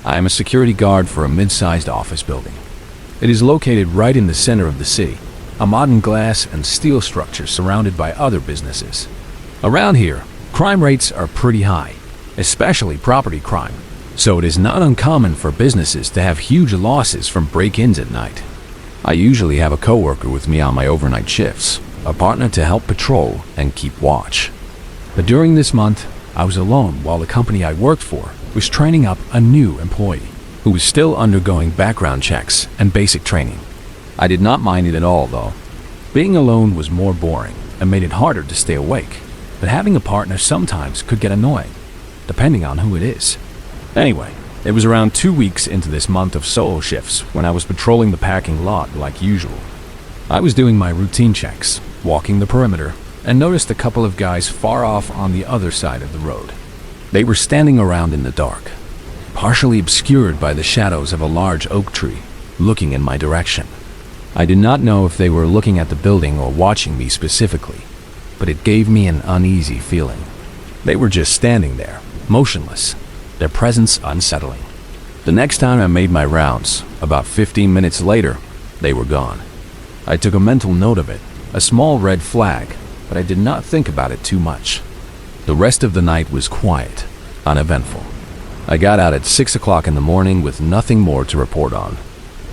I am a security guard for a mid-sized office building. It is located right in the center of the city, a modern glass and steel structure surrounded by other businesses. Around here, crime rates are pretty high, especially property crime, so it is not uncommon for businesses to have huge losses from break-ins at night. I usually have a coworker with me on my overnight shifts, a partner to help patrol and keep watch. But during this month, I was alone while the company I worked for was training up a new employee who was still undergoing background checks and basic training. I did not mind it at all, though. Being alone was more boring and made it harder to stay awake, but having a partner sometimes could get annoying, depending on who it is. Anyway, it was around 2 weeks into this month of solo shifts when I was patrolling the parking lot like usual. I was doing my routine checks, walking the perimeter, and noticed a couple of guys far off on the other side of the road. They were standing around in the dark, partially obscured by the shadows of a large oak tree, looking in my direction. I did not know if they were looking at the building or watching me specifically, but it gave me an uneasy feeling. They were just standing there, motionless, their presence unsettling. The next time I made my rounds, about 15 minutes later, they were gone. I took a mental note of it, a small red flag, but I did not think about it too much. The rest of the night was quiet, uneventful. I got out at 6 o'clock in the morning with nothing more to report on.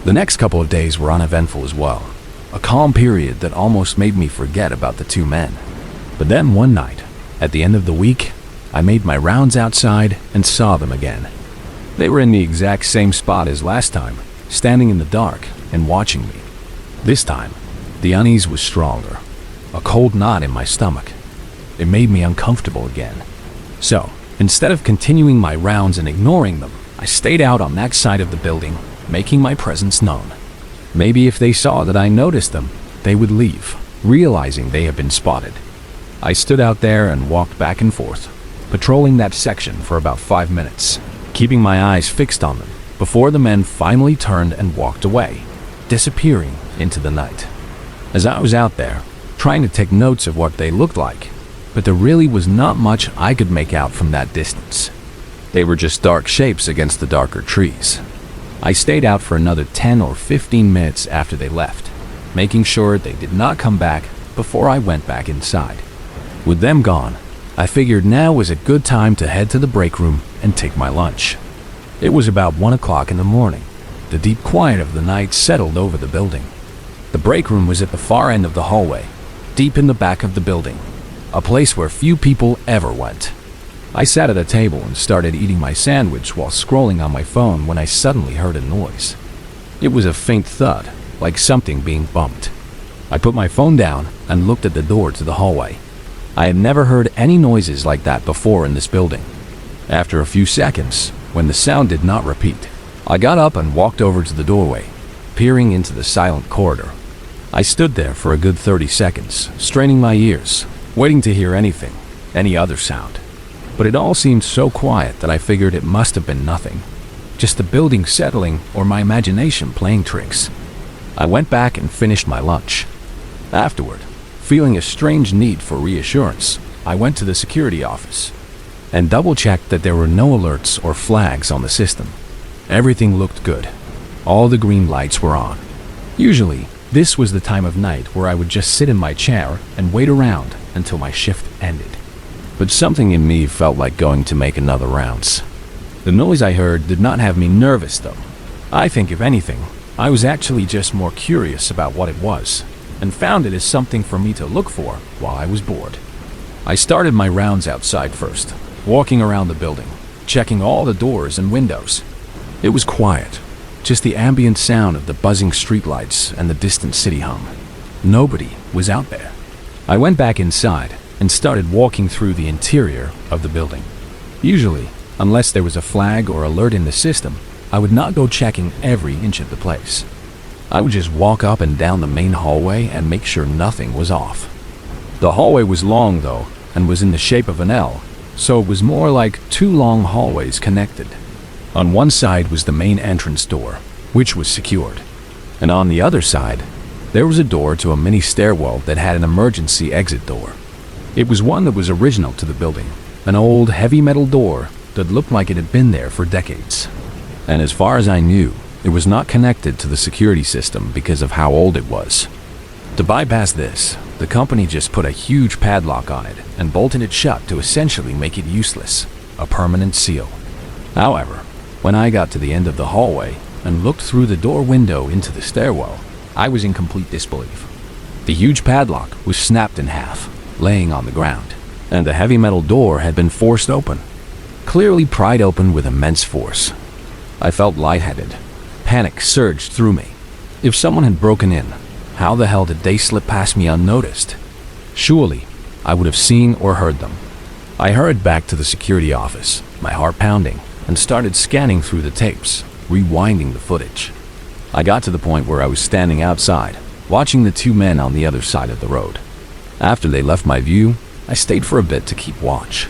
The next couple of days were uneventful as well, a calm period that almost made me forget about the two men. But then one night, at the end of the week, I made my rounds outside and saw them again. They were in the exact same spot as last time, standing in the dark and watching me. This time, the unease was stronger, a cold knot in my stomach. It made me uncomfortable again. So, instead of continuing my rounds and ignoring them, I stayed out on that side of the building, making my presence known. Maybe if they saw that I noticed them, they would leave, realizing they had been spotted. I stood out there and walked back and forth, patrolling that section for about 5 minutes, keeping my eyes fixed on them, before the men finally turned and walked away, disappearing into the night. As I was out there, trying to take notes of what they looked like, but there really was not much I could make out from that distance. They were just dark shapes against the darker trees. I stayed out for another 10 or 15 minutes after they left, making sure they did not come back before I went back inside. With them gone, I figured now was a good time to head to the break room and take my lunch. It was about 1 o'clock in the morning. The deep quiet of the night settled over the building. The break room was at the far end of the hallway, deep in the back of the building, a place where few people ever went. I sat at a table and started eating my sandwich while scrolling on my phone when I suddenly heard a noise. It was a faint thud, like something being bumped. I put my phone down and looked at the door to the hallway. I had never heard any noises like that before in this building. After a few seconds, when the sound did not repeat, I got up and walked over to the doorway, peering into the silent corridor. I stood there for a good 30 seconds, straining my ears, waiting to hear anything, any other sound. But it all seemed so quiet that I figured it must have been nothing, just the building settling or my imagination playing tricks. I went back and finished my lunch. Afterward, feeling a strange need for reassurance, I went to the security office and double-checked that there were no alerts or flags on the system. Everything looked good. All the green lights were on. Usually, this was the time of night where I would just sit in my chair and wait around until my shift ended. But something in me felt like going to make another rounds. The noise I heard did not have me nervous, though. I think, if anything, I was actually just more curious about what it was, and found it as something for me to look for while I was bored. I started my rounds outside first, walking around the building, checking all the doors and windows. It was quiet, just the ambient sound of the buzzing streetlights and the distant city hum. Nobody was out there. I went back inside and started walking through the interior of the building. Usually, unless there was a flag or alert in the system, I would not go checking every inch of the place. I would just walk up and down the main hallway and make sure nothing was off. The hallway was long, though, and was in the shape of an L, so it was more like two long hallways connected. On one side was the main entrance door, which was secured, and on the other side, there was a door to a mini stairwell that had an emergency exit door. It was one that was original to the building, an old heavy metal door that looked like it had been there for decades. and as far as I knew, it was not connected to the security system because of how old it was. To bypass this, the company just put a huge padlock on it and bolted it shut to essentially make it useless, a permanent seal. However, when I got to the end of the hallway and looked through the door window into the stairwell, I was in complete disbelief. The huge padlock was snapped in half, laying on the ground, and the heavy metal door had been forced open, clearly pried open with immense force. I felt lightheaded. Panic surged through me. If someone had broken in, how the hell did they slip past me unnoticed? Surely, I would have seen or heard them. I hurried back to the security office, my heart pounding, and started scanning through the tapes, rewinding the footage. I got to the point where I was standing outside, watching the two men on the other side of the road. After they left my view, I stayed for a bit to keep watch.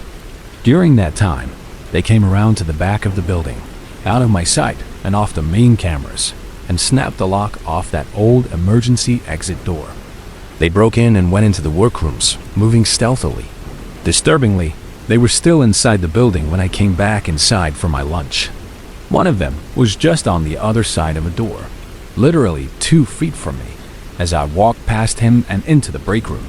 During that time, they came around to the back of the building, out of my sight and off the main cameras, and snapped the lock off that old emergency exit door. They broke in and went into the workrooms, moving stealthily. Disturbingly, they were still inside the building when I came back inside for my lunch. One of them was just on the other side of a door, literally 2 feet from me, as I walked past him and into the break room.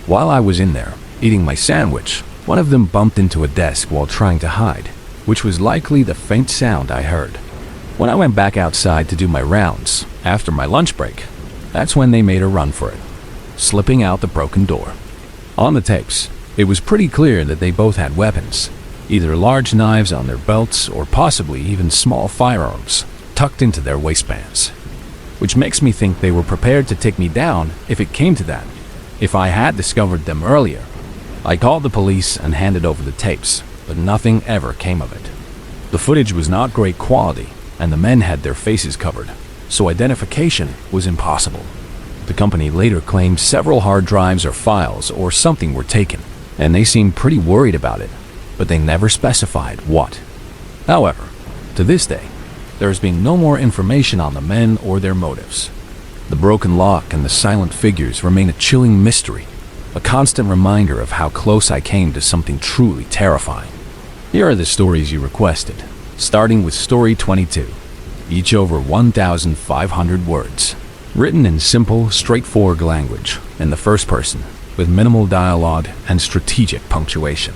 While I was in there, eating my sandwich, one of them bumped into a desk while trying to hide, which was likely the faint sound I heard. When I went back outside to do my rounds, after my lunch break, that's when they made a run for it, slipping out the broken door. On the tapes, it was pretty clear that they both had weapons, either large knives on their belts or possibly even small firearms tucked into their waistbands, which makes me think they were prepared to take me down if it came to that, if I had discovered them earlier. I called the police and handed over the tapes, but nothing ever came of it. The footage was not great quality, and the men had their faces covered, so identification was impossible. The company later claimed several hard drives or files or something were taken, and they seemed pretty worried about it, but they never specified what. However, to this day, there has been no more information on the men or their motives. The broken lock and the silent figures remain a chilling mystery, a constant reminder of how close I came to something truly terrifying. Here are the stories you requested, starting with story 22, each over 1,500 words, written in simple, straightforward language in the first person, with minimal dialogue and strategic punctuation.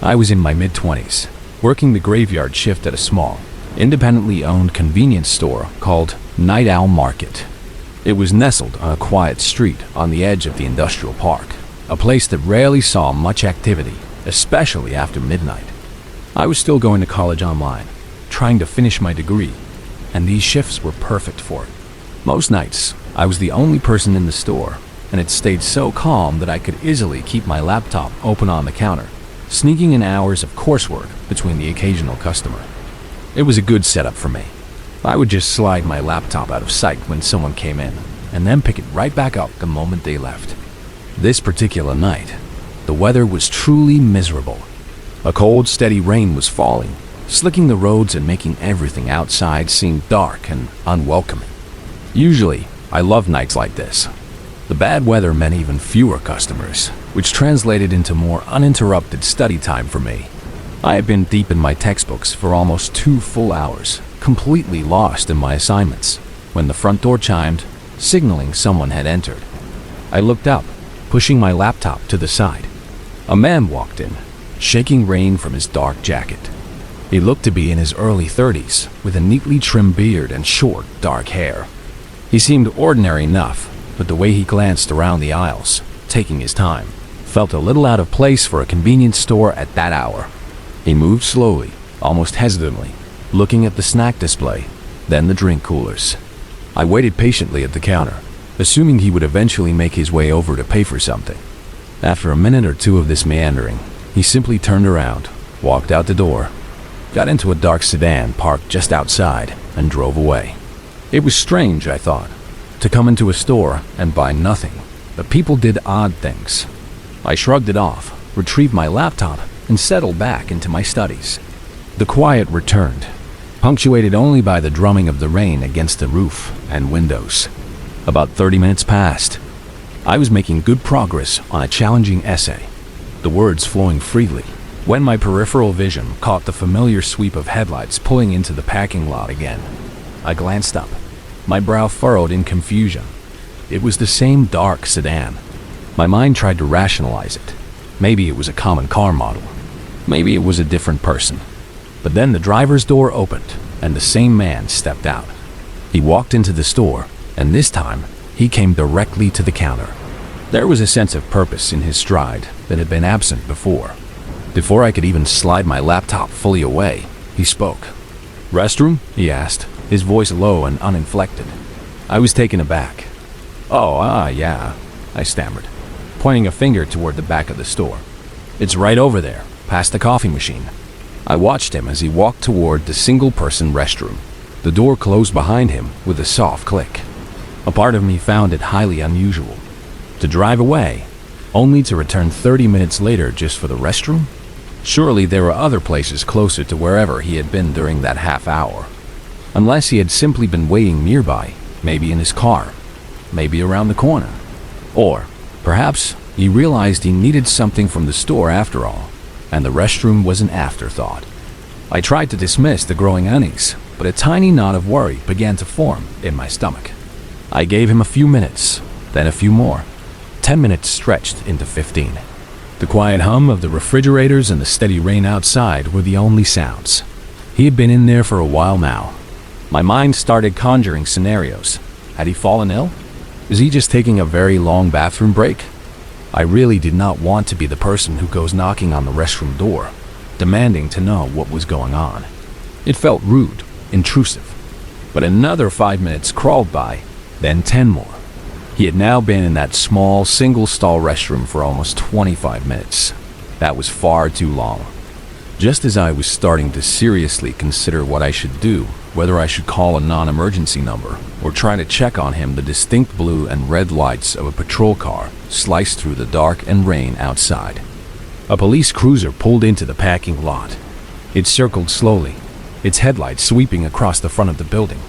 I was in my mid-20s, working the graveyard shift at a small, independently owned convenience store called Night Owl Market. It was nestled on a quiet street on the edge of the industrial park, a place that rarely saw much activity, especially after midnight. I was still going to college online, trying to finish my degree, and these shifts were perfect for it. Most nights, I was the only person in the store, and it stayed so calm that I could easily keep my laptop open on the counter, sneaking in hours of coursework between the occasional customer. It was a good setup for me. I would just slide my laptop out of sight when someone came in, and then pick it right back up the moment they left. This particular night, the weather was truly miserable. A cold, steady rain was falling, slicking the roads and making everything outside seem dark and unwelcoming. Usually, I love nights like this. The bad weather meant even fewer customers, which translated into more uninterrupted study time for me. I had been deep in my textbooks for almost 2 full hours, completely lost in my assignments, when the front door chimed, signaling someone had entered. I looked up, pushing my laptop to the side. A man walked in, shaking rain from his dark jacket. He looked to be in his early 30s, with a neatly trimmed beard and short, dark hair. He seemed ordinary enough, but the way he glanced around the aisles, taking his time, felt a little out of place for a convenience store at that hour. He moved slowly, almost hesitantly, looking at the snack display, then the drink coolers. I waited patiently at the counter, assuming he would eventually make his way over to pay for something. After a minute or two of this meandering, he simply turned around, walked out the door, got into a dark sedan parked just outside, and drove away. It was strange, I thought, to come into a store and buy nothing, but people did odd things. I shrugged it off, retrieved my laptop, and settled back into my studies. The quiet returned, punctuated only by the drumming of the rain against the roof and windows. About 30 minutes passed. I was making good progress on a challenging essay, the words flowing freely, when my peripheral vision caught the familiar sweep of headlights pulling into the parking lot again. I glanced up, my brow furrowed in confusion. It was the same dark sedan. My mind tried to rationalize it. Maybe it was a common car model. Maybe it was a different person. But then the driver's door opened, and the same man stepped out. He walked into the store, and this time, he came directly to the counter. There was a sense of purpose in his stride that had been absent before. Before I could even slide my laptop fully away, he spoke. "Restroom?" he asked, his voice low and uninflected. I was taken aback. Yeah," I stammered, pointing a finger toward the back of the store. "It's right over there, past the coffee machine." I watched him as he walked toward the single-person restroom. The door closed behind him with a soft click. A part of me found it highly unusual. To drive away, only to return 30 minutes later just for the restroom? Surely there were other places closer to wherever he had been during that half hour. Unless he had simply been waiting nearby, maybe in his car, maybe around the corner. Or perhaps he realized he needed something from the store after all, and the restroom was an afterthought. I tried to dismiss the growing unease, but a tiny knot of worry began to form in my stomach. I gave him a few minutes, then a few more. 10 minutes stretched into 15. The quiet hum of the refrigerators and the steady rain outside were the only sounds. He had been in there for a while now. My mind started conjuring scenarios. Had he fallen ill? Is he just taking a very long bathroom break? I really did not want to be the person who goes knocking on the restroom door, demanding to know what was going on. It felt rude, intrusive. But another 5 minutes crawled by, then 10 more. He had now been in that small, single-stall restroom for almost 25 minutes. That was far too long. Just as I was starting to seriously consider what I should do, whether I should call a non-emergency number or try to check on him, the distinct blue and red lights of a patrol car sliced through the dark and rain outside. A police cruiser pulled into the parking lot. It circled slowly, its headlights sweeping across the front of the building,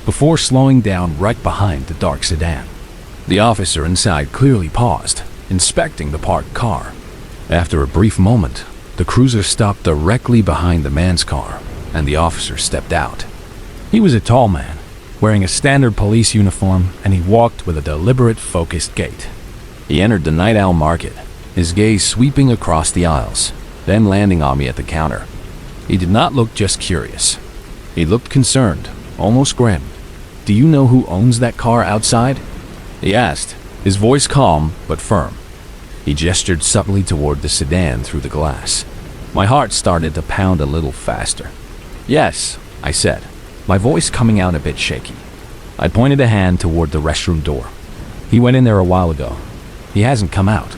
before slowing down right behind the dark sedan. The officer inside clearly paused, inspecting the parked car. After a brief moment, the cruiser stopped directly behind the man's car, and the officer stepped out. He was a tall man, wearing a standard police uniform, and he walked with a deliberate, focused gait. He entered the Night Owl Market, his gaze sweeping across the aisles, then landing on me at the counter. He did not look just curious. He looked concerned, almost grim. "Do you know who owns that car outside?" he asked, his voice calm but firm. He gestured subtly toward the sedan through the glass. My heart started to pound a little faster. "Yes," I said, my voice coming out a bit shaky. I pointed a hand toward the restroom door. "He went in there a while ago. He hasn't come out."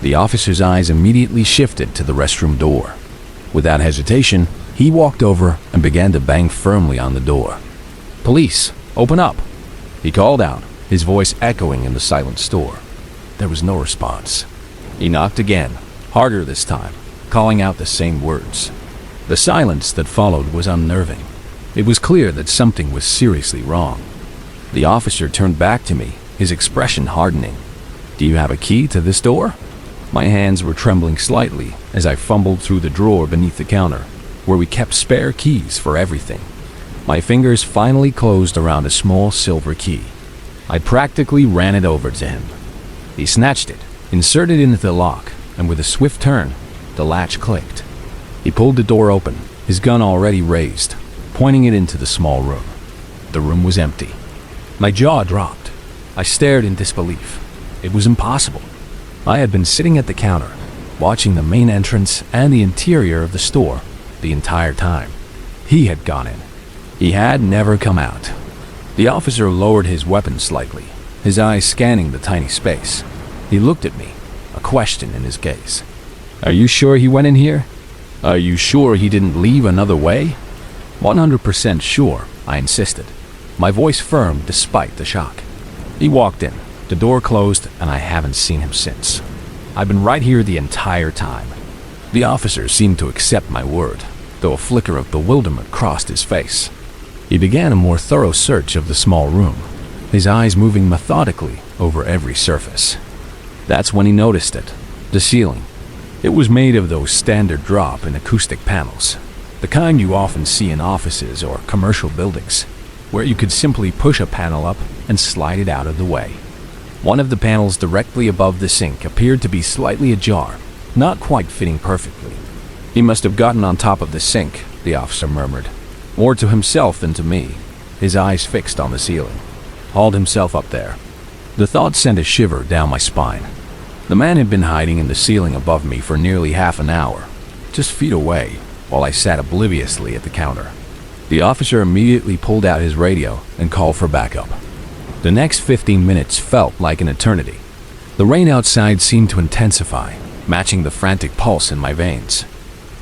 The officer's eyes immediately shifted to the restroom door. Without hesitation, he walked over and began to bang firmly on the door. "Police, open up," he called out, his voice echoing in the silent store. There was no response. He knocked again, harder this time, calling out the same words. The silence that followed was unnerving. It was clear that something was seriously wrong. The officer turned back to me, his expression hardening. "Do you have a key to this door?" My hands were trembling slightly as I fumbled through the drawer beneath the counter, where we kept spare keys for everything. My fingers finally closed around a small silver key. I practically ran it over to him. He snatched it, inserted it into the lock, and with a swift turn, the latch clicked. He pulled the door open, his gun already raised, pointing it into the small room. The room was empty. My jaw dropped. I stared in disbelief. It was impossible. I had been sitting at the counter, watching the main entrance and the interior of the store the entire time. He had gone in. He had never come out. The officer lowered his weapon slightly, his eyes scanning the tiny space. He looked at me, a question in his gaze. "Are you sure he went in here? Are you sure he didn't leave another way?" 100% sure, I insisted, my voice firm despite the shock. He walked in, the door closed, and I haven't seen him since. I've been right here the entire time. The officer seemed to accept my word, though a flicker of bewilderment crossed his face. He began a more thorough search of the small room, his eyes moving methodically over every surface. That's when he noticed it. The ceiling. It was made of those standard drop and acoustic panels, the kind you often see in offices or commercial buildings, where you could simply push a panel up and slide it out of the way. One of the panels directly above the sink appeared to be slightly ajar, not quite fitting perfectly. He must have gotten on top of the sink, the officer murmured, more to himself than to me, his eyes fixed on the ceiling. Hauled himself up there. The thought sent a shiver down my spine. The man had been hiding in the ceiling above me for nearly half an hour, just feet away, while I sat obliviously at the counter. The officer immediately pulled out his radio and called for backup. The next 15 minutes felt like an eternity. The rain outside seemed to intensify, matching the frantic pulse in my veins.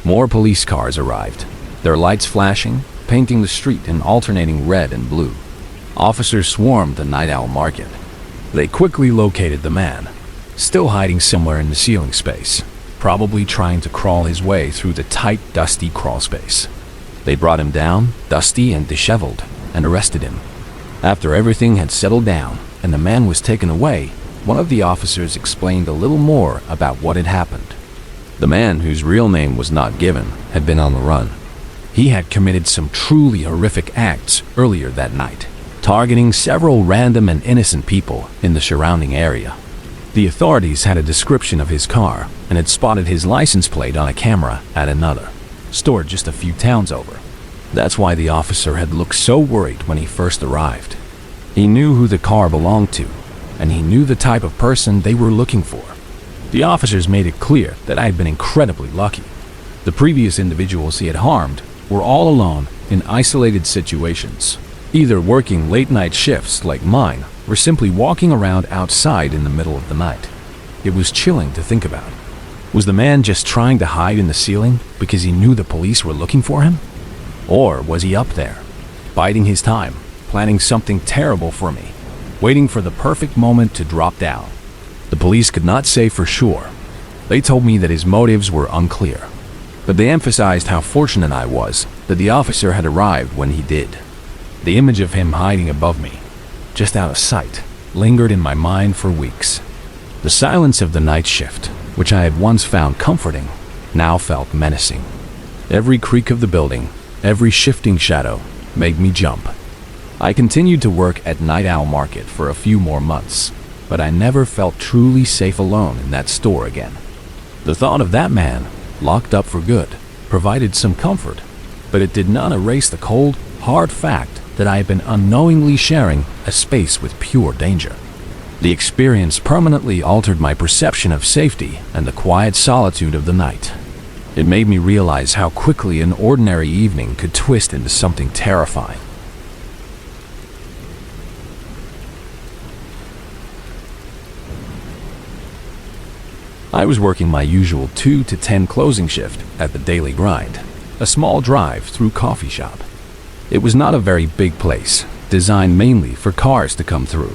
More police cars arrived, their lights flashing, painting the street in alternating red and blue. Officers swarmed the Night Owl Market. They quickly located the man, still hiding somewhere in the ceiling space, probably trying to crawl his way through the tight, dusty crawl space. They brought him down, dusty and disheveled, and arrested him. After everything had settled down and the man was taken away, one of the officers explained a little more about what had happened. The man, whose real name was not given, had been on the run. He had committed some truly horrific acts earlier that night, targeting several random and innocent people in the surrounding area. The authorities had a description of his car and had spotted his license plate on a camera at another, stored just a few towns over. That's why the officer had looked so worried when he first arrived. He knew who the car belonged to, and he knew the type of person they were looking for. The officers made it clear that I had been incredibly lucky. The previous individuals he had harmed were all alone in isolated situations, either working late-night shifts like mine or simply walking around outside in the middle of the night. It was chilling to think about. Was the man just trying to hide in the ceiling because he knew the police were looking for him? Or was he up there, biding his time, planning something terrible for me, waiting for the perfect moment to drop down? The police could not say for sure. They told me that his motives were unclear, but they emphasized how fortunate I was that the officer had arrived when he did. The image of him hiding above me, just out of sight, lingered in my mind for weeks. The silence of the night shift, which I had once found comforting, now felt menacing. Every creak of the building, every shifting shadow, made me jump. I continued to work at Night Owl Market for a few more months, but I never felt truly safe alone in that store again. The thought of that man, locked up for good, provided some comfort, but it did not erase the cold, hard fact that I had been unknowingly sharing a space with pure danger. The experience permanently altered my perception of safety and the quiet solitude of the night. It made me realize how quickly an ordinary evening could twist into something terrifying. I was working my usual 2 to 10 closing shift at the Daily Grind, a small drive-through coffee shop. It was not a very big place, designed mainly for cars to come through.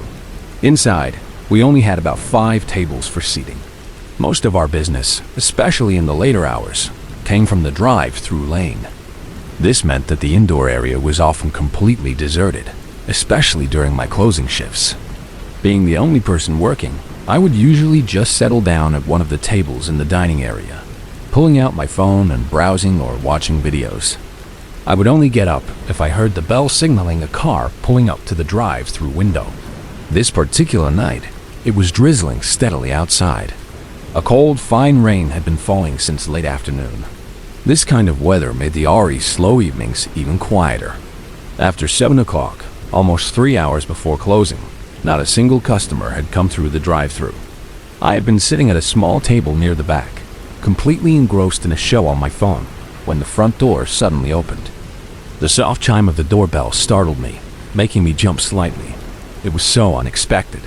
Inside, we only had about 5 tables for seating. Most of our business, especially in the later hours, came from the drive-through lane. This meant that the indoor area was often completely deserted, especially during my closing shifts. Being the only person working, I would usually just settle down at one of the tables in the dining area, pulling out my phone and browsing or watching videos. I would only get up if I heard the bell signaling a car pulling up to the drive-through window. This particular night, it was drizzling steadily outside. A cold, fine rain had been falling since late afternoon. This kind of weather made the already slow evenings even quieter. After 7 o'clock, almost 3 hours before closing, not a single customer had come through the drive-through. I had been sitting at a small table near the back, completely engrossed in a show on my phone, when the front door suddenly opened. The soft chime of the doorbell startled me, making me jump slightly. It was so unexpected.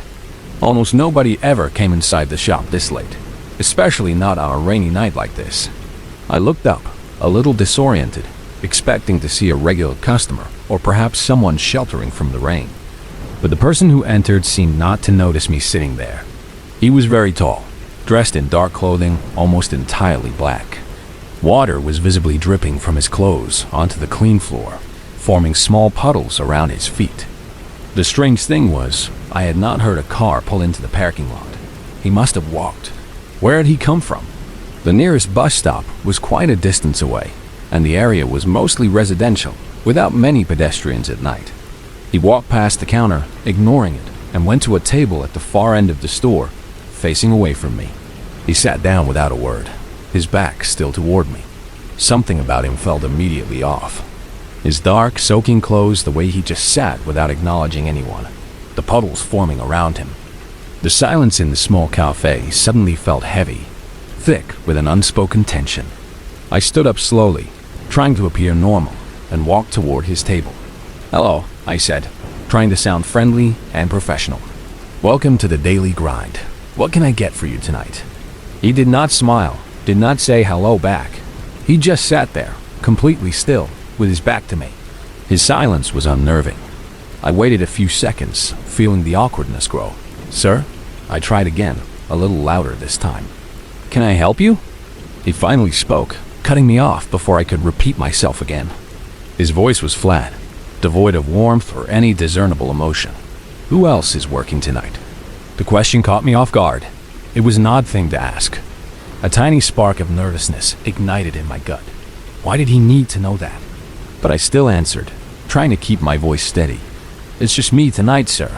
Almost nobody ever came inside the shop this late, especially not on a rainy night like this. I looked up, a little disoriented, expecting to see a regular customer or perhaps someone sheltering from the rain. But the person who entered seemed not to notice me sitting there. He was very tall, dressed in dark clothing, almost entirely black. Water was visibly dripping from his clothes onto the clean floor, forming small puddles around his feet. The strange thing was, I had not heard a car pull into the parking lot. He must have walked. Where had he come from? The nearest bus stop was quite a distance away, and the area was mostly residential, without many pedestrians at night. He walked past the counter, ignoring it, and went to a table at the far end of the store, facing away from me. He sat down without a word, his back still toward me. Something about him felt immediately off. His dark, soaking clothes, the way he just sat without acknowledging anyone, the puddles forming around him. The silence in the small cafe suddenly felt heavy, thick with an unspoken tension. I stood up slowly, trying to appear normal, and walked toward his table. "Hello," I said, trying to sound friendly and professional. "Welcome to the daily grind. What can I get for you tonight?" He did not smile, did not say hello back. He just sat there, completely still, with his back to me. His silence was unnerving. I waited a few seconds, feeling the awkwardness grow. "Sir?" I tried again, a little louder this time. "Can I help you?" He finally spoke, cutting me off before I could repeat myself again. His voice was flat, devoid of warmth or any discernible emotion. "Who else is working tonight?" The question caught me off guard. It was an odd thing to ask. A tiny spark of nervousness ignited in my gut. Why did he need to know that? But I still answered, trying to keep my voice steady. "It's just me tonight, sir,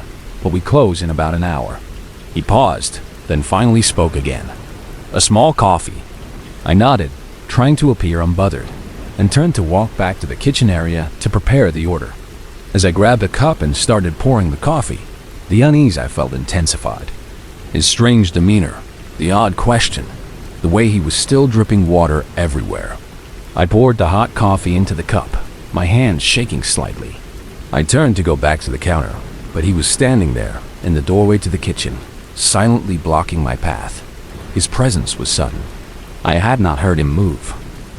but we close in about an hour." He paused, then finally spoke again. "A small coffee." I nodded, trying to appear unbothered, and turned to walk back to the kitchen area to prepare the order. As I grabbed a cup and started pouring the coffee, the unease I felt intensified. His strange demeanor, the odd question, the way he was still dripping water everywhere. I poured the hot coffee into the cup, my hands shaking slightly. I turned to go back to the counter, but he was standing there in the doorway to the kitchen, silently blocking my path. His presence was sudden. I had not heard him move.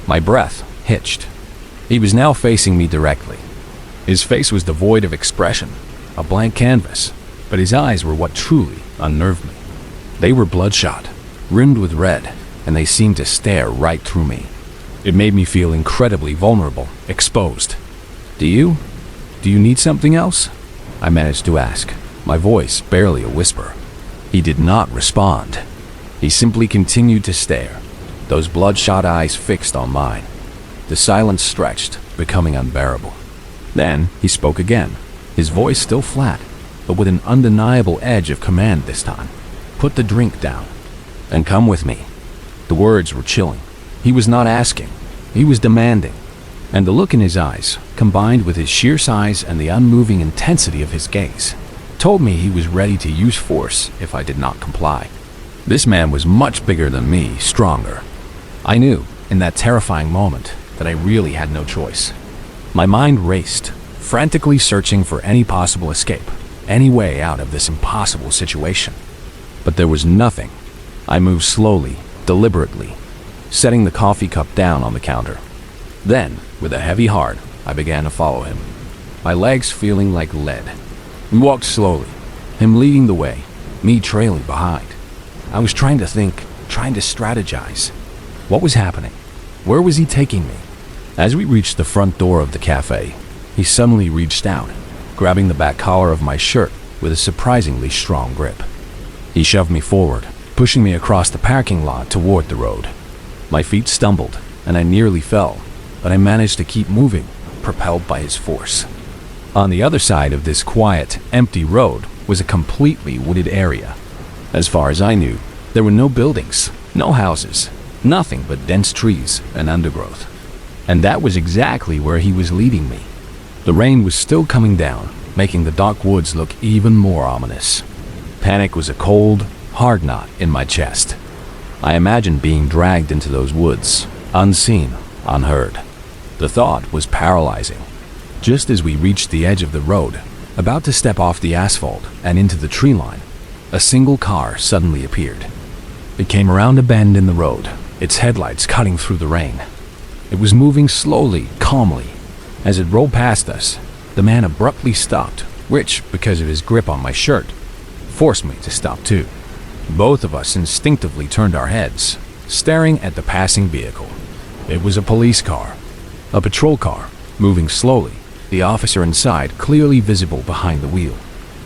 My breath hitched. He was now facing me directly. His face was devoid of expression, a blank canvas, but his eyes were what truly unnerved me. They were bloodshot, rimmed with red, and they seemed to stare right through me. It made me feel incredibly vulnerable, exposed. Do you need something else?" I managed to ask, my voice barely a whisper. He did not respond. He simply continued to stare, those bloodshot eyes fixed on mine. The silence stretched, becoming unbearable. Then he spoke again, his voice still flat, but with an undeniable edge of command this time. "Put the drink down and come with me." The words were chilling. He was not asking, he was demanding. And the look in his eyes, combined with his sheer size and the unmoving intensity of his gaze, told me he was ready to use force if I did not comply. This man was much bigger than me, stronger. I knew, in that terrifying moment, that I really had no choice. My mind raced, frantically searching for any possible escape, any way out of this impossible situation. But there was nothing. I moved slowly, deliberately, setting the coffee cup down on the counter. Then, with a heavy heart, I began to follow him, my legs feeling like lead. We walked slowly, him leading the way, me trailing behind. I was trying to think, trying to strategize. What was happening? Where was he taking me? As we reached the front door of the cafe, he suddenly reached out, grabbing the back collar of my shirt with a surprisingly strong grip. He shoved me forward, pushing me across the parking lot toward the road. My feet stumbled, and I nearly fell, but I managed to keep moving, propelled by his force. On the other side of this quiet, empty road was a completely wooded area. As far as I knew, there were no buildings, no houses, nothing but dense trees and undergrowth. And that was exactly where he was leading me. The rain was still coming down, making the dark woods look even more ominous. Panic was a cold, hard knot in my chest. I imagined being dragged into those woods, unseen, unheard. The thought was paralyzing. Just as we reached the edge of the road, about to step off the asphalt and into the tree line, a single car suddenly appeared. It came around a bend in the road, its headlights cutting through the rain. It was moving slowly, calmly. As it rolled past us, the man abruptly stopped, which, because of his grip on my shirt, forced me to stop too. Both of us instinctively turned our heads, staring at the passing vehicle. It was a police car, a patrol car, moving slowly, the officer inside clearly visible behind the wheel.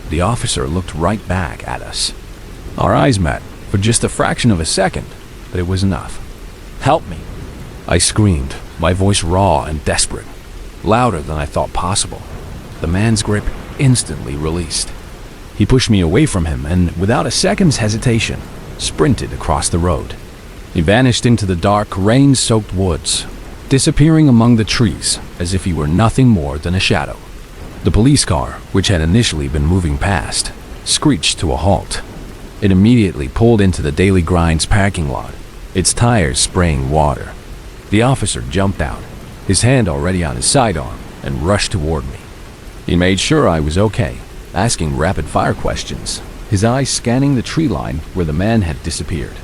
The officer looked right back at us. Our eyes met for for just a fraction of a second, but it was enough. "Help me!" I screamed, my voice raw and desperate, louder than I thought possible. The man's grip instantly released. He pushed me away from him and, without a second's hesitation, sprinted across the road. He vanished into the dark, rain-soaked woods, disappearing among the trees as if he were nothing more than a shadow. The police car, which had initially been moving past, screeched to a halt. It immediately pulled into the Daily Grind's parking lot, its tires spraying water. The officer jumped out, his hand already on his sidearm, and rushed toward me. He made sure I was okay, asking rapid-fire questions, his eyes scanning the tree line where the man had disappeared.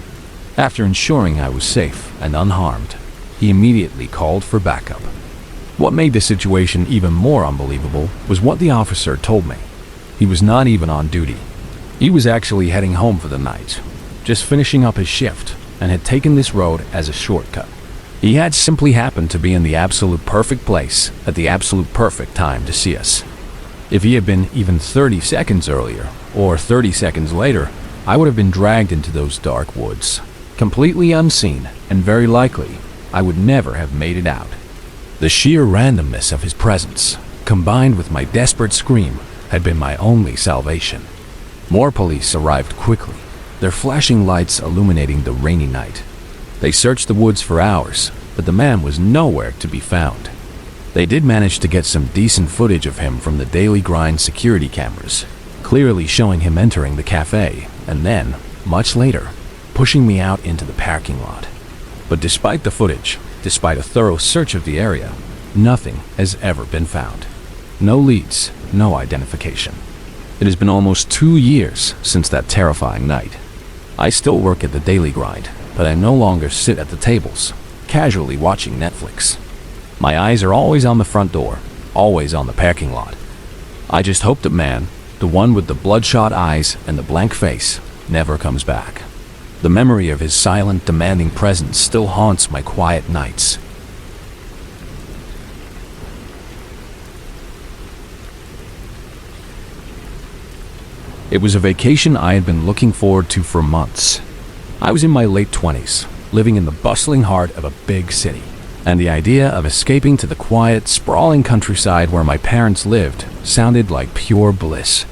After ensuring I was safe and unharmed, he immediately called for backup. What made the situation even more unbelievable was what the officer told me. He was not even on duty. He was actually heading home for the night, just finishing up his shift, and had taken this road as a shortcut. He had simply happened to be in the absolute perfect place at the absolute perfect time to see us. If he had been even 30 seconds earlier, or 30 seconds later, I would have been dragged into those dark woods, completely unseen, and very likely, I would never have made it out. The sheer randomness of his presence, combined with my desperate scream, had been my only salvation. More police arrived quickly, their flashing lights illuminating the rainy night. They searched the woods for hours, but the man was nowhere to be found. They did manage to get some decent footage of him from the Daily Grind security cameras, clearly showing him entering the cafe, and then, much later, pushing me out into the parking lot. But despite the footage, despite a thorough search of the area, nothing has ever been found. No leads, no identification. It has been almost 2 years since that terrifying night. I still work at the Daily Grind, but I no longer sit at the tables, casually watching Netflix. My eyes are always on the front door, always on the parking lot. I just hope that man, the one with the bloodshot eyes and the blank face, never comes back. The memory of his silent, demanding presence still haunts my quiet nights. It was a vacation I had been looking forward to for months. I was in my late 20s, living in the bustling heart of a big city, and the idea of escaping to the quiet, sprawling countryside where my parents lived sounded like pure bliss.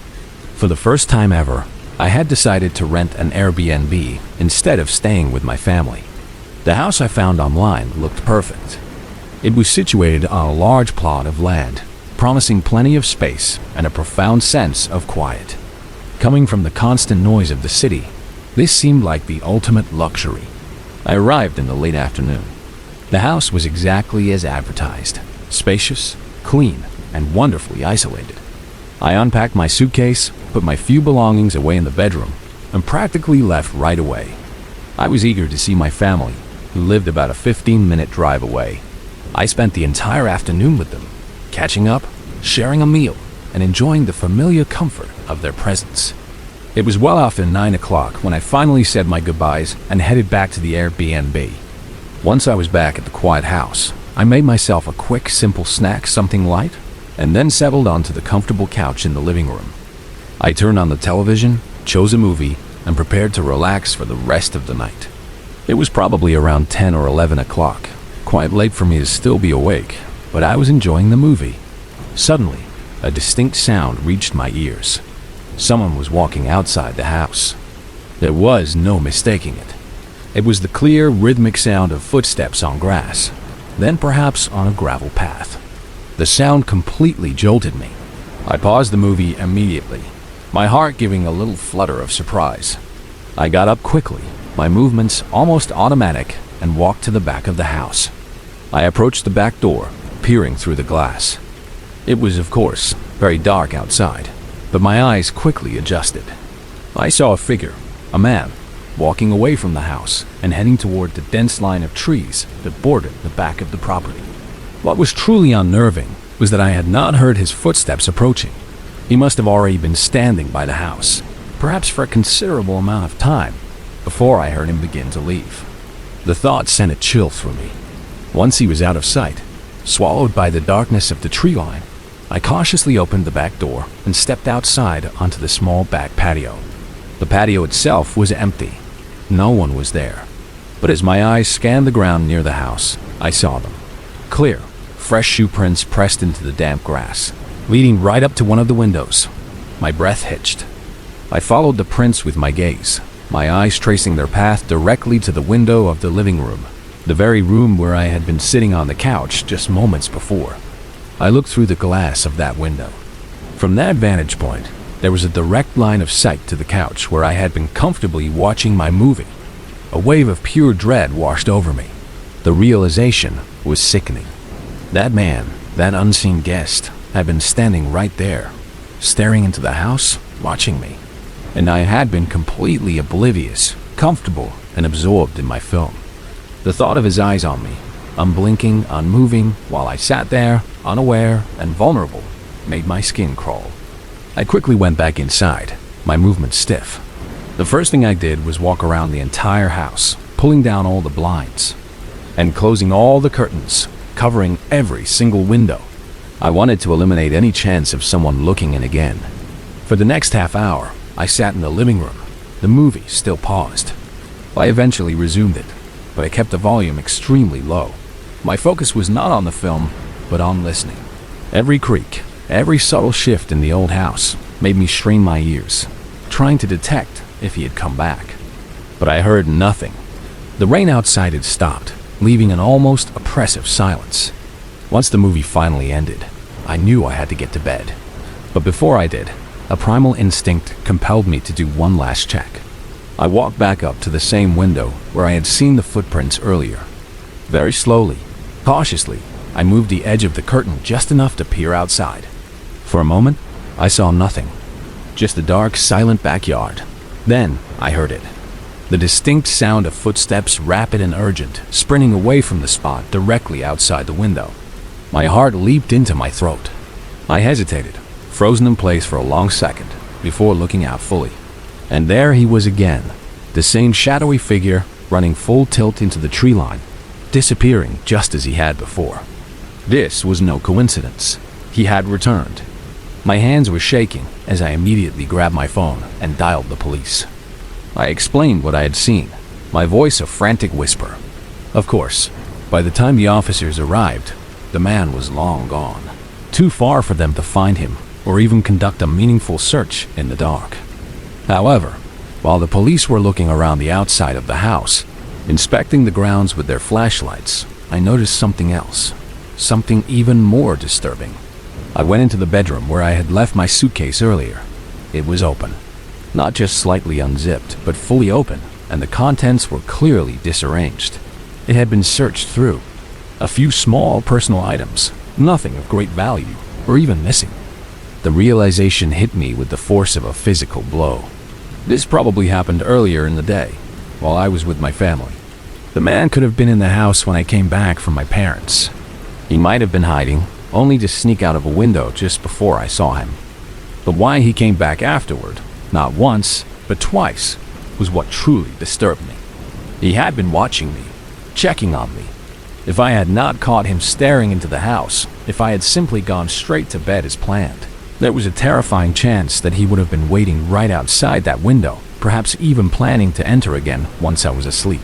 For the first time ever, I had decided to rent an Airbnb instead of staying with my family. The house I found online looked perfect. It was situated on a large plot of land, promising plenty of space and a profound sense of quiet. Coming from the constant noise of the city, this seemed like the ultimate luxury. I arrived in the late afternoon. The house was exactly as advertised, spacious, clean, and wonderfully isolated. I unpacked my suitcase, put my few belongings away in the bedroom, and practically left right away. I was eager to see my family, who lived about a 15-minute drive away. I spent the entire afternoon with them, catching up, sharing a meal, and enjoying the familiar comfort of their presence. It was well after 9 o'clock when I finally said my goodbyes and headed back to the Airbnb. Once I was back at the quiet house, I made myself a quick, simple snack, something light, and then settled onto the comfortable couch in the living room. I turned on the television, chose a movie, and prepared to relax for the rest of the night. It was probably around 10 or 11 o'clock, quite late for me to still be awake, but I was enjoying the movie. Suddenly, a distinct sound reached my ears. Someone was walking outside the house. There was no mistaking it. It was the clear, rhythmic sound of footsteps on grass, then perhaps on a gravel path. The sound completely jolted me. I paused the movie immediately, my heart giving a little flutter of surprise. I got up quickly, my movements almost automatic, and walked to the back of the house. I approached the back door, peering through the glass. It was, of course, very dark outside, but my eyes quickly adjusted. I saw a figure, a man, walking away from the house and heading toward the dense line of trees that bordered the back of the property. What was truly unnerving was that I had not heard his footsteps approaching. He must have already been standing by the house, perhaps for a considerable amount of time, before I heard him begin to leave. The thought sent a chill through me. Once he was out of sight, swallowed by the darkness of the tree line, I cautiously opened the back door and stepped outside onto the small back patio. The patio itself was empty. no one was there. But as my eyes scanned the ground near the house, I saw them. Clear, fresh shoe prints pressed into the damp grass, leading right up to one of the windows. My breath hitched. I followed the prints with my gaze, my eyes tracing their path directly to the window of the living room, the very room where I had been sitting on the couch just moments before. I looked through the glass of that window. From that vantage point, there was a direct line of sight to the couch where I had been comfortably watching my movie. A wave of pure dread washed over me. The realization was sickening. That man, that unseen guest, had been standing right there, staring into the house, watching me. And I had been completely oblivious, comfortable, and absorbed in my film. The thought of his eyes on me, unblinking, unmoving, while I sat there, unaware and vulnerable, made my skin crawl. I quickly went back inside, my movements stiff. The first thing I did was walk around the entire house, pulling down all the blinds and closing all the curtains, covering every single window. I wanted to eliminate any chance of someone looking in again. For the next half hour, I sat in the living room, the movie still paused. I eventually resumed it, but I kept the volume extremely low. My focus was not on the film, but on listening. Every creak, every subtle shift in the old house made me strain my ears, trying to detect if he had come back. But I heard nothing. The rain outside had stopped, leaving an almost oppressive silence. Once the movie finally ended, I knew I had to get to bed. But before I did, a primal instinct compelled me to do one last check. I walked back up to the same window where I had seen the footprints earlier. Very slowly, cautiously, I moved the edge of the curtain just enough to peer outside. For a moment, I saw nothing, just a dark, silent backyard. Then I heard it. The distinct sound of footsteps, rapid and urgent, sprinting away from the spot directly outside the window. My heart leaped into my throat. I hesitated, frozen in place for a long second, before looking out fully. And there he was again, the same shadowy figure running full tilt into the tree line, disappearing just as he had before. This was no coincidence. He had returned. My hands were shaking as I immediately grabbed my phone and dialed the police. I explained what I had seen, my voice a frantic whisper. Of course, by the time the officers arrived, the man was long gone, too far for them to find him or even conduct a meaningful search in the dark. However, while the police were looking around the outside of the house, inspecting the grounds with their flashlights, I noticed something else, something even more disturbing. I went into the bedroom where I had left my suitcase earlier. It was open. Not just slightly unzipped, but fully open, and the contents were clearly disarranged. It had been searched through. A few small personal items, nothing of great value, were even missing. The realization hit me with the force of a physical blow. This probably happened earlier in the day, while I was with my family. The man could have been in the house when I came back from my parents'. He might have been hiding, only to sneak out of a window just before I saw him. But why he came back afterward, not once, but twice, was what truly disturbed me. He had been watching me, checking on me. If I had not caught him staring into the house, if I had simply gone straight to bed as planned, there was a terrifying chance that he would have been waiting right outside that window, perhaps even planning to enter again once I was asleep.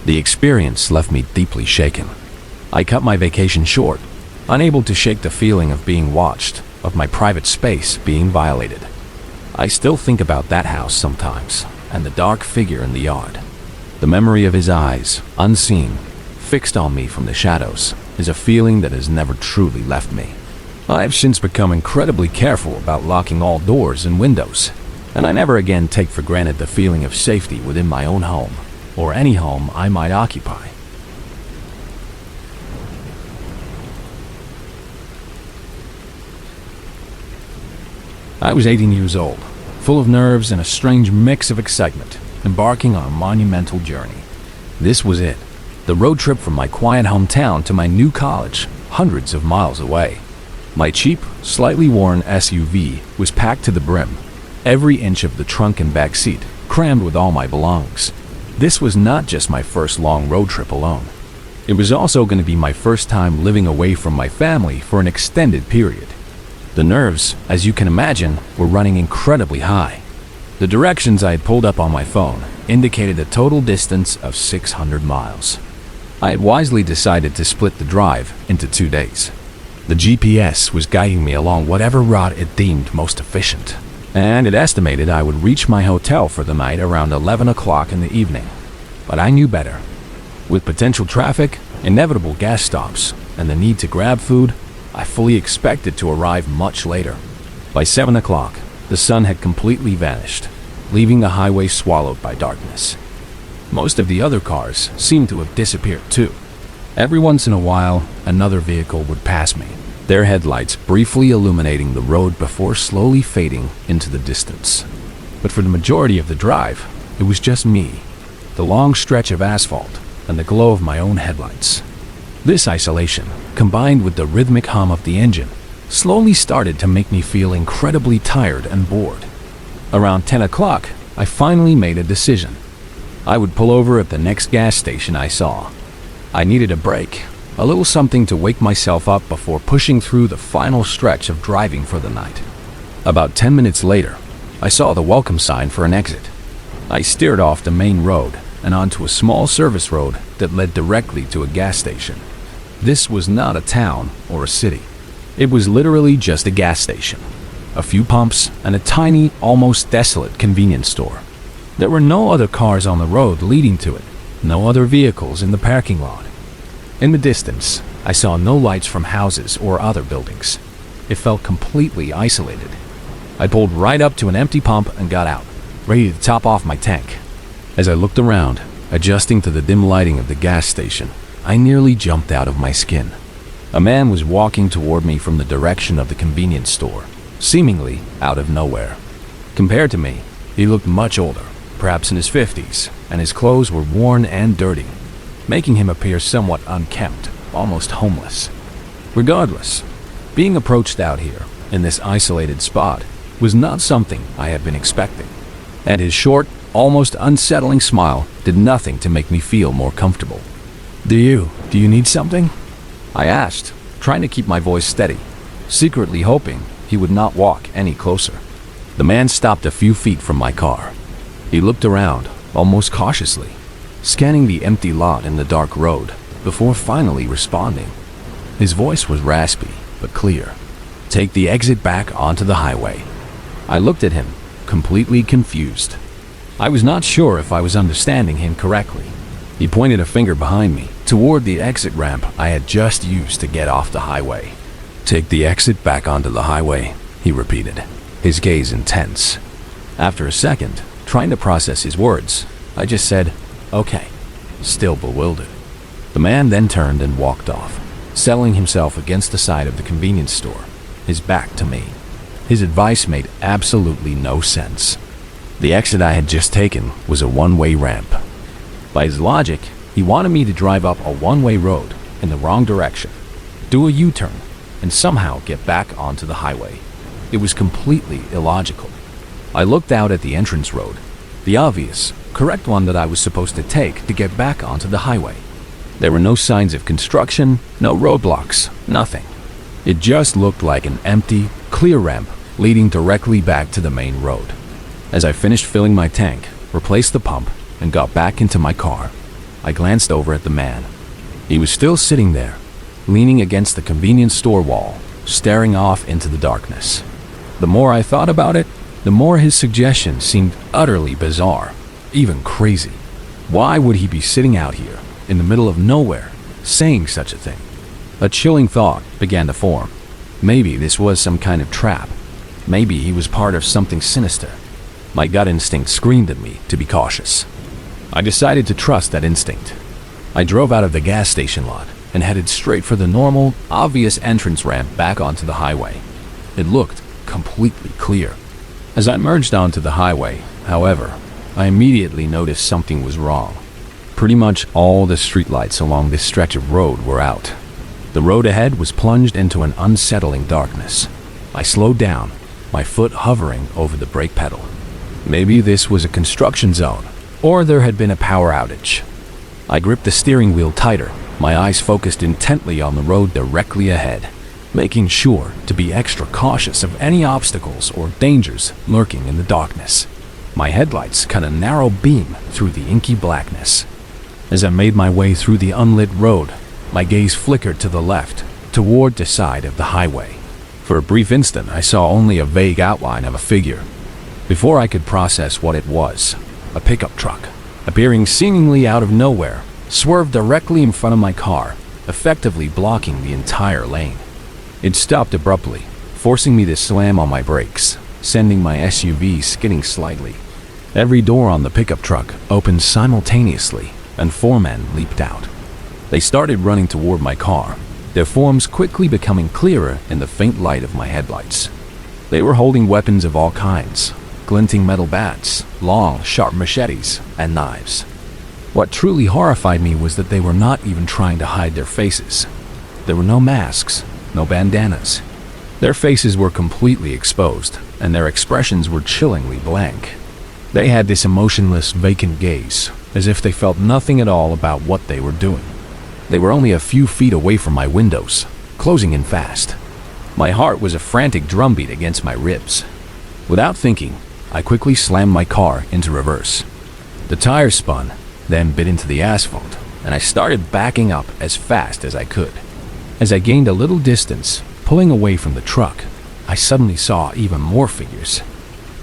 The experience left me deeply shaken. I cut my vacation short, unable to shake the feeling of being watched, of my private space being violated. I still think about that house sometimes, and the dark figure in the yard. The memory of his eyes, unseen, fixed on me from the shadows, is a feeling that has never truly left me. I've since become incredibly careful about locking all doors and windows, and I never again take for granted the feeling of safety within my own home, or any home I might occupy. I was 18 years old, full of nerves and a strange mix of excitement, embarking on a monumental journey. This was it, the road trip from my quiet hometown to my new college, hundreds of miles away. My cheap, slightly worn SUV was packed to the brim, every inch of the trunk and back seat crammed with all my belongings. This was not just my first long road trip alone. It was also going to be my first time living away from my family for an extended period. The nerves, as you can imagine, were running incredibly high. The directions I had pulled up on my phone indicated a total distance of 600 miles. I had wisely decided to split the drive into 2 days. The GPS was guiding me along whatever route it deemed most efficient, and it estimated I would reach my hotel for the night around 11 o'clock in the evening. But I knew better. With potential traffic, inevitable gas stops, and the need to grab food, I fully expected to arrive much later. By 7 o'clock, the sun had completely vanished, leaving the highway swallowed by darkness. Most of the other cars seemed to have disappeared too. Every once in a while, another vehicle would pass me, their headlights briefly illuminating the road before slowly fading into the distance. But for the majority of the drive, it was just me, the long stretch of asphalt, and the glow of my own headlights. This isolation, combined with the rhythmic hum of the engine, slowly started to make me feel incredibly tired and bored. Around 10 o'clock, I finally made a decision. I would pull over at the next gas station I saw. I needed a break, a little something to wake myself up before pushing through the final stretch of driving for the night. About 10 minutes later, I saw the welcome sign for an exit. I steered off the main road and onto a small service road that led directly to a gas station. This was not a town or a city. It was literally just a gas station, a few pumps, and a tiny, almost desolate convenience store. There were no other cars on the road leading to it, no other vehicles in the parking lot. In the distance, I saw no lights from houses or other buildings. It felt completely isolated. I pulled right up to an empty pump and got out, ready to top off my tank. As I looked around, adjusting to the dim lighting of the gas station, I nearly jumped out of my skin. A man was walking toward me from the direction of the convenience store, seemingly out of nowhere. Compared to me, he looked much older, perhaps in his 50s, and his clothes were worn and dirty, making him appear somewhat unkempt, almost homeless. Regardless, being approached out here, in this isolated spot, was not something I had been expecting, and his short, almost unsettling smile did nothing to make me feel more comfortable. Do you need something?" I asked, trying to keep my voice steady, secretly hoping he would not walk any closer. The man stopped a few feet from my car. He looked around, almost cautiously, scanning the empty lot in the dark road before finally responding. His voice was raspy but clear. "Take the exit back onto the highway." I looked at him, completely confused. I was not sure if I was understanding him correctly. He pointed a finger behind me, toward the exit ramp I had just used to get off the highway. "Take the exit back onto the highway," he repeated, his gaze intense. After a second, trying to process his words, I just said, "Okay," still bewildered. The man then turned and walked off, settling himself against the side of the convenience store, his back to me. His advice made absolutely no sense. The exit I had just taken was a one-way ramp. By his logic, he wanted me to drive up a one-way road in the wrong direction, do a U-turn, and somehow get back onto the highway. It was completely illogical. I looked out at the entrance road, the obvious, correct one that I was supposed to take to get back onto the highway. There were no signs of construction, no roadblocks, nothing. It just looked like an empty, clear ramp leading directly back to the main road. As I finished filling my tank, replaced the pump, and got back into my car, I glanced over at the man. He was still sitting there, leaning against the convenience store wall, staring off into the darkness. The more I thought about it, the more his suggestion seemed utterly bizarre, even crazy. Why would he be sitting out here, in the middle of nowhere, saying such a thing? A chilling thought began to form. Maybe this was some kind of trap. Maybe he was part of something sinister. My gut instinct screamed at me to be cautious. I decided to trust that instinct. I drove out of the gas station lot and headed straight for the normal, obvious entrance ramp back onto the highway. It looked completely clear. As I merged onto the highway, however, I immediately noticed something was wrong. Pretty much all the streetlights along this stretch of road were out. The road ahead was plunged into an unsettling darkness. I slowed down, my foot hovering over the brake pedal. Maybe this was a construction zone, or there had been a power outage. I gripped the steering wheel tighter, my eyes focused intently on the road directly ahead, making sure to be extra cautious of any obstacles or dangers lurking in the darkness. My headlights cut a narrow beam through the inky blackness. As I made my way through the unlit road, my gaze flickered to the left, toward the side of the highway. For a brief instant, I saw only a vague outline of a figure. Before I could process what it was, a pickup truck, appearing seemingly out of nowhere, swerved directly in front of my car, effectively blocking the entire lane. It stopped abruptly, forcing me to slam on my brakes, sending my SUV skidding slightly. Every door on the pickup truck opened simultaneously, and 4 men leaped out. They started running toward my car, their forms quickly becoming clearer in the faint light of my headlights. They were holding weapons of all kinds, glinting metal bats, long, sharp machetes, and knives. What truly horrified me was that they were not even trying to hide their faces. There were no masks, no bandanas. Their faces were completely exposed, and their expressions were chillingly blank. They had this emotionless, vacant gaze, as if they felt nothing at all about what they were doing. They were only a few feet away from my windows, closing in fast. My heart was a frantic drumbeat against my ribs. Without thinking, I quickly slammed my car into reverse. The tires spun, then bit into the asphalt, and I started backing up as fast as I could. As I gained a little distance, pulling away from the truck, I suddenly saw even more figures.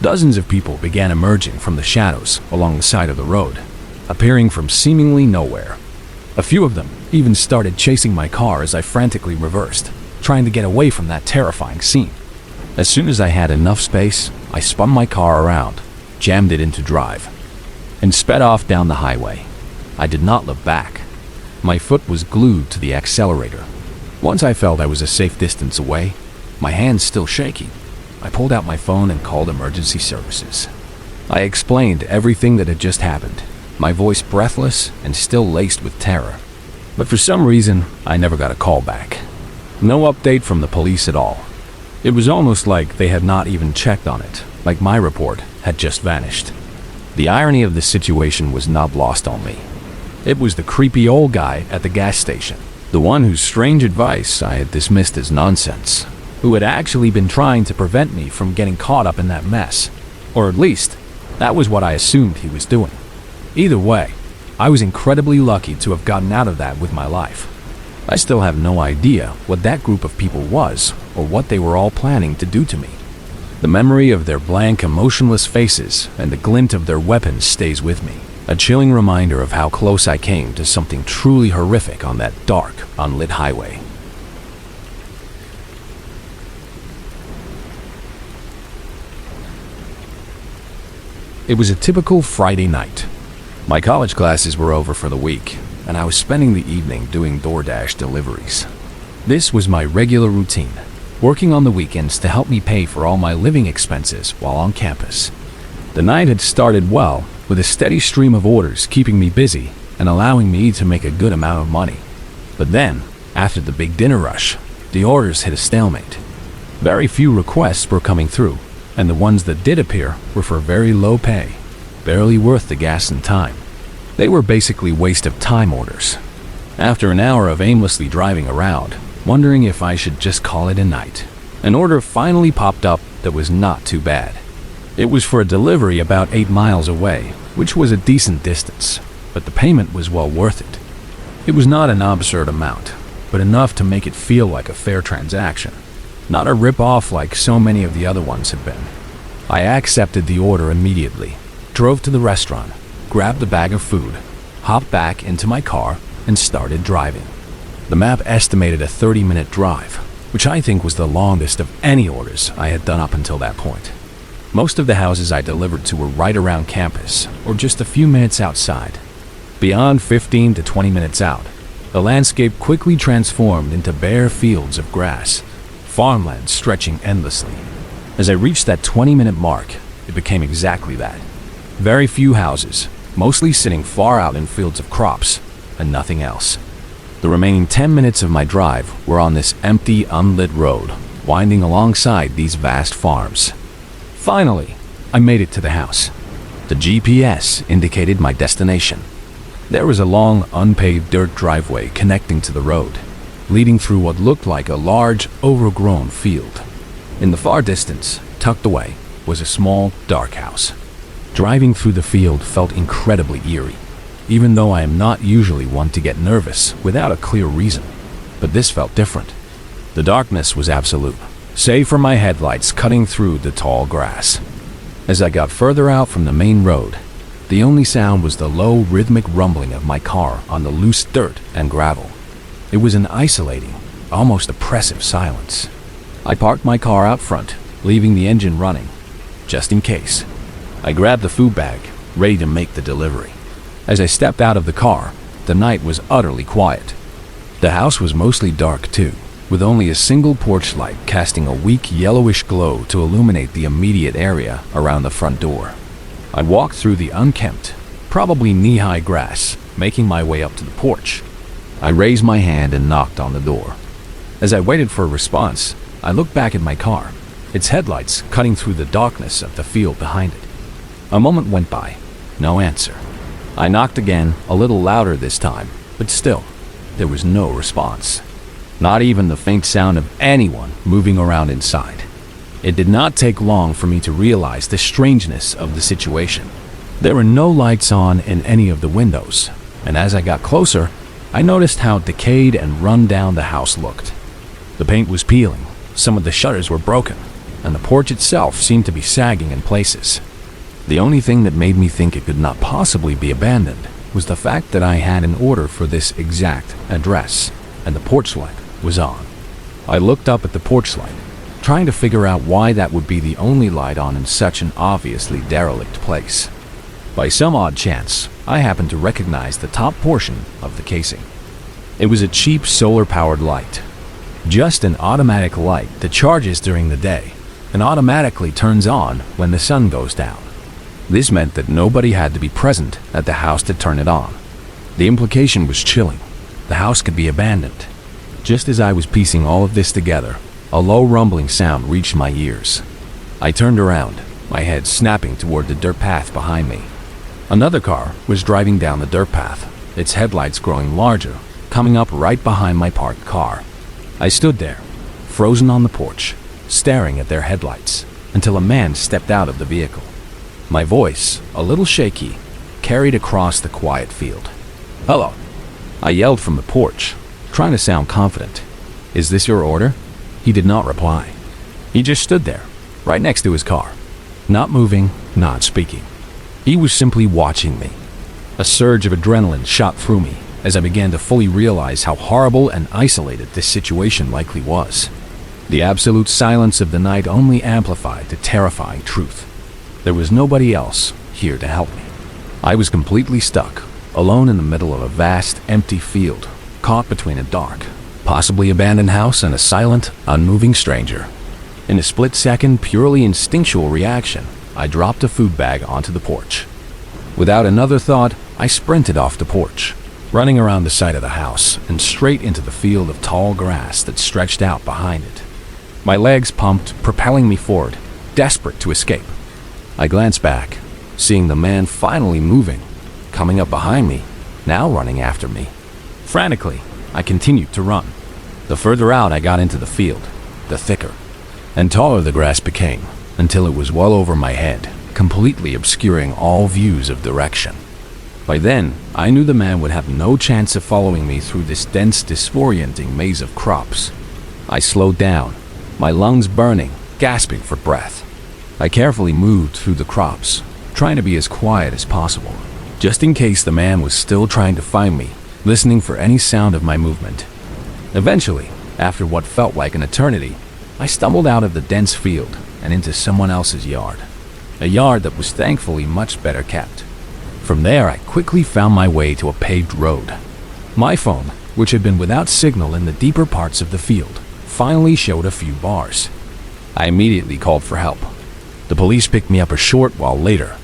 Dozens of people began emerging from the shadows along the side of the road, appearing from seemingly nowhere. A few of them even started chasing my car as I frantically reversed, trying to get away from that terrifying scene. As soon as I had enough space, I spun my car around, jammed it into drive, and sped off down the highway. I did not look back. My foot was glued to the accelerator. Once I felt I was a safe distance away, my hands still shaking, I pulled out my phone and called emergency services. I explained everything that had just happened, my voice breathless and still laced with terror. But for some reason, I never got a call back. No update from the police at all. It was almost like they had not even checked on it, like my report had just vanished. The irony of the situation was not lost on me. It was the creepy old guy at the gas station, the one whose strange advice I had dismissed as nonsense, who had actually been trying to prevent me from getting caught up in that mess. Or at least, that was what I assumed he was doing. Either way, I was incredibly lucky to have gotten out of that with my life. I still have no idea what that group of people was or what they were all planning to do to me. The memory of their blank, emotionless faces and the glint of their weapons stays with me, a chilling reminder of how close I came to something truly horrific on that dark, unlit highway. It was a typical Friday night. My college classes were over for the week, and I was spending the evening doing DoorDash deliveries. This was my regular routine, working on the weekends to help me pay for all my living expenses while on campus. The night had started well, with a steady stream of orders keeping me busy and allowing me to make a good amount of money. But then, after the big dinner rush, the orders hit a stalemate. Very few requests were coming through, and the ones that did appear were for very low pay, barely worth the gas and time. They were basically waste of time orders. After an hour of aimlessly driving around, wondering if I should just call it a night, an order finally popped up that was not too bad. It was for a delivery about 8 miles away, which was a decent distance, but the payment was well worth it. It was not an absurd amount, but enough to make it feel like a fair transaction, not a rip-off like so many of the other ones had been. I accepted the order immediately, drove to the restaurant, grabbed a bag of food, hopped back into my car, and started driving. The map estimated a 30-minute drive, which I think was the longest of any orders I had done up until that point. Most of the houses I delivered to were right around campus, or just a few minutes outside. Beyond 15 to 20 minutes out, the landscape quickly transformed into bare fields of grass, farmland stretching endlessly. As I reached that 20-minute mark, it became exactly that. Very few houses, mostly sitting far out in fields of crops, and nothing else. The remaining 10 minutes of my drive were on this empty, unlit road, winding alongside these vast farms. Finally, I made it to the house. The GPS indicated my destination. There was a long, unpaved dirt driveway connecting to the road, leading through what looked like a large, overgrown field. In the far distance, tucked away, was a small, dark house. Driving through the field felt incredibly eerie, even though I am not usually one to get nervous without a clear reason. But this felt different. The darkness was absolute, save for my headlights cutting through the tall grass. As I got further out from the main road, the only sound was the low, rhythmic rumbling of my car on the loose dirt and gravel. It was an isolating, almost oppressive silence. I parked my car out front, leaving the engine running, just in case. I grabbed the food bag, ready to make the delivery. As I stepped out of the car, the night was utterly quiet. The house was mostly dark too, with only a single porch light casting a weak yellowish glow to illuminate the immediate area around the front door. I walked through the unkempt, probably knee-high grass, making my way up to the porch. I raised my hand and knocked on the door. As I waited for a response, I looked back at my car, its headlights cutting through the darkness of the field behind it. A moment went by, no answer. I knocked again, a little louder this time, but still, there was no response. Not even the faint sound of anyone moving around inside. It did not take long for me to realize the strangeness of the situation. There were no lights on in any of the windows, and as I got closer, I noticed how decayed and run down the house looked. The paint was peeling, some of the shutters were broken, and the porch itself seemed to be sagging in places. The only thing that made me think it could not possibly be abandoned was the fact that I had an order for this exact address, and the porch light was on. I looked up at the porch light, trying to figure out why that would be the only light on in such an obviously derelict place. By some odd chance, I happened to recognize the top portion of the casing. It was a cheap solar-powered light. Just an automatic light that charges during the day and automatically turns on when the sun goes down. This meant that nobody had to be present at the house to turn it on. The implication was chilling. The house could be abandoned. Just as I was piecing all of this together, a low rumbling sound reached my ears. I turned around, my head snapping toward the dirt path behind me. Another car was driving down the dirt path, its headlights growing larger, coming up right behind my parked car. I stood there, frozen on the porch, staring at their headlights, until a man stepped out of the vehicle. My voice, a little shaky, carried across the quiet field. "Hello," I yelled from the porch, trying to sound confident. "Is this your order?" He did not reply. He just stood there, right next to his car, not moving, not speaking. He was simply watching me. A surge of adrenaline shot through me as I began to fully realize how horrible and isolated this situation likely was. The absolute silence of the night only amplified the terrifying truth. There was nobody else here to help me. I was completely stuck, alone in the middle of a vast, empty field, caught between a dark, possibly abandoned house and a silent, unmoving stranger. In a split second, purely instinctual reaction, I dropped a food bag onto the porch. Without another thought, I sprinted off the porch, running around the side of the house and straight into the field of tall grass that stretched out behind it. My legs pumped, propelling me forward, desperate to escape. I glanced back, seeing the man finally moving, coming up behind me, now running after me. Frantically, I continued to run. The further out I got into the field, the thicker and taller the grass became, until it was well over my head, completely obscuring all views of direction. By then, I knew the man would have no chance of following me through this dense, disorienting maze of crops. I slowed down, my lungs burning, gasping for breath. I carefully moved through the crops, trying to be as quiet as possible, just in case the man was still trying to find me, listening for any sound of my movement. Eventually, after what felt like an eternity, I stumbled out of the dense field and into someone else's yard, a yard that was thankfully much better kept. From there, I quickly found my way to a paved road. My phone, which had been without signal in the deeper parts of the field, finally showed a few bars. I immediately called for help. The police picked me up a short while later.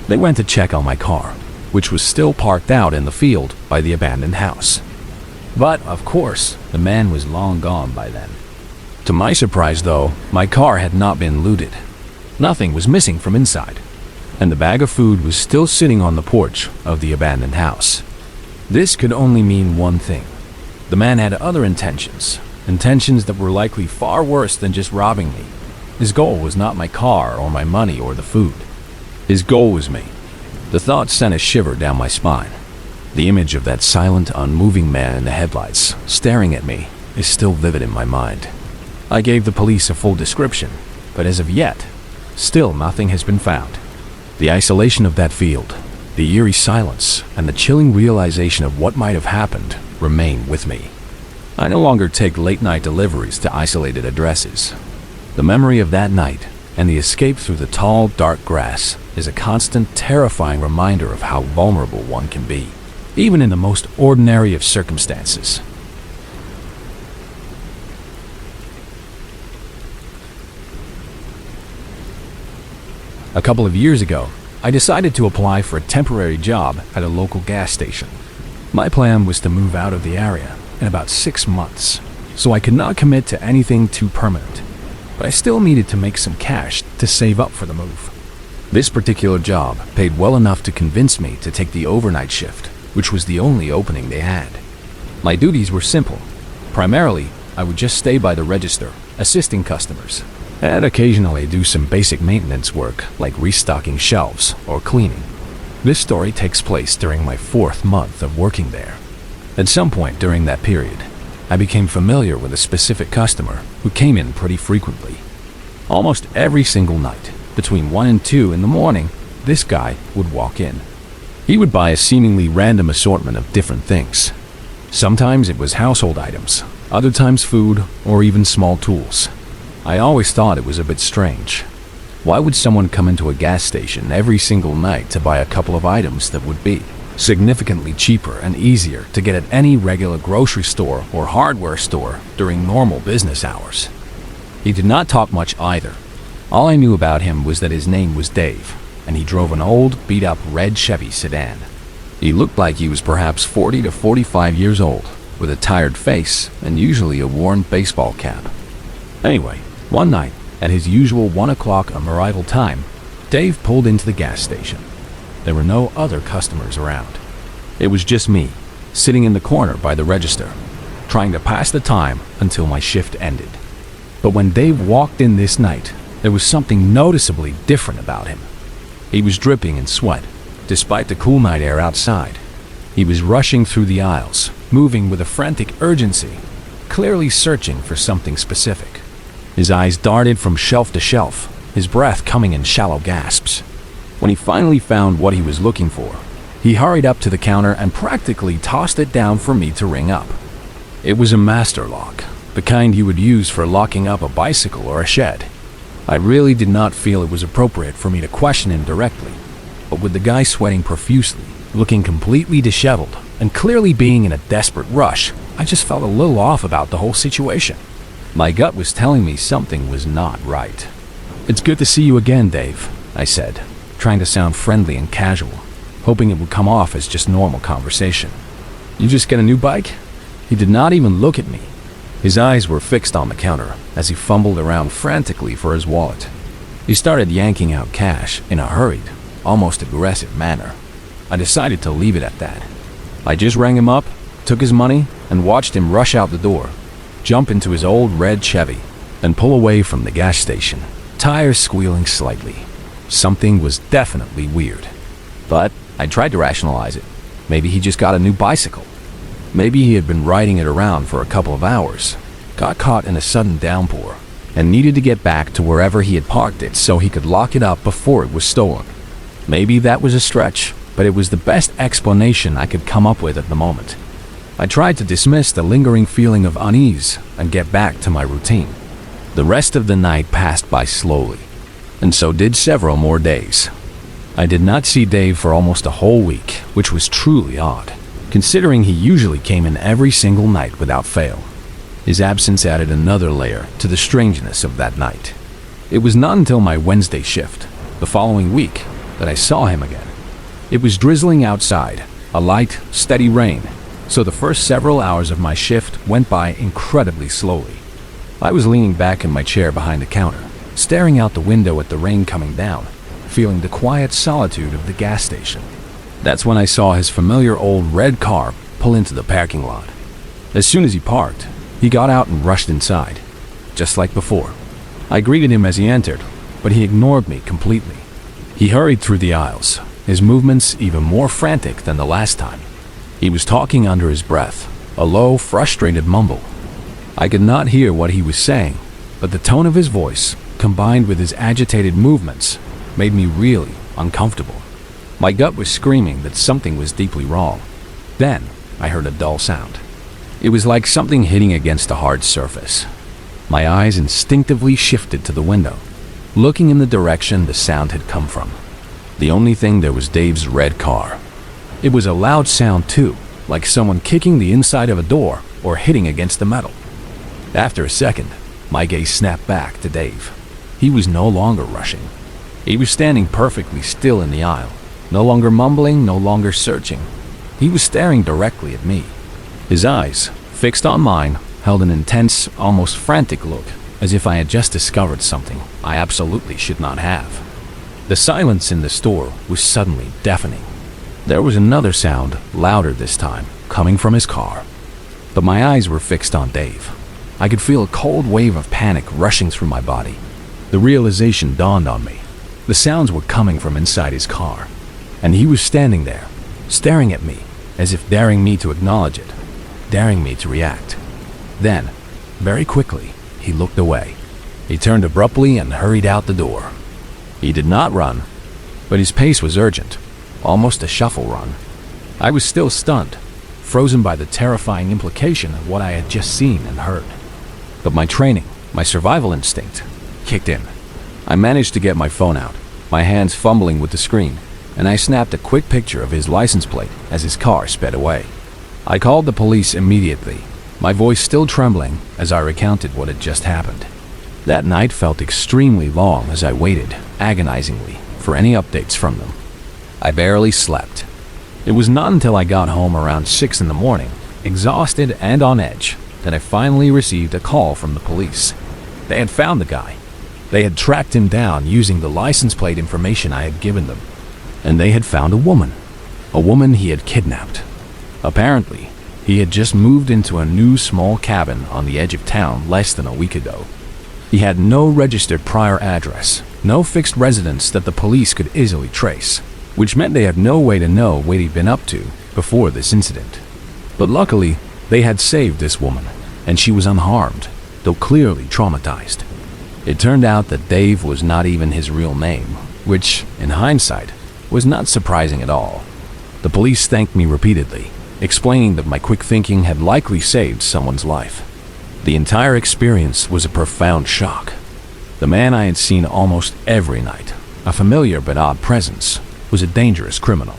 They went to check on my car, which was still parked out in the field by the abandoned house. But, of course, the man was long gone by then. To my surprise, though, my car had not been looted. Nothing was missing from inside, and the bag of food was still sitting on the porch of the abandoned house. This could only mean one thing. The man had other intentions that were likely far worse than just robbing me. His goal was not my car or my money or the food. His goal was me. The thought sent a shiver down my spine. The image of that silent, unmoving man in the headlights, staring at me, is still vivid in my mind. I gave the police a full description, but as of yet, still nothing has been found. The isolation of that field, the eerie silence, and the chilling realization of what might have happened remain with me. I no longer take late-night deliveries to isolated addresses. The memory of that night and the escape through the tall, dark grass is a constant, terrifying reminder of how vulnerable one can be, even in the most ordinary of circumstances. A couple of years ago, I decided to apply for a temporary job at a local gas station. My plan was to move out of the area in about 6 months, so I could not commit to anything too permanent. But I still needed to make some cash to save up for the move. This particular job paid well enough to convince me to take the overnight shift, which was the only opening they had. My duties were simple. Primarily, I would just stay by the register, assisting customers, and occasionally do some basic maintenance work like restocking shelves or cleaning. This story takes place during my 4th month of working there. At some point during that period, I became familiar with a specific customer who came in pretty frequently. Almost every single night, between 1 and 2 in the morning, this guy would walk in. He would buy a seemingly random assortment of different things. Sometimes it was household items, other times food, or even small tools. I always thought it was a bit strange. Why would someone come into a gas station every single night to buy a couple of items that would be significantly cheaper and easier to get at any regular grocery store or hardware store during normal business hours? He did not talk much either. All I knew about him was that his name was Dave, and he drove an old, beat-up red Chevy sedan. He looked like he was perhaps 40 to 45 years old, with a tired face and usually a worn baseball cap. Anyway, one night, at his usual 1 o'clock arrival time, Dave pulled into the gas station. There were no other customers around. It was just me, sitting in the corner by the register, trying to pass the time until my shift ended. But when Dave walked in this night, there was something noticeably different about him. He was dripping in sweat, despite the cool night air outside. He was rushing through the aisles, moving with a frantic urgency, clearly searching for something specific. His eyes darted from shelf to shelf, his breath coming in shallow gasps. When he finally found what he was looking for, he hurried up to the counter and practically tossed it down for me to ring up. It was a master lock, the kind you would use for locking up a bicycle or a shed. I really did not feel it was appropriate for me to question him directly, but with the guy sweating profusely, looking completely disheveled, and clearly being in a desperate rush, I just felt a little off about the whole situation. My gut was telling me something was not right. "It's good to see you again, Dave," I said, trying to sound friendly and casual, hoping it would come off as just normal conversation. "You just get a new bike?" He did not even look at me. His eyes were fixed on the counter as he fumbled around frantically for his wallet. He started yanking out cash in a hurried, almost aggressive manner. I decided to leave it at that. I just rang him up, took his money, and watched him rush out the door, jump into his old red Chevy, and pull away from the gas station, tires squealing slightly. Something was definitely weird. But I tried to rationalize it. Maybe he just got a new bicycle. Maybe he had been riding it around for a couple of hours, got caught in a sudden downpour, and needed to get back to wherever he had parked it so he could lock it up before it was stolen. Maybe that was a stretch, but it was the best explanation I could come up with at the moment. I tried to dismiss the lingering feeling of unease and get back to my routine. The rest of the night passed by slowly, and so did several more days. I did not see Dave for almost a whole week, which was truly odd, considering he usually came in every single night without fail. His absence added another layer to the strangeness of that night. It was not until my Wednesday shift, the following week, that I saw him again. It was drizzling outside, a light, steady rain, so the first several hours of my shift went by incredibly slowly. I was leaning back in my chair behind the counter, staring out the window at the rain coming down, feeling the quiet solitude of the gas station. That's when I saw his familiar old red car pull into the parking lot. As soon as he parked, he got out and rushed inside, just like before. I greeted him as he entered, but he ignored me completely. He hurried through the aisles, his movements even more frantic than the last time. He was talking under his breath, a low, frustrated mumble. I could not hear what he was saying, but the tone of his voice, combined with his agitated movements, made me really uncomfortable. My gut was screaming that something was deeply wrong. Then I heard a dull sound. It was like something hitting against a hard surface. My eyes instinctively shifted to the window, looking in the direction the sound had come from. The only thing there was Dave's red car. It was a loud sound too, like someone kicking the inside of a door or hitting against the metal. After a second, my gaze snapped back to Dave. He was no longer rushing. He was standing perfectly still in the aisle, no longer mumbling, no longer searching. He was staring directly at me. His eyes, fixed on mine, held an intense, almost frantic look, as if I had just discovered something I absolutely should not have. The silence in the store was suddenly deafening. There was another sound, louder this time, coming from his car. But my eyes were fixed on Dave. I could feel a cold wave of panic rushing through my body. The realization dawned on me. The sounds were coming from inside his car, and he was standing there, staring at me, as if daring me to acknowledge it, daring me to react. Then, very quickly, he looked away. He turned abruptly and hurried out the door. He did not run, but his pace was urgent, almost a shuffle run. I was still stunned, frozen by the terrifying implication of what I had just seen and heard. But my training, my survival instinct, kicked in. I managed to get my phone out, my hands fumbling with the screen, and I snapped a quick picture of his license plate as his car sped away. I called the police immediately, my voice still trembling as I recounted what had just happened. That night felt extremely long as I waited, agonizingly, for any updates from them. I barely slept. It was not until I got home around 6 in the morning, exhausted and on edge, that I finally received a call from the police. They had found the guy. They had tracked him down using the license plate information I had given them. And they had found a woman he had kidnapped. Apparently, he had just moved into a new small cabin on the edge of town less than a week ago. He had no registered prior address, no fixed residence that the police could easily trace, which meant they had no way to know what he'd been up to before this incident. But luckily, they had saved this woman, and she was unharmed, though clearly traumatized. It turned out that Dave was not even his real name, which, in hindsight, was not surprising at all. The police thanked me repeatedly, explaining that my quick thinking had likely saved someone's life. The entire experience was a profound shock. The man I had seen almost every night, a familiar but odd presence, was a dangerous criminal.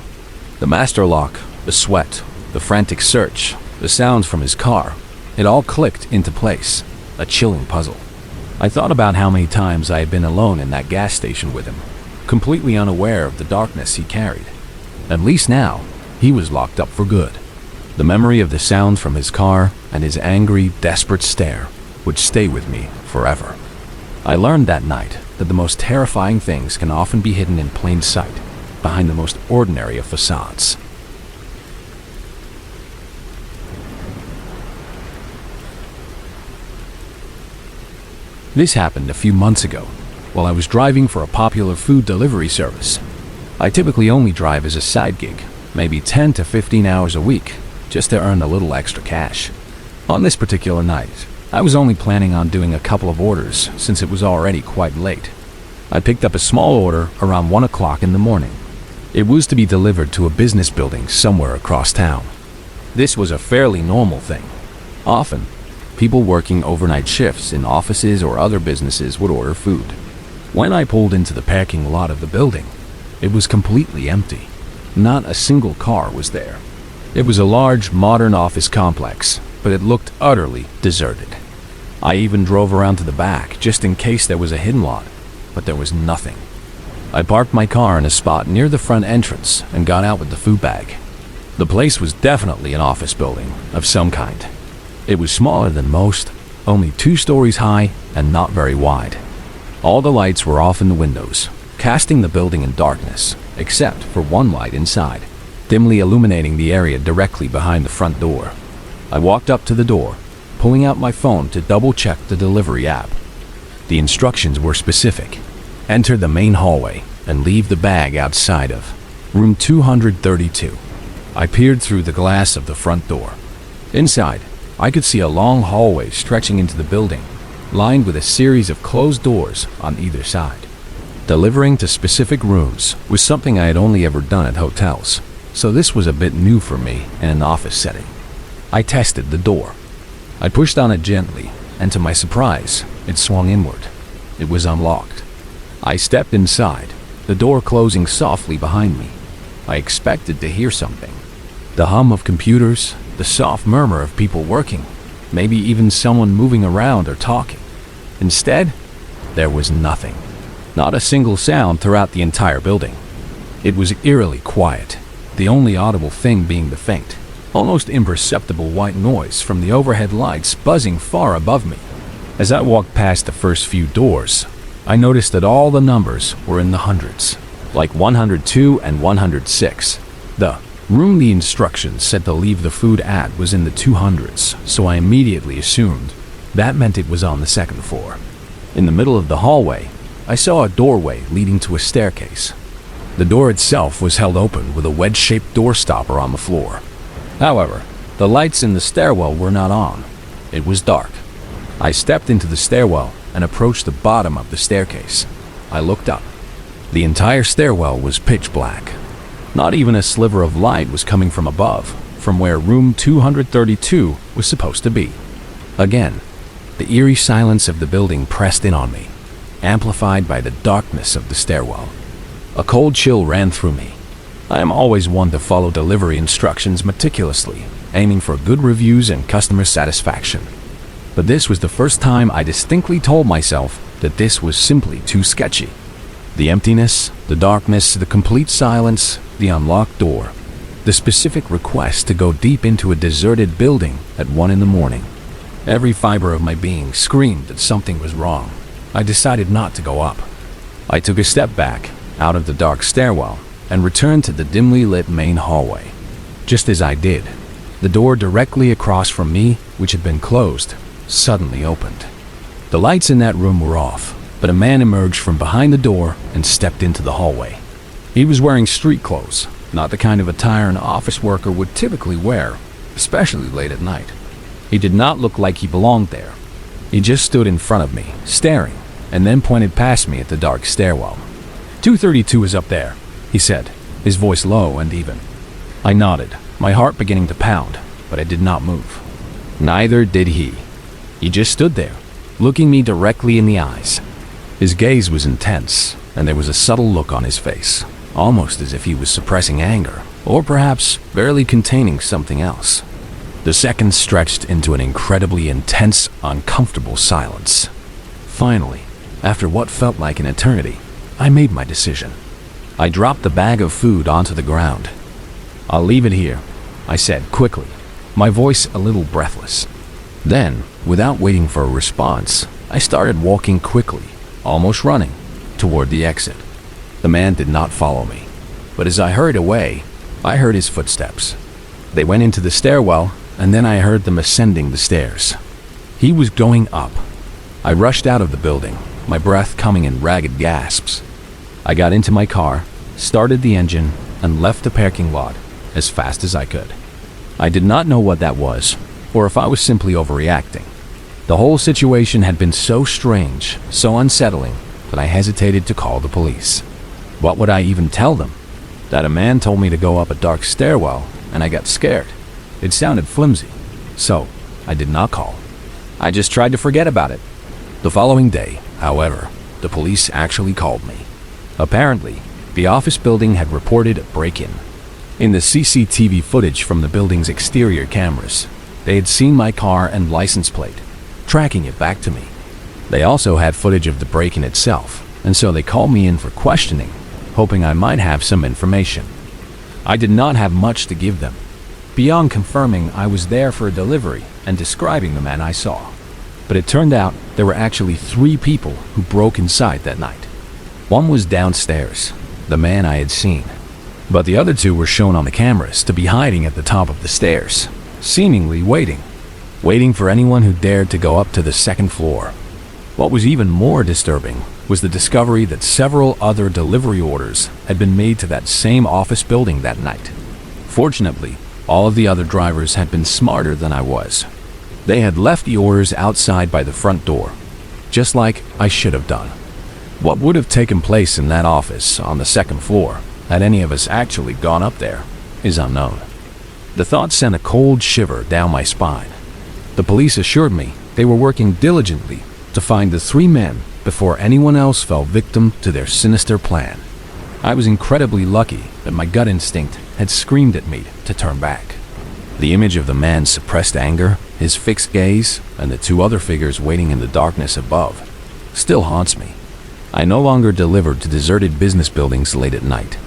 The master lock, the sweat, the frantic search, the sounds from his car, it all clicked into place, a chilling puzzle. I thought about how many times I had been alone in that gas station with him, completely unaware of the darkness he carried. At least now, he was locked up for good. The memory of the sounds from his car and his angry, desperate stare would stay with me forever. I learned that night that the most terrifying things can often be hidden in plain sight, behind the most ordinary of facades. This happened a few months ago, while I was driving for a popular food delivery service. I typically only drive as a side gig, maybe 10 to 15 hours a week, just to earn a little extra cash. On this particular night, I was only planning on doing a couple of orders since it was already quite late. I picked up a small order around 1 o'clock in the morning. It was to be delivered to a business building somewhere across town. This was a fairly normal thing. Often, people working overnight shifts in offices or other businesses would order food. When I pulled into the parking lot of the building, it was completely empty. Not a single car was there. It was a large, modern office complex, but it looked utterly deserted. I even drove around to the back just in case there was a hidden lot, but there was nothing. I parked my car in a spot near the front entrance and got out with the food bag. The place was definitely an office building of some kind. It was smaller than most, only 2 stories high and not very wide. All the lights were off in the windows, casting the building in darkness, except for one light inside, dimly illuminating the area directly behind the front door. I walked up to the door, pulling out my phone to double-check the delivery app. The instructions were specific. Enter the main hallway, and leave the bag outside of room 232. I peered through the glass of the front door. Inside, I could see a long hallway stretching into the building, lined with a series of closed doors on either side. Delivering to specific rooms was something I had only ever done at hotels, so this was a bit new for me in an office setting. I tested the door. I pushed on it gently, and to my surprise, it swung inward. It was unlocked. I stepped inside, the door closing softly behind me. I expected to hear something. The hum of computers, the soft murmur of people working, maybe even someone moving around or talking. Instead, there was nothing. Not a single sound throughout the entire building. It was eerily quiet, the only audible thing being the faint, almost imperceptible white noise from the overhead lights buzzing far above me. As I walked past the first few doors, I noticed that all the numbers were in the hundreds, like 102 and 106. The room the instructions said to leave the food at was in the 200s, so I immediately assumed that meant it was on the second floor. In the middle of the hallway, I saw a doorway leading to a staircase. The door itself was held open with a wedge-shaped door stopper on the floor. However, the lights in the stairwell were not on. It was dark. I stepped into the stairwell and approached the bottom of the staircase. I looked up. The entire stairwell was pitch black. Not even a sliver of light was coming from above, from where room 232 was supposed to be. Again, the eerie silence of the building pressed in on me, amplified by the darkness of the stairwell. A cold chill ran through me. I am always one to follow delivery instructions meticulously, aiming for good reviews and customer satisfaction. But this was the first time I distinctly told myself that this was simply too sketchy. The emptiness, the darkness, the complete silence, the unlocked door, the specific request to go deep into a deserted building at 1 in the morning. Every fiber of my being screamed that something was wrong. I decided not to go up. I took a step back, out of the dark stairwell, and returned to the dimly lit main hallway. Just as I did, the door directly across from me, which had been closed, suddenly opened. The lights in that room were off, but a man emerged from behind the door and stepped into the hallway. He was wearing street clothes, not the kind of attire an office worker would typically wear, especially late at night. He did not look like he belonged there. He just stood in front of me, staring, and then pointed past me at the dark stairwell. 232 is up there, he said, his voice low and even. I nodded, my heart beginning to pound, but I did not move. Neither did he. He just stood there, looking me directly in the eyes. His gaze was intense, and there was a subtle look on his face, almost as if he was suppressing anger, or perhaps barely containing something else. The seconds stretched into an incredibly intense, uncomfortable silence. Finally, after what felt like an eternity, I made my decision. I dropped the bag of food onto the ground. I'll leave it here, I said quickly, my voice a little breathless. Then, without waiting for a response, I started walking quickly, almost running, toward the exit. The man did not follow me, but as I hurried away, I heard his footsteps. They went into the stairwell, and then I heard them ascending the stairs. He was going up. I rushed out of the building, my breath coming in ragged gasps. I got into my car, started the engine, and left the parking lot as fast as I could. I did not know what that was, or if I was simply overreacting. The whole situation had been so strange, so unsettling, that I hesitated to call the police. What would I even tell them? That a man told me to go up a dark stairwell, and I got scared. It sounded flimsy, so I did not call. I just tried to forget about it. The following day, however, the police actually called me. Apparently, the office building had reported a break-in. In the CCTV footage from the building's exterior cameras, they had seen my car and license plate, tracking it back to me. They also had footage of the break-in itself, and so they called me in for questioning, hoping I might have some information. I did not have much to give them, beyond confirming I was there for a delivery and describing the man I saw. But it turned out there were actually 3 people who broke inside that night. One was downstairs, the man I had seen, but the other 2 were shown on the cameras to be hiding at the top of the stairs, seemingly waiting for anyone who dared to go up to the second floor. What was even more disturbing was the discovery that several other delivery orders had been made to that same office building that night. Fortunately, all of the other drivers had been smarter than I was. They had left the orders outside by the front door, just like I should have done. What would have taken place in that office on the second floor, had any of us actually gone up there, is unknown. The thought sent a cold shiver down my spine. The police assured me they were working diligently to find the 3 men before anyone else fell victim to their sinister plan. I was incredibly lucky that my gut instinct had screamed at me to turn back. The image of the man's suppressed anger, his fixed gaze, and the 2 other figures waiting in the darkness above still haunts me. I no longer delivered to deserted business buildings late at night.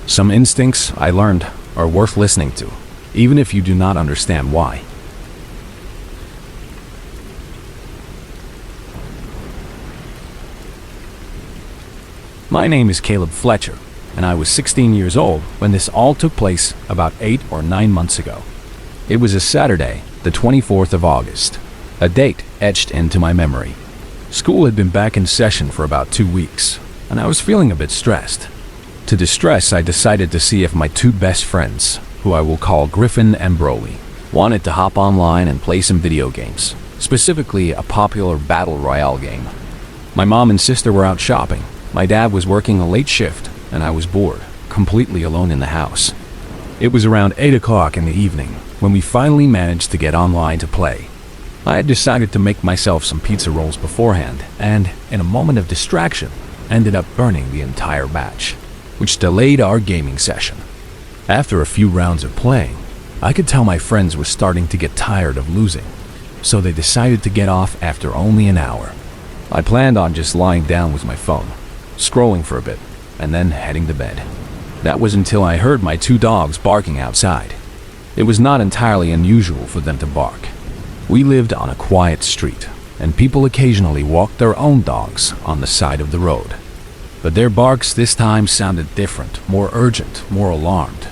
Some instincts, I learned, are worth listening to, even if you do not understand why. My name is Caleb Fletcher, and I was 16 years old when this all took place about 8 or 9 months ago. It was a Saturday, the 24th of August, a date etched into my memory. School had been back in session for about 2 weeks, and I was feeling a bit stressed. To distress, I decided to see if my 2 best friends, who I will call Griffin and Broly, wanted to hop online and play some video games, specifically a popular battle royale game. My mom and sister were out shopping. My dad was working a late shift, and I was bored, completely alone in the house. It was around 8 o'clock in the evening when we finally managed to get online to play. I had decided to make myself some pizza rolls beforehand, and, in a moment of distraction, ended up burning the entire batch, which delayed our gaming session. After a few rounds of playing, I could tell my friends were starting to get tired of losing, so they decided to get off after only an hour. I planned on just lying down with my phone, scrolling for a bit, and then heading to bed. That was until I heard my 2 dogs barking outside. It was not entirely unusual for them to bark. We lived on a quiet street, and people occasionally walked their own dogs on the side of the road. But their barks this time sounded different, more urgent, more alarmed.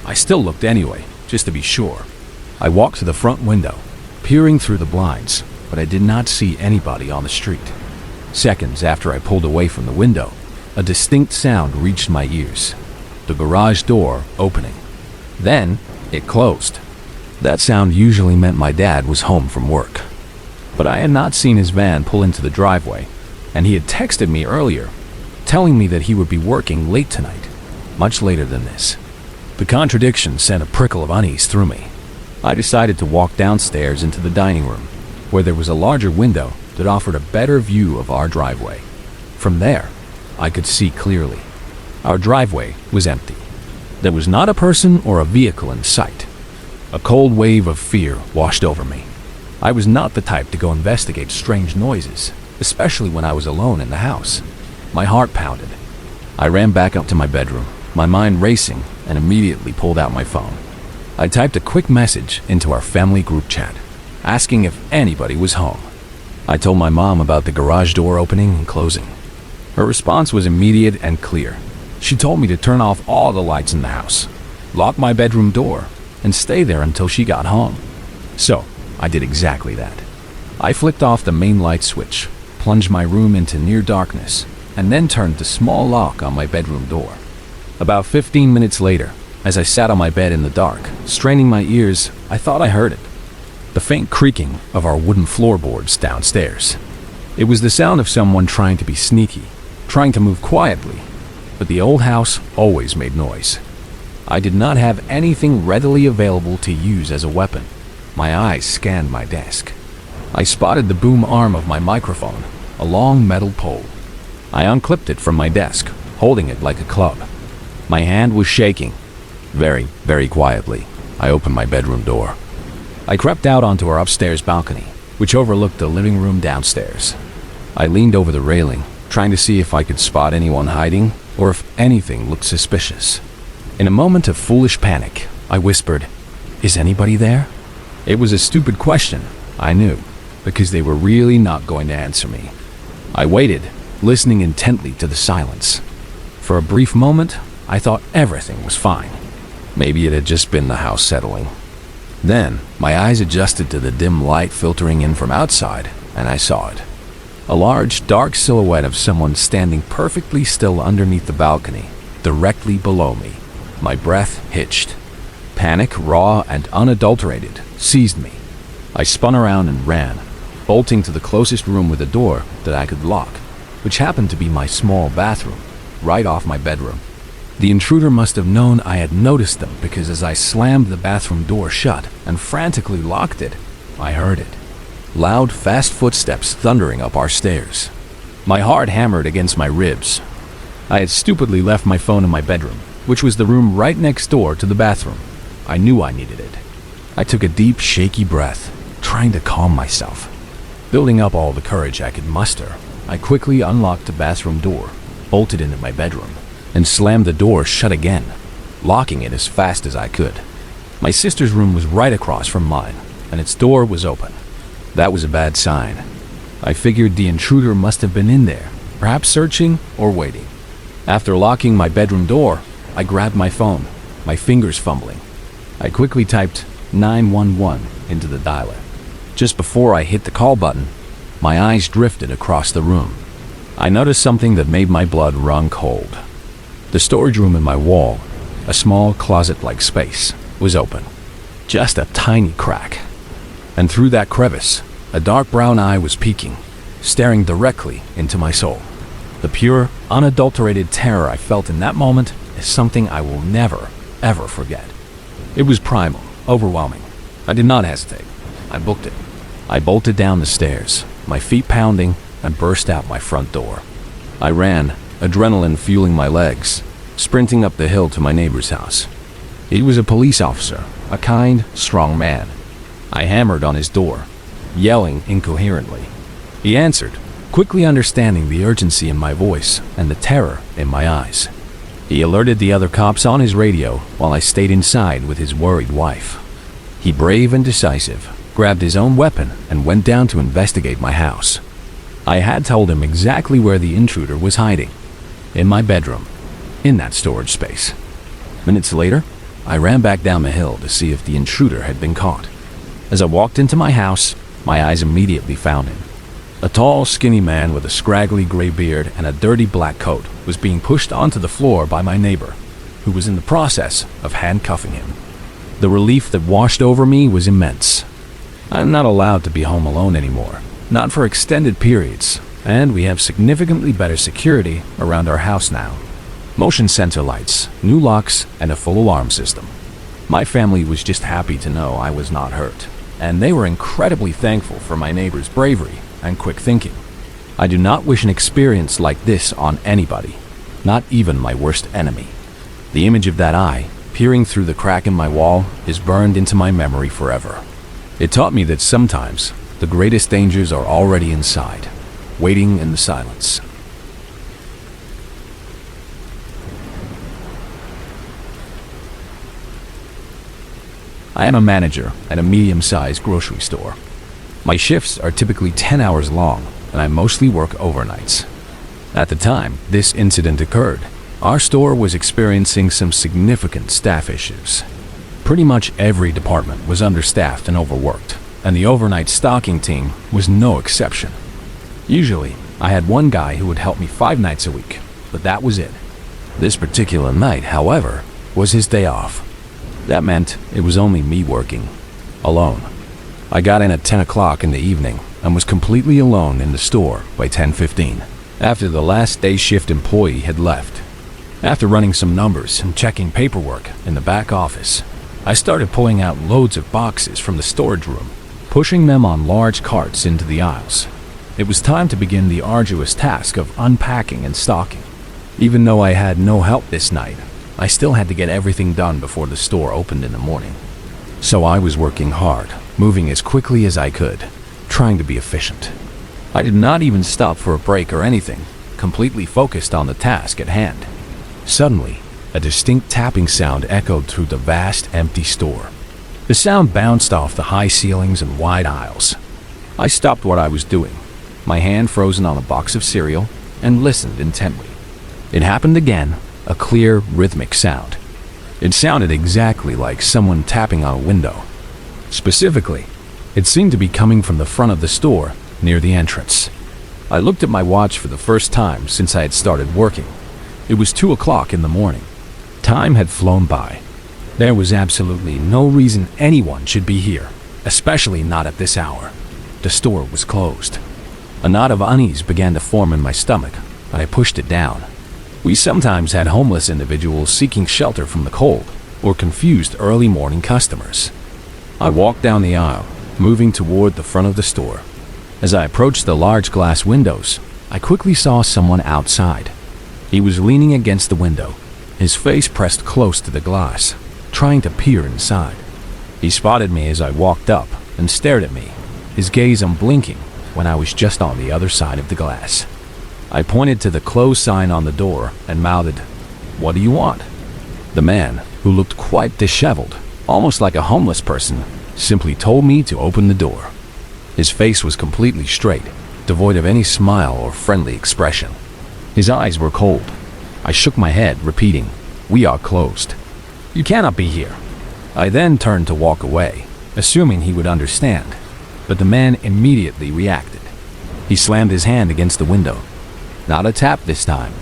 I still looked anyway, just to be sure. I walked to the front window, peering through the blinds, but I did not see anybody on the street. Seconds after I pulled away from the window, a distinct sound reached my ears. The garage door opening. Then, it closed. That sound usually meant my dad was home from work. But I had not seen his van pull into the driveway, and he had texted me earlier, telling me that he would be working late tonight, much later than this. The contradiction sent a prickle of unease through me. I decided to walk downstairs into the dining room, where there was a larger window that offered a better view of our driveway. From there, I could see clearly. Our driveway was empty. There was not a person or a vehicle in sight. A cold wave of fear washed over me. I was not the type to go investigate strange noises, especially when I was alone in the house. My heart pounded. I ran back up to my bedroom, my mind racing, and immediately pulled out my phone. I typed a quick message into our family group chat, asking if anybody was home. I told my mom about the garage door opening and closing. Her response was immediate and clear. She told me to turn off all the lights in the house, lock my bedroom door, and stay there until she got home. So, I did exactly that. I flicked off the main light switch, plunged my room into near darkness, and then turned the small lock on my bedroom door. About 15 minutes later, as I sat on my bed in the dark, straining my ears, I thought I heard it. The faint creaking of our wooden floorboards downstairs. It was the sound of someone trying to be sneaky, trying to move quietly, but the old house always made noise. I did not have anything readily available to use as a weapon. My eyes scanned my desk. I spotted the boom arm of my microphone, a long metal pole. I unclipped it from my desk, holding it like a club. My hand was shaking. Very, very quietly, I opened my bedroom door. I crept out onto our upstairs balcony, which overlooked the living room downstairs. I leaned over the railing, trying to see if I could spot anyone hiding or if anything looked suspicious. In a moment of foolish panic, I whispered, "Is anybody there?" It was a stupid question, I knew, because they were really not going to answer me. I waited, listening intently to the silence. For a brief moment, I thought everything was fine. Maybe it had just been the house settling. Then, my eyes adjusted to the dim light filtering in from outside, and I saw it. A large, dark silhouette of someone standing perfectly still underneath the balcony, directly below me. My breath hitched. Panic, raw and unadulterated, seized me. I spun around and ran, bolting to the closest room with a door that I could lock, which happened to be my small bathroom, right off my bedroom. The intruder must have known I had noticed them because as I slammed the bathroom door shut and frantically locked it, I heard it. Loud, fast footsteps thundering up our stairs. My heart hammered against my ribs. I had stupidly left my phone in my bedroom, which was the room right next door to the bathroom. I knew I needed it. I took a deep, shaky breath, trying to calm myself. Building up all the courage I could muster, I quickly unlocked the bathroom door, bolted into my bedroom, and slammed the door shut again, locking it as fast as I could. My sister's room was right across from mine, and its door was open. That was a bad sign. I figured the intruder must have been in there, perhaps searching or waiting. After locking my bedroom door, I grabbed my phone, my fingers fumbling. I quickly typed 911 into the dialer. Just before I hit the call button, my eyes drifted across the room. I noticed something that made my blood run cold. The storage room in my wall, a small closet-like space, was open. Just a tiny crack. And through that crevice, a dark brown eye was peeking, staring directly into my soul. The pure, unadulterated terror I felt in that moment is something I will never, ever forget. It was primal, overwhelming. I did not hesitate. I booked it. I bolted down the stairs, my feet pounding, and burst out my front door. I ran, adrenaline fueling my legs, sprinting up the hill to my neighbor's house. He was a police officer, a kind, strong man. I hammered on his door, yelling incoherently. He answered, quickly understanding the urgency in my voice and the terror in my eyes. He alerted the other cops on his radio while I stayed inside with his worried wife. He, brave and decisive, grabbed his own weapon and went down to investigate my house. I had told him exactly where the intruder was hiding. In my bedroom, in that storage space. Minutes later, I ran back down the hill to see if the intruder had been caught. As I walked into my house, my eyes immediately found him. A tall, skinny man with a scraggly gray beard and a dirty black coat was being pushed onto the floor by my neighbor, who was in the process of handcuffing him. The relief that washed over me was immense. I'm not allowed to be home alone anymore, not for extended periods, and we have significantly better security around our house now. Motion sensor lights, new locks, and a full alarm system. My family was just happy to know I was not hurt, and they were incredibly thankful for my neighbor's bravery and quick thinking. I do not wish an experience like this on anybody, not even my worst enemy. The image of that eye, peering through the crack in my wall, is burned into my memory forever. It taught me that sometimes the greatest dangers are already inside, waiting in the silence. I am a manager at a medium-sized grocery store. My shifts are typically 10 hours long, and I mostly work overnights. At the time this incident occurred, our store was experiencing some significant staff issues. Pretty much every department was understaffed and overworked, and the overnight stocking team was no exception. Usually, I had one guy who would help me 5 nights a week, but that was it. This particular night, however, was his day off. That meant it was only me working, alone. I got in at 10 o'clock in the evening and was completely alone in the store by 10:15, after the last day shift employee had left. After running some numbers and checking paperwork in the back office, I started pulling out loads of boxes from the storage room, pushing them on large carts into the aisles. It was time to begin the arduous task of unpacking and stocking. Even though I had no help this night, I still had to get everything done before the store opened in the morning. So I was working hard, moving as quickly as I could, trying to be efficient. I did not even stop for a break or anything, completely focused on the task at hand. Suddenly, a distinct tapping sound echoed through the vast, empty store. The sound bounced off the high ceilings and wide aisles. I stopped what I was doing, my hand frozen on a box of cereal, and listened intently. It happened again, a clear, rhythmic sound. It sounded exactly like someone tapping on a window. Specifically, it seemed to be coming from the front of the store, near the entrance. I looked at my watch for the first time since I had started working. It was 2 o'clock in the morning. Time had flown by. There was absolutely no reason anyone should be here, especially not at this hour. The store was closed. A knot of unease began to form in my stomach, but I pushed it down. We sometimes had homeless individuals seeking shelter from the cold, or confused early morning customers. I walked down the aisle, moving toward the front of the store. As I approached the large glass windows, I quickly saw someone outside. He was leaning against the window, his face pressed close to the glass, trying to peer inside. He spotted me as I walked up and stared at me, his gaze unblinking when I was just on the other side of the glass. I pointed to the closed sign on the door and mouthed, "What do you want?" The man, who looked quite disheveled, almost like a homeless person, simply told me to open the door. His face was completely straight, devoid of any smile or friendly expression. His eyes were cold. I shook my head, repeating, "We are closed. You cannot be here." I then turned to walk away, assuming he would understand, but the man immediately reacted. He slammed his hand against the window. Not a tap this time.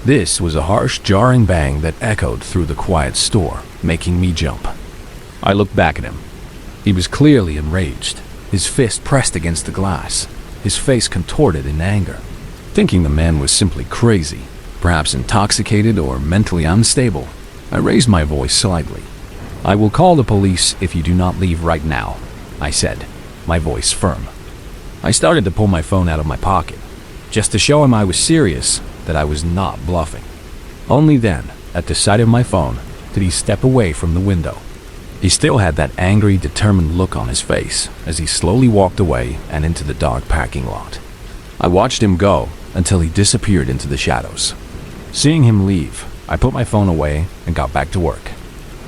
This was a harsh, jarring bang that echoed through the quiet store, making me jump. I looked back at him. He was clearly enraged, his fist pressed against the glass, his face contorted in anger. Thinking the man was simply crazy, perhaps intoxicated or mentally unstable, I raised my voice slightly. "I will call the police if you do not leave right now," I said, my voice firm. I started to pull my phone out of my pocket, just to show him I was serious, that I was not bluffing. Only then, at the sight of my phone, did he step away from the window. He still had that angry, determined look on his face as he slowly walked away and into the dark parking lot. I watched him go until he disappeared into the shadows. Seeing him leave, I put my phone away and got back to work.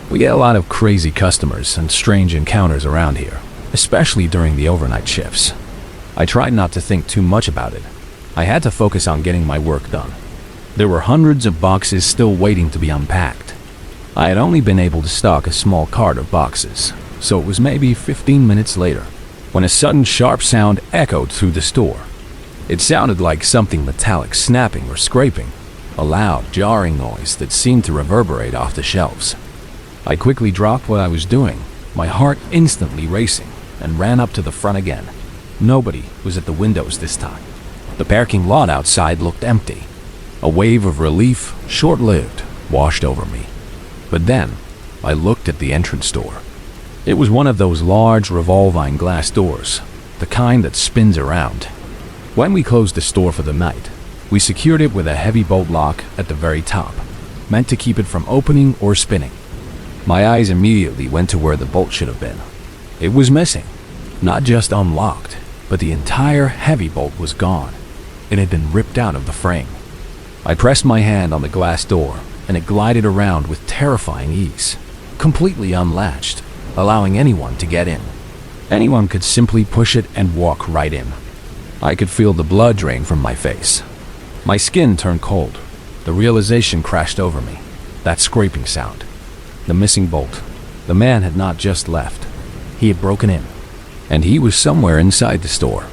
We get a lot of crazy customers and strange encounters around here, especially during the overnight shifts. I tried not to think too much about it. I had to focus on getting my work done. There were hundreds of boxes still waiting to be unpacked. I had only been able to stock a small cart of boxes, so it was maybe 15 minutes later when a sudden sharp sound echoed through the store. It sounded like something metallic snapping or scraping, a loud, jarring noise that seemed to reverberate off the shelves. I quickly dropped what I was doing, my heart instantly racing, and ran up to the front again. Nobody was at the windows this time. The parking lot outside looked empty. A wave of relief, short-lived, washed over me. But then, I looked at the entrance door. It was one of those large revolving glass doors, the kind that spins around. When we closed the store for the night, we secured it with a heavy bolt lock at the very top, meant to keep it from opening or spinning. My eyes immediately went to where the bolt should have been. It was missing. Not just unlocked, but the entire heavy bolt was gone. It had been ripped out of the frame. I pressed my hand on the glass door, and it glided around with terrifying ease, completely unlatched, allowing anyone to get in. Anyone could simply push it and walk right in. I could feel the blood drain from my face. My skin turned cold. The realization crashed over me. That scraping sound. The missing bolt. The man had not just left. He had broken in. And he was somewhere inside the store.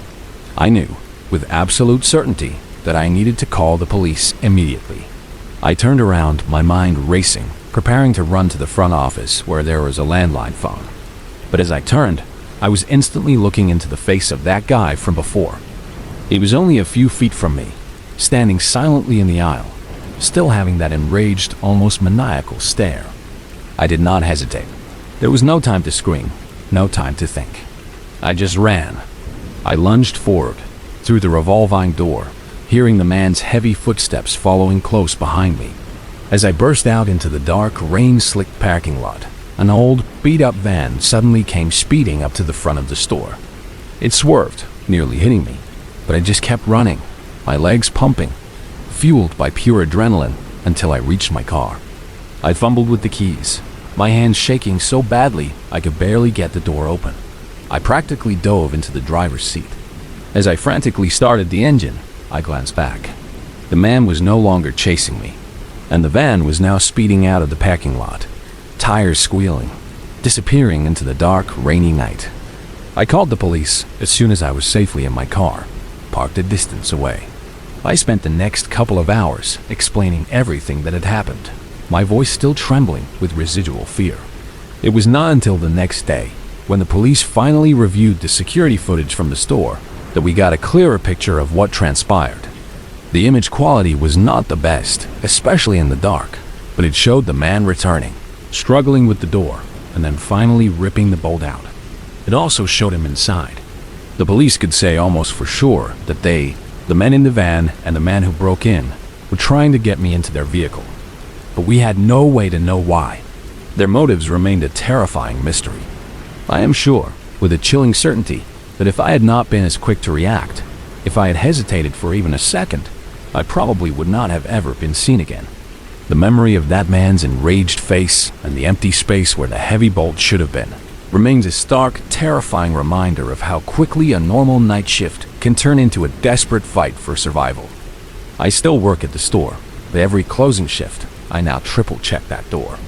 I knew, with absolute certainty, that I needed to call the police immediately. I turned around, my mind racing, preparing to run to the front office where there was a landline phone. But as I turned, I was instantly looking into the face of that guy from before. He was only a few feet from me, standing silently in the aisle, still having that enraged, almost maniacal stare. I did not hesitate. There was no time to scream, no time to think. I just ran. I lunged forward, through the revolving door, hearing the man's heavy footsteps following close behind me. As I burst out into the dark, rain-slicked parking lot, an old, beat-up van suddenly came speeding up to the front of the store. It swerved, nearly hitting me, but I just kept running, my legs pumping, fueled by pure adrenaline, until I reached my car. I fumbled with the keys, my hands shaking so badly I could barely get the door open. I practically dove into the driver's seat. As I frantically started the engine, I glanced back. The man was no longer chasing me, and the van was now speeding out of the parking lot, tires squealing, disappearing into the dark, rainy night. I called the police as soon as I was safely in my car, parked a distance away. I spent the next couple of hours explaining everything that had happened, my voice still trembling with residual fear. It was not until the next day, when the police finally reviewed the security footage from the store, that we got a clearer picture of what transpired. The image quality was not the best, especially in the dark, but it showed the man returning, struggling with the door, and then finally ripping the bolt out. It also showed him inside. The police could say almost for sure that the men in the van and the man who broke in, were trying to get me into their vehicle. But we had no way to know why. Their motives remained a terrifying mystery. I am sure, with a chilling certainty, that if I had not been as quick to react, if I had hesitated for even a second, I probably would not have ever been seen again. The memory of that man's enraged face and the empty space where the heavy bolt should have been remains a stark, terrifying reminder of how quickly a normal night shift can turn into a desperate fight for survival. I still work at the store, but every closing shift, I now triple-check that door.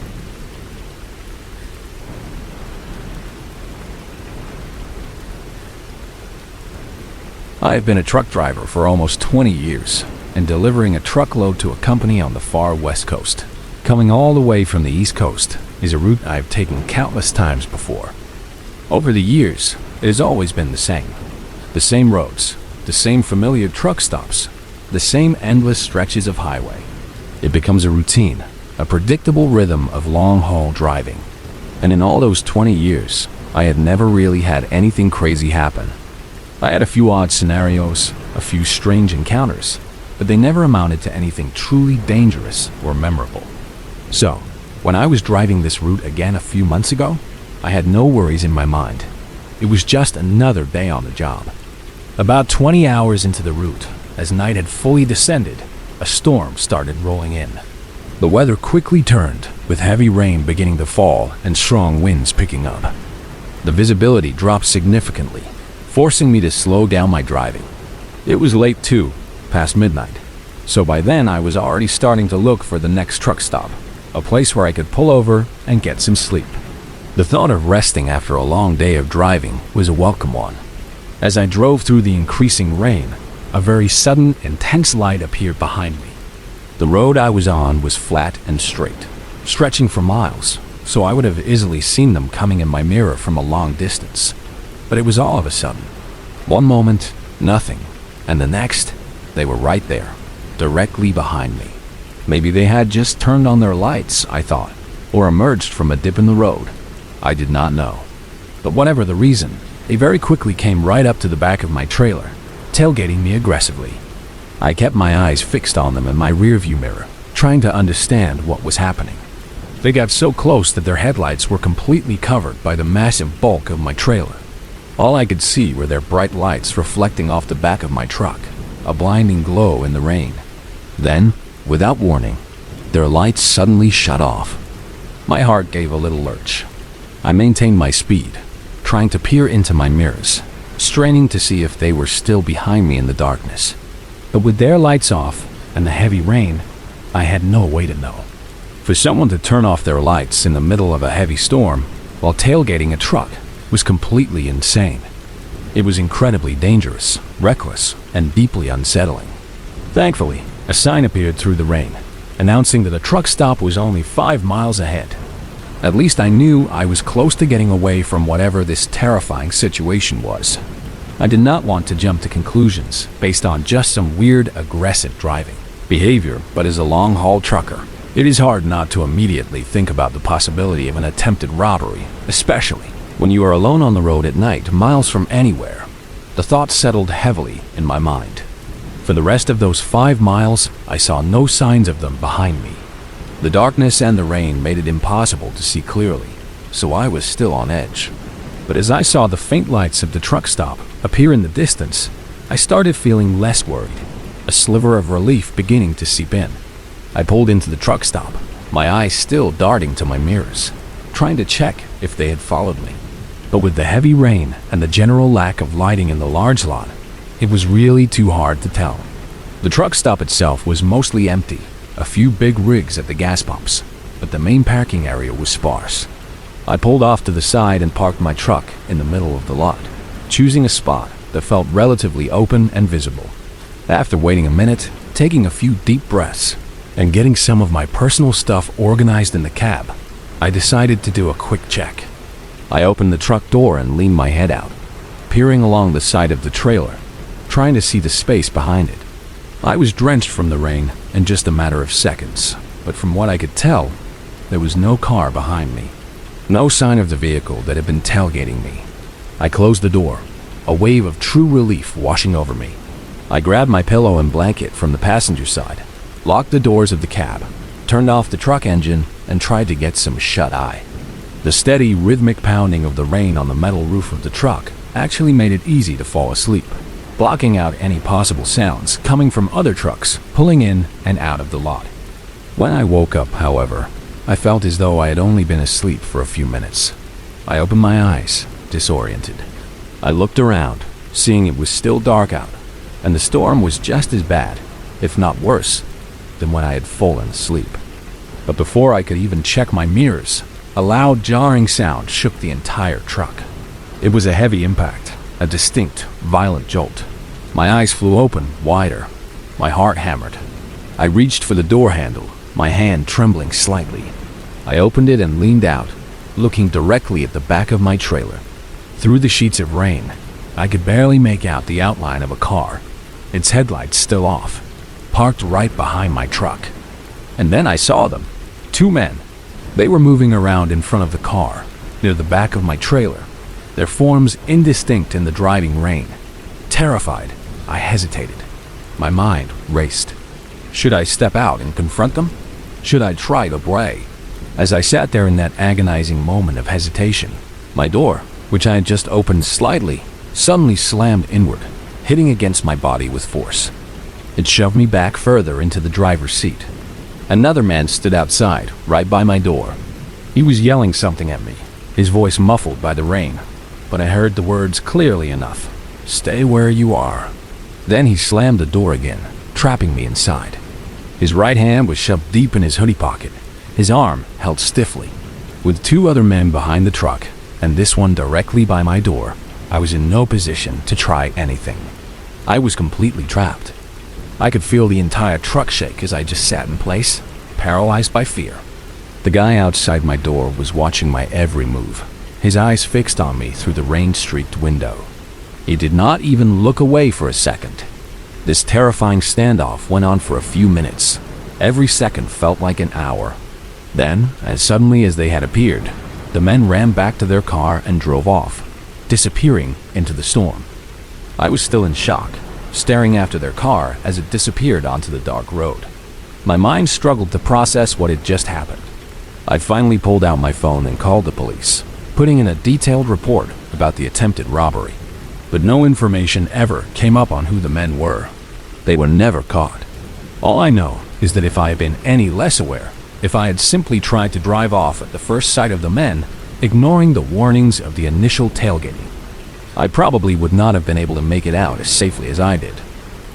I have been a truck driver for almost 20 years and delivering a truckload to a company on the far west coast. Coming all the way from the east coast is a route I have taken countless times before. Over the years, it has always been the same. The same roads, the same familiar truck stops, the same endless stretches of highway. It becomes a routine, a predictable rhythm of long-haul driving. And in all those 20 years, I had never really had anything crazy happen. I had a few odd scenarios, a few strange encounters, but they never amounted to anything truly dangerous or memorable. So, when I was driving this route again a few months ago, I had no worries in my mind. It was just another day on the job. About 20 hours into the route, as night had fully descended, a storm started rolling in. The weather quickly turned, with heavy rain beginning to fall and strong winds picking up. The visibility dropped significantly, forcing me to slow down my driving. It was late too, past midnight, so by then I was already starting to look for the next truck stop, a place where I could pull over and get some sleep. The thought of resting after a long day of driving was a welcome one. As I drove through the increasing rain, a very sudden, intense light appeared behind me. The road I was on was flat and straight, stretching for miles, so I would have easily seen them coming in my mirror from a long distance. But it was all of a sudden. One moment, nothing, and the next, they were right there, directly behind me. Maybe they had just turned on their lights, I thought, or emerged from a dip in the road. I did not know. But whatever the reason, they very quickly came right up to the back of my trailer, tailgating me aggressively. I kept my eyes fixed on them in my rearview mirror, trying to understand what was happening. They got so close that their headlights were completely covered by the massive bulk of my trailer. All I could see were their bright lights reflecting off the back of my truck, a blinding glow in the rain. Then, without warning, their lights suddenly shut off. My heart gave a little lurch. I maintained my speed, trying to peer into my mirrors, straining to see if they were still behind me in the darkness. But with their lights off and the heavy rain, I had no way to know. For someone to turn off their lights in the middle of a heavy storm while tailgating a truck was completely insane. It was incredibly dangerous, reckless, and deeply unsettling. Thankfully, a sign appeared through the rain, announcing that a truck stop was only 5 miles ahead. At least I knew I was close to getting away from whatever this terrifying situation was. I did not want to jump to conclusions based on just some weird, aggressive driving behavior, but as a long-haul trucker, it is hard not to immediately think about the possibility of an attempted robbery, especially when you are alone on the road at night, miles from anywhere. The thought settled heavily in my mind. For the rest of those 5 miles, I saw no signs of them behind me. The darkness and the rain made it impossible to see clearly, so I was still on edge. But as I saw the faint lights of the truck stop appear in the distance, I started feeling less worried, a sliver of relief beginning to seep in. I pulled into the truck stop, my eyes still darting to my mirrors, trying to check if they had followed me. But with the heavy rain and the general lack of lighting in the large lot, it was really too hard to tell. The truck stop itself was mostly empty, a few big rigs at the gas pumps, but the main parking area was sparse. I pulled off to the side and parked my truck in the middle of the lot, choosing a spot that felt relatively open and visible. After waiting a minute, taking a few deep breaths, and getting some of my personal stuff organized in the cab, I decided to do a quick check. I opened the truck door and leaned my head out, peering along the side of the trailer, trying to see the space behind it. I was drenched from the rain in just a matter of seconds, but from what I could tell, there was no car behind me. No sign of the vehicle that had been tailgating me. I closed the door, a wave of true relief washing over me. I grabbed my pillow and blanket from the passenger side, locked the doors of the cab, turned off the truck engine, and tried to get some shut-eye. The steady, rhythmic pounding of the rain on the metal roof of the truck actually made it easy to fall asleep, blocking out any possible sounds coming from other trucks pulling in and out of the lot. When I woke up, however, I felt as though I had only been asleep for a few minutes. I opened my eyes, disoriented. I looked around, seeing it was still dark out, and the storm was just as bad, if not worse, than when I had fallen asleep. But before I could even check my mirrors, a loud, jarring sound shook the entire truck. It was a heavy impact, a distinct, violent jolt. My eyes flew open, wider. My heart hammered. I reached for the door handle, my hand trembling slightly. I opened it and leaned out, looking directly at the back of my trailer. Through the sheets of rain, I could barely make out the outline of a car, its headlights still off, parked right behind my truck. And then I saw them. 2 men. They were moving around in front of the car, near the back of my trailer, their forms indistinct in the driving rain. Terrified, I hesitated. My mind raced. Should I step out and confront them? Should I try to bray? As I sat there in that agonizing moment of hesitation, my door, which I had just opened slightly, suddenly slammed inward, hitting against my body with force. It shoved me back further into the driver's seat. Another man stood outside, right by my door. He was yelling something at me, his voice muffled by the rain, but I heard the words clearly enough. "Stay where you are." Then he slammed the door again, trapping me inside. His right hand was shoved deep in his hoodie pocket, his arm held stiffly. With 2 other men behind the truck, and this one directly by my door, I was in no position to try anything. I was completely trapped. I could feel the entire truck shake as I just sat in place, paralyzed by fear. The guy outside my door was watching my every move, his eyes fixed on me through the rain-streaked window. He did not even look away for a second. This terrifying standoff went on for a few minutes. Every second felt like an hour. Then, as suddenly as they had appeared, the men ran back to their car and drove off, disappearing into the storm. I was still in shock, staring after their car as it disappeared onto the dark road. My mind struggled to process what had just happened. I finally pulled out my phone and called the police, putting in a detailed report about the attempted robbery. But no information ever came up on who the men were. They were never caught. All I know is that if I had been any less aware, if I had simply tried to drive off at the first sight of the men, ignoring the warnings of the initial tailgating, I probably would not have been able to make it out as safely as I did.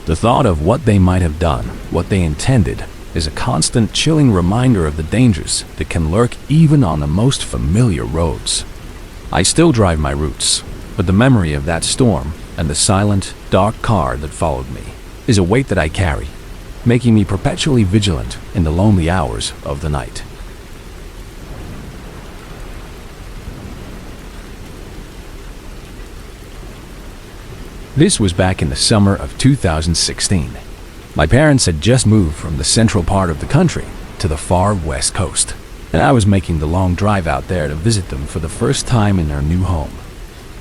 The thought of what they might have done, what they intended, is a constant chilling reminder of the dangers that can lurk even on the most familiar roads. I still drive my routes, but the memory of that storm and the silent, dark car that followed me is a weight that I carry, making me perpetually vigilant in the lonely hours of the night. This was back in the summer of 2016. My parents had just moved from the central part of the country to the far west coast, and I was making the long drive out there to visit them for the first time in their new home.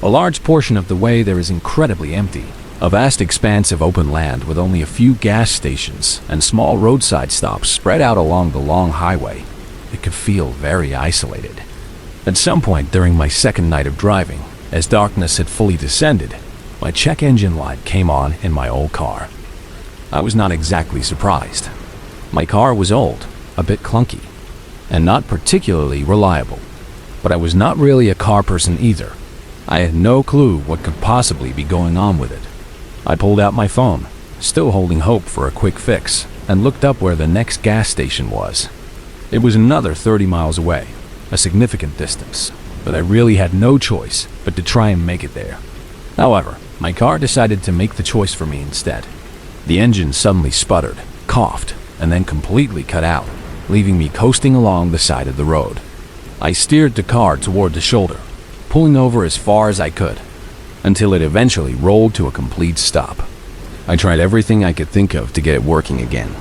A large portion of the way there is incredibly empty, a vast expanse of open land with only a few gas stations and small roadside stops spread out along the long highway. It could feel very isolated. At some point during my second night of driving, as darkness had fully descended, my check engine light came on in my old car. I was not exactly surprised. My car was old, a bit clunky, and not particularly reliable. But I was not really a car person either. I had no clue what could possibly be going on with it. I pulled out my phone, still holding hope for a quick fix, and looked up where the next gas station was. It was another 30 miles away, a significant distance, but I really had no choice but to try and make it there. However, my car decided to make the choice for me instead. The engine suddenly sputtered, coughed, and then completely cut out, leaving me coasting along the side of the road. I steered the car toward the shoulder, pulling over as far as I could, until it eventually rolled to a complete stop. I tried everything I could think of to get it working again.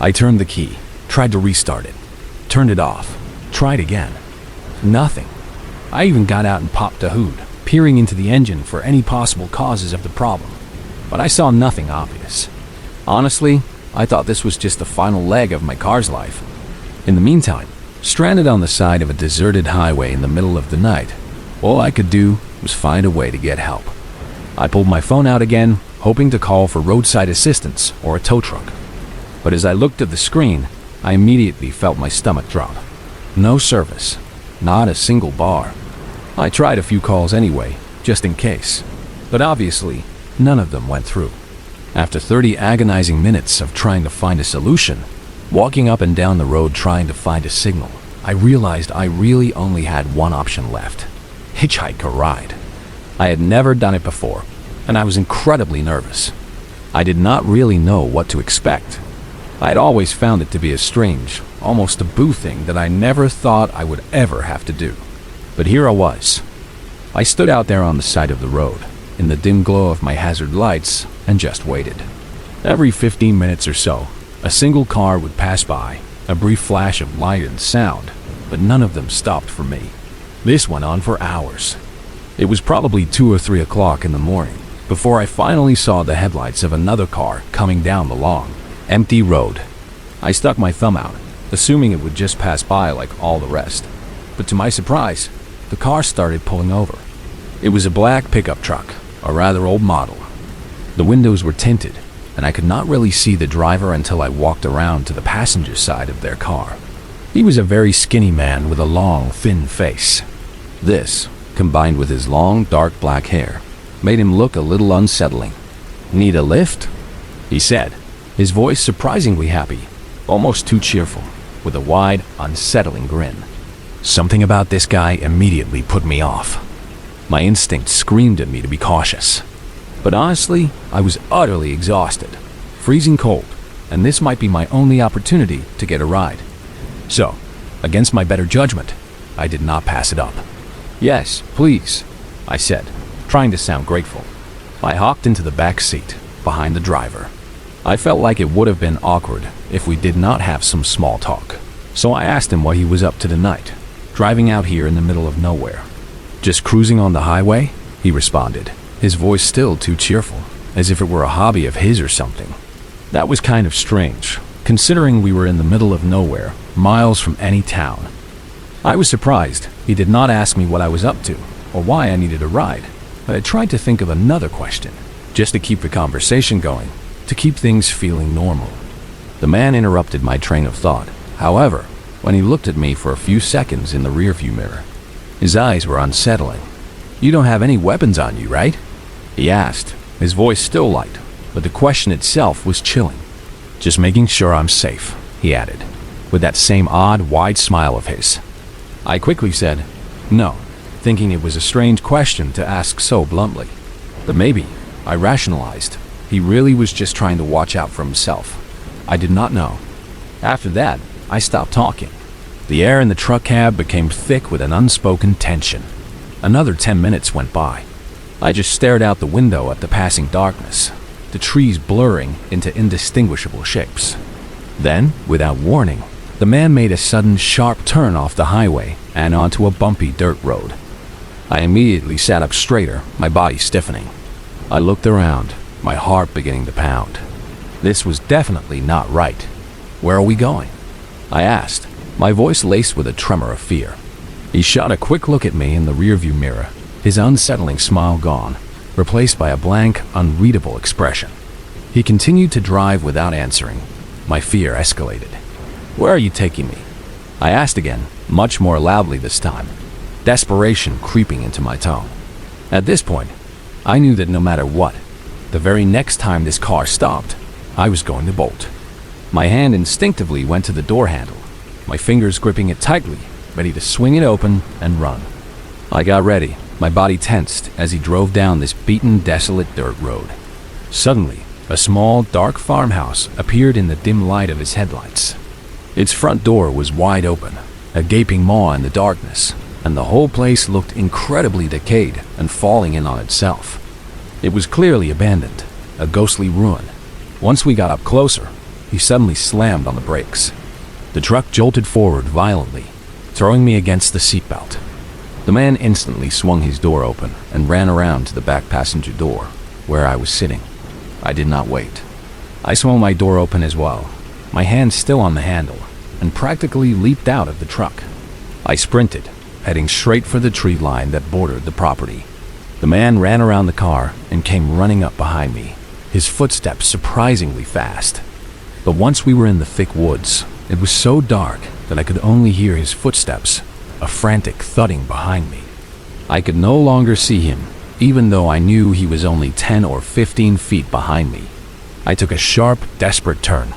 I turned the key, tried to restart it, turned it off, tried again. Nothing. I even got out and popped the hood, peering into the engine for any possible causes of the problem, but I saw nothing obvious. Honestly, I thought this was just the final leg of my car's life. In the meantime, stranded on the side of a deserted highway in the middle of the night, all I could do was find a way to get help. I pulled my phone out again, hoping to call for roadside assistance or a tow truck. But as I looked at the screen, I immediately felt my stomach drop. No service, not a single bar. I tried a few calls anyway, just in case, but obviously, none of them went through. After 30 agonizing minutes of trying to find a solution, walking up and down the road trying to find a signal, I realized I really only had one option left: hitchhike a ride. I had never done it before, and I was incredibly nervous. I did not really know what to expect. I had always found it to be a strange, almost taboo thing that I never thought I would ever have to do. But here I was. I stood out there on the side of the road, in the dim glow of my hazard lights, and just waited. Every 15 minutes or so, a single car would pass by, a brief flash of light and sound, but none of them stopped for me. This went on for hours. It was probably 2 or 3 o'clock in the morning before I finally saw the headlights of another car coming down the long, empty road. I stuck my thumb out, assuming it would just pass by like all the rest. But to my surprise, the car started pulling over. It was a black pickup truck, a rather old model. The windows were tinted, and I could not really see the driver until I walked around to the passenger side of their car. He was a very skinny man with a long, thin face. This, combined with his long, dark black hair, made him look a little unsettling. "Need a lift?" he said, his voice surprisingly happy, almost too cheerful, with a wide, unsettling grin. Something about this guy immediately put me off. My instinct screamed at me to be cautious. But honestly, I was utterly exhausted, freezing cold, and this might be my only opportunity to get a ride. So, against my better judgment, I did not pass it up. "Yes, please," I said, trying to sound grateful. I hopped into the back seat, behind the driver. I felt like it would have been awkward if we did not have some small talk. So I asked him what he was up to tonight, driving out here in the middle of nowhere. "Just cruising on the highway," he responded, his voice still too cheerful, as if it were a hobby of his or something. That was kind of strange, considering we were in the middle of nowhere, miles from any town. I was surprised he did not ask me what I was up to, or why I needed a ride, but I tried to think of another question, just to keep the conversation going, to keep things feeling normal. The man interrupted my train of thought, however, when he looked at me for a few seconds in the rearview mirror. His eyes were unsettling. "You don't have any weapons on you, right?" he asked, his voice still light, but the question itself was chilling. "Just making sure I'm safe," he added, with that same odd, wide smile of his. I quickly said, "No," thinking it was a strange question to ask so bluntly. But maybe, I rationalized, he really was just trying to watch out for himself. I did not know. After that, I stopped talking. The air in the truck cab became thick with an unspoken tension. Another 10 minutes went by. I just stared out the window at the passing darkness, the trees blurring into indistinguishable shapes. Then, without warning, the man made a sudden sharp turn off the highway and onto a bumpy dirt road. I immediately sat up straighter, my body stiffening. I looked around, my heart beginning to pound. This was definitely not right. "Where are we going?" I asked, my voice laced with a tremor of fear. He shot a quick look at me in the rearview mirror, his unsettling smile gone, replaced by a blank, unreadable expression. He continued to drive without answering. My fear escalated. "Where are you taking me?" I asked again, much more loudly this time, desperation creeping into my tone. At this point, I knew that no matter what, the very next time this car stopped, I was going to bolt. My hand instinctively went to the door handle, my fingers gripping it tightly, ready to swing it open and run. I got ready, My body tensed as he drove down this beaten, desolate dirt road. Suddenly, a small, dark farmhouse appeared in the dim light of his headlights. Its front door was wide open, a gaping maw in the darkness, and the whole place looked incredibly decayed and falling in on itself. It was clearly abandoned, a ghostly ruin. Once we got up closer, he suddenly slammed on the brakes. The truck jolted forward violently, throwing me against the seatbelt. The man instantly swung his door open and ran around to the back passenger door, where I was sitting. I did not wait. I swung my door open as well, my hand still on the handle, and practically leaped out of the truck. I sprinted, heading straight for the tree line that bordered the property. The man ran around the car and came running up behind me, his footsteps surprisingly fast. But once we were in the thick woods, it was so dark that I could only hear his footsteps, a frantic thudding behind me. I could no longer see him, even though I knew he was only 10 or 15 feet behind me. I took a sharp, desperate turn,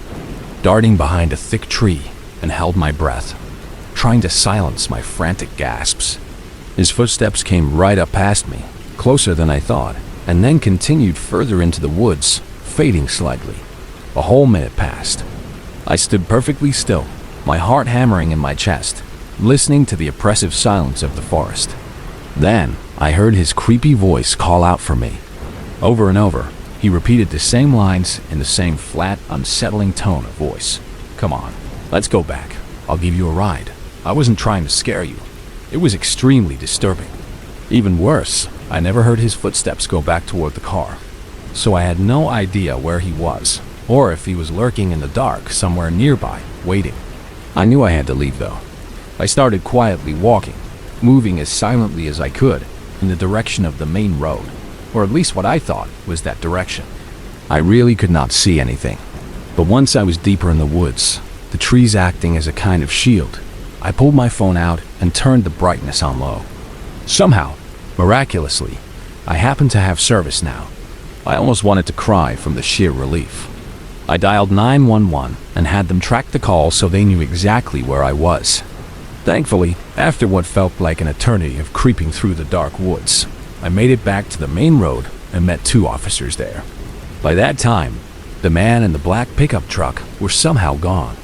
darting behind a thick tree, and held my breath, trying to silence my frantic gasps. His footsteps came right up past me, closer than I thought, and then continued further into the woods, fading slightly. A whole minute passed. I stood perfectly still, my heart hammering in my chest, listening to the oppressive silence of the forest. Then, I heard his creepy voice call out for me. Over and over, he repeated the same lines in the same flat, unsettling tone of voice. "Come on, let's go back. I'll give you a ride." I wasn't trying to scare you. It was extremely disturbing. Even worse, I never heard his footsteps go back toward the car, so I had no idea where he was, or if he was lurking in the dark somewhere nearby, waiting. I knew I had to leave though. I started quietly walking, moving as silently as I could in the direction of the main road, or at least what I thought was that direction. I really could not see anything, but once I was deeper in the woods, the trees acting as a kind of shield, I pulled my phone out and turned the brightness on low. Somehow, miraculously, I happened to have service now. I almost wanted to cry from the sheer relief. I dialed 911 and had them track the call so they knew exactly where I was. Thankfully, after what felt like an eternity of creeping through the dark woods, I made it back to the main road and met 2 officers there. By that time, the man in the black pickup truck were somehow gone.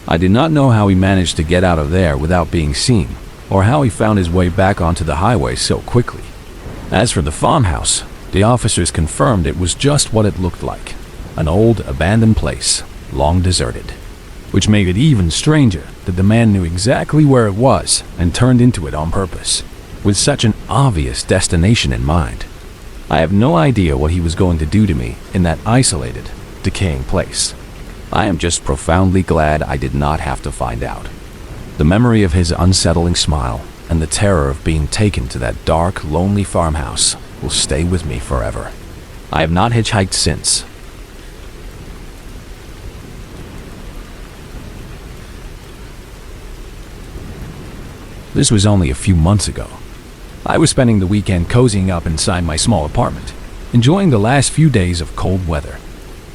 I did not know how he managed to get out of there without being seen, or how he found his way back onto the highway so quickly. As for the farmhouse, the officers confirmed it was just what it looked like, an old, abandoned place, long deserted. Which made it even stranger that the man knew exactly where it was and turned into it on purpose, with such an obvious destination in mind. I have no idea what he was going to do to me in that isolated, decaying place. I am just profoundly glad I did not have to find out. The memory of his unsettling smile and the terror of being taken to that dark, lonely farmhouse will stay with me forever. I have not hitchhiked since. This was only a few months ago. I was spending the weekend cozying up inside my small apartment, enjoying the last few days of cold weather.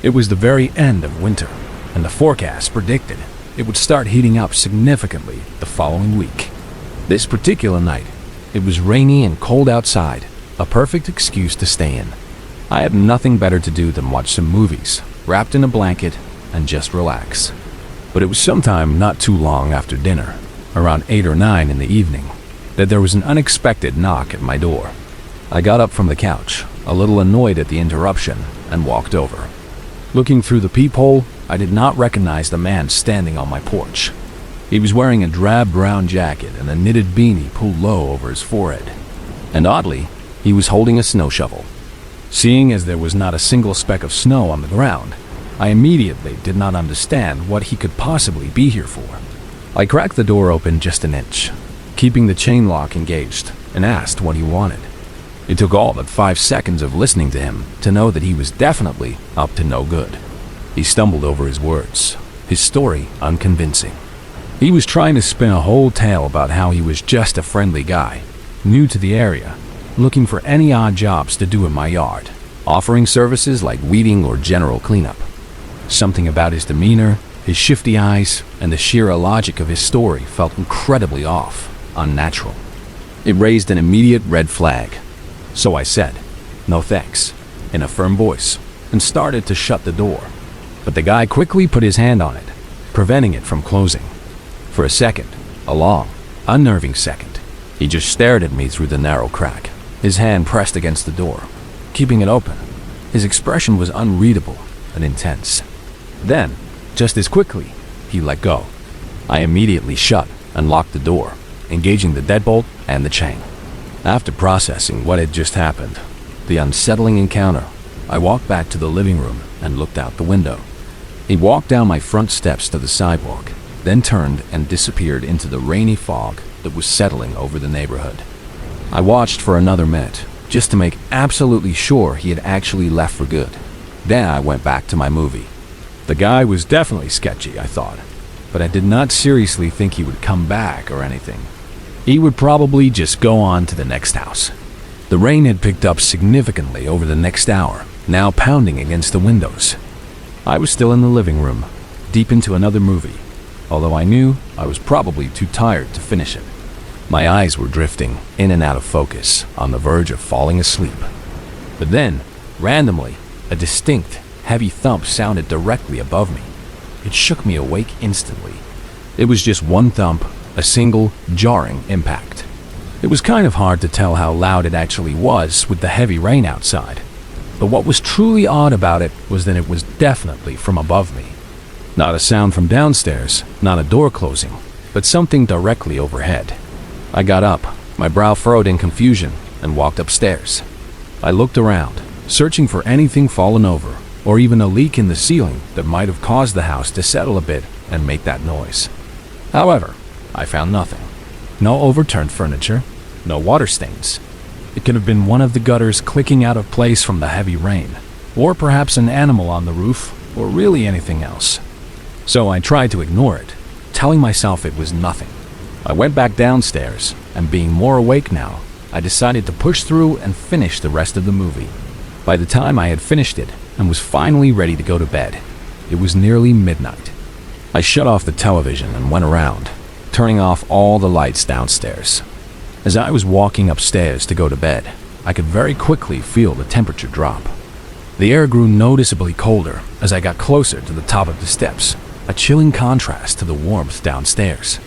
It was the very end of winter, and the forecast predicted it would start heating up significantly the following week. This particular night, it was rainy and cold outside, a perfect excuse to stay in. I had nothing better to do than watch some movies, wrapped in a blanket, and just relax. But it was sometime not too long after dinner, around 8 or 9 in the evening, that there was an unexpected knock at my door. I got up from the couch, a little annoyed at the interruption, and walked over. Looking through the peephole, I did not recognize the man standing on my porch. He was wearing a drab brown jacket and a knitted beanie pulled low over his forehead. And oddly, he was holding a snow shovel. Seeing as there was not a single speck of snow on the ground, I immediately did not understand what he could possibly be here for. I cracked the door open just an inch, keeping the chain lock engaged, and asked what he wanted. It took all but 5 seconds of listening to him to know that he was definitely up to no good. He stumbled over his words, his story unconvincing. He was trying to spin a whole tale about how he was just a friendly guy, new to the area, looking for any odd jobs to do in my yard, offering services like weeding or general cleanup. Something about his demeanor, his shifty eyes, and the sheer illogic of his story felt incredibly off, unnatural. It raised an immediate red flag. So I said, "No thanks," in a firm voice, and started to shut the door. But the guy quickly put his hand on it, preventing it from closing. For a second, a long, unnerving second, he just stared at me through the narrow crack, his hand pressed against the door, keeping it open. His expression was unreadable and intense. Then, just as quickly, he let go. I immediately shut and locked the door, engaging the deadbolt and the chain. After processing what had just happened, the unsettling encounter, I walked back to the living room and looked out the window. He walked down my front steps to the sidewalk, then turned and disappeared into the rainy fog that was settling over the neighborhood. I watched for another minute, just to make absolutely sure he had actually left for good. Then I went back to my movie. The guy was definitely sketchy, I thought, but I did not seriously think he would come back or anything. He would probably just go on to the next house. The rain had picked up significantly over the next hour, now pounding against the windows. I was still in the living room, deep into another movie, although I knew I was probably too tired to finish it. My eyes were drifting in and out of focus, on the verge of falling asleep. But then, randomly, a distinct, heavy thump sounded directly above me. It shook me awake instantly. It was just one thump, a single, jarring impact. It was kind of hard to tell how loud it actually was with the heavy rain outside. But what was truly odd about it was that it was definitely from above me. Not a sound from downstairs, not a door closing, but something directly overhead. I got up, my brow furrowed in confusion, and walked upstairs. I looked around, searching for anything fallen over, or even a leak in the ceiling that might have caused the house to settle a bit and make that noise. However, I found nothing. No overturned furniture, no water stains. It could have been one of the gutters clicking out of place from the heavy rain, or perhaps an animal on the roof, or really anything else. So I tried to ignore it, telling myself it was nothing. I went back downstairs, and being more awake now, I decided to push through and finish the rest of the movie. By the time I had finished it and was finally ready to go to bed, it was nearly midnight. I shut off the television and went around, turning off all the lights downstairs. As I was walking upstairs to go to bed, I could very quickly feel the temperature drop. The air grew noticeably colder as I got closer to the top of the steps, a chilling contrast to the warmth downstairs.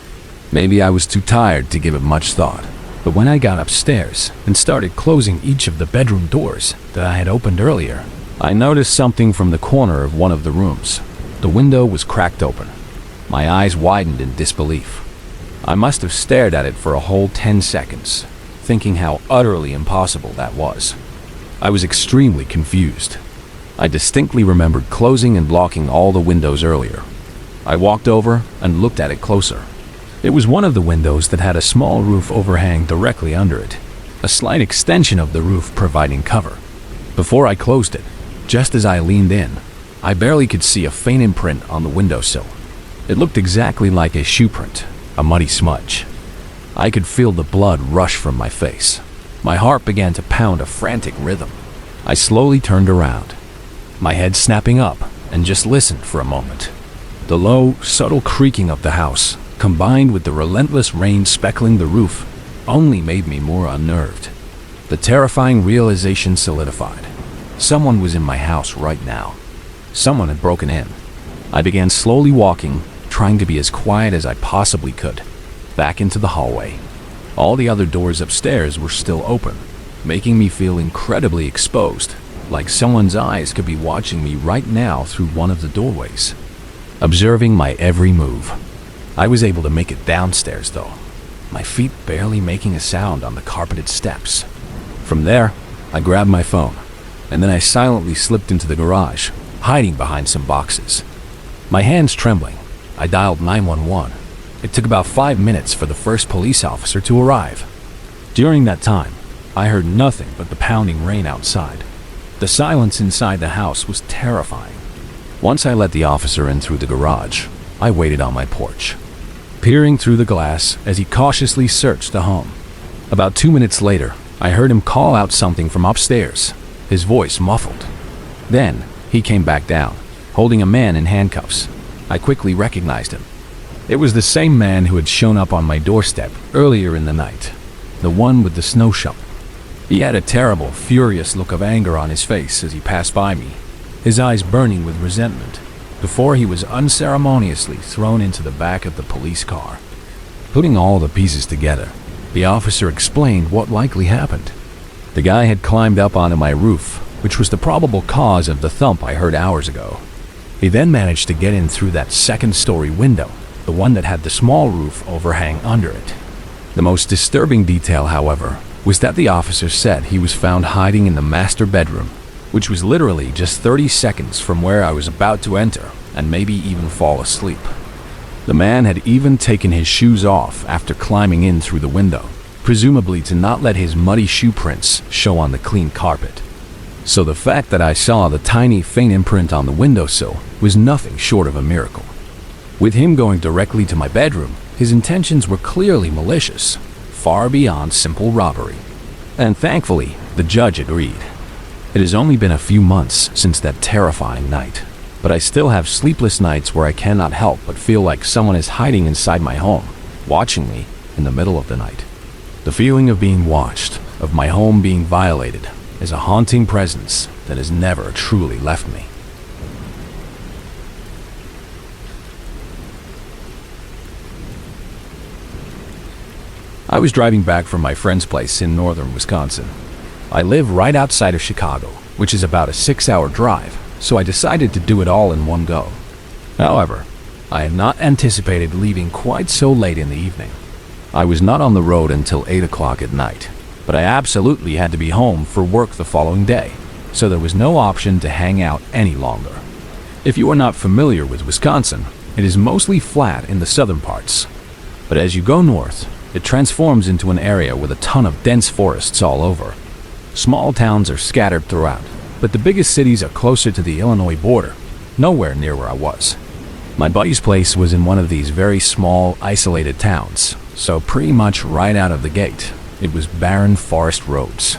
Maybe I was too tired to give it much thought, but when I got upstairs and started closing each of the bedroom doors that I had opened earlier, I noticed something from the corner of one of the rooms. The window was cracked open. My eyes widened in disbelief. I must have stared at it for a whole 10 seconds, thinking how utterly impossible that was. I was extremely confused. I distinctly remembered closing and blocking all the windows earlier. I walked over and looked at it closer. It was one of the windows that had a small roof overhang directly under it, a slight extension of the roof providing cover. Before I closed it, just as I leaned in, I barely could see a faint imprint on the windowsill. It looked exactly like a shoe print, a muddy smudge. I could feel the blood rush from my face. My heart began to pound a frantic rhythm. I slowly turned around, my head snapping up, and just listened for a moment. The low, subtle creaking of the house, combined with the relentless rain speckling the roof, only made me more unnerved. The terrifying realization solidified. Someone was in my house right now. Someone had broken in. I began slowly walking, trying to be as quiet as I possibly could, back into the hallway. All the other doors upstairs were still open, making me feel incredibly exposed, like someone's eyes could be watching me right now through one of the doorways, observing my every move. I was able to make it downstairs though, my feet barely making a sound on the carpeted steps. From there, I grabbed my phone, and then I silently slipped into the garage, hiding behind some boxes. My hands trembling, I dialed 911. It took about 5 minutes for the first police officer to arrive. During that time, I heard nothing but the pounding rain outside. The silence inside the house was terrifying. Once I let the officer in through the garage, I waited on my porch, peering through the glass as he cautiously searched the home. About 2 minutes later, I heard him call out something from upstairs, his voice muffled. Then, he came back down, holding a man in handcuffs. I quickly recognized him. It was the same man who had shown up on my doorstep earlier in the night. the one with the snow shovel. He had a terrible, furious look of anger on his face as he passed by me, his eyes burning with resentment, before he was unceremoniously thrown into the back of the police car. Putting all the pieces together, the officer explained what likely happened. The guy had climbed up onto my roof, which was the probable cause of the thump I heard hours ago. He then managed to get in through that second-story window, the one that had the small roof overhang under it. The most disturbing detail, however, was that the officer said he was found hiding in the master bedroom, which was literally just 30 seconds from where I was about to enter and maybe even fall asleep. The man had even taken his shoes off after climbing in through the window, presumably to not let his muddy shoe prints show on the clean carpet. So the fact that I saw the tiny faint imprint on the windowsill was nothing short of a miracle. With him going directly to my bedroom, his intentions were clearly malicious, far beyond simple robbery. And thankfully, the judge agreed. It has only been a few months since that terrifying night, but I still have sleepless nights where I cannot help but feel like someone is hiding inside my home, watching me in the middle of the night. The feeling of being watched, of my home being violated, is a haunting presence that has never truly left me. I was driving back from my friend's place in northern Wisconsin. I live right outside of Chicago, which is about a 6-hour drive, so I decided to do it all in one go. However, I had not anticipated leaving quite so late in the evening. I was not on the road until 8 o'clock at night, but I absolutely had to be home for work the following day, so there was no option to hang out any longer. If you are not familiar with Wisconsin, it is mostly flat in the southern parts, but as you go north, it transforms into an area with a ton of dense forests all over. Small towns are scattered throughout, but the biggest cities are closer to the Illinois border, nowhere near where I was. My buddy's place was in one of these very small, isolated towns, so pretty much right out of the gate, it was barren forest roads.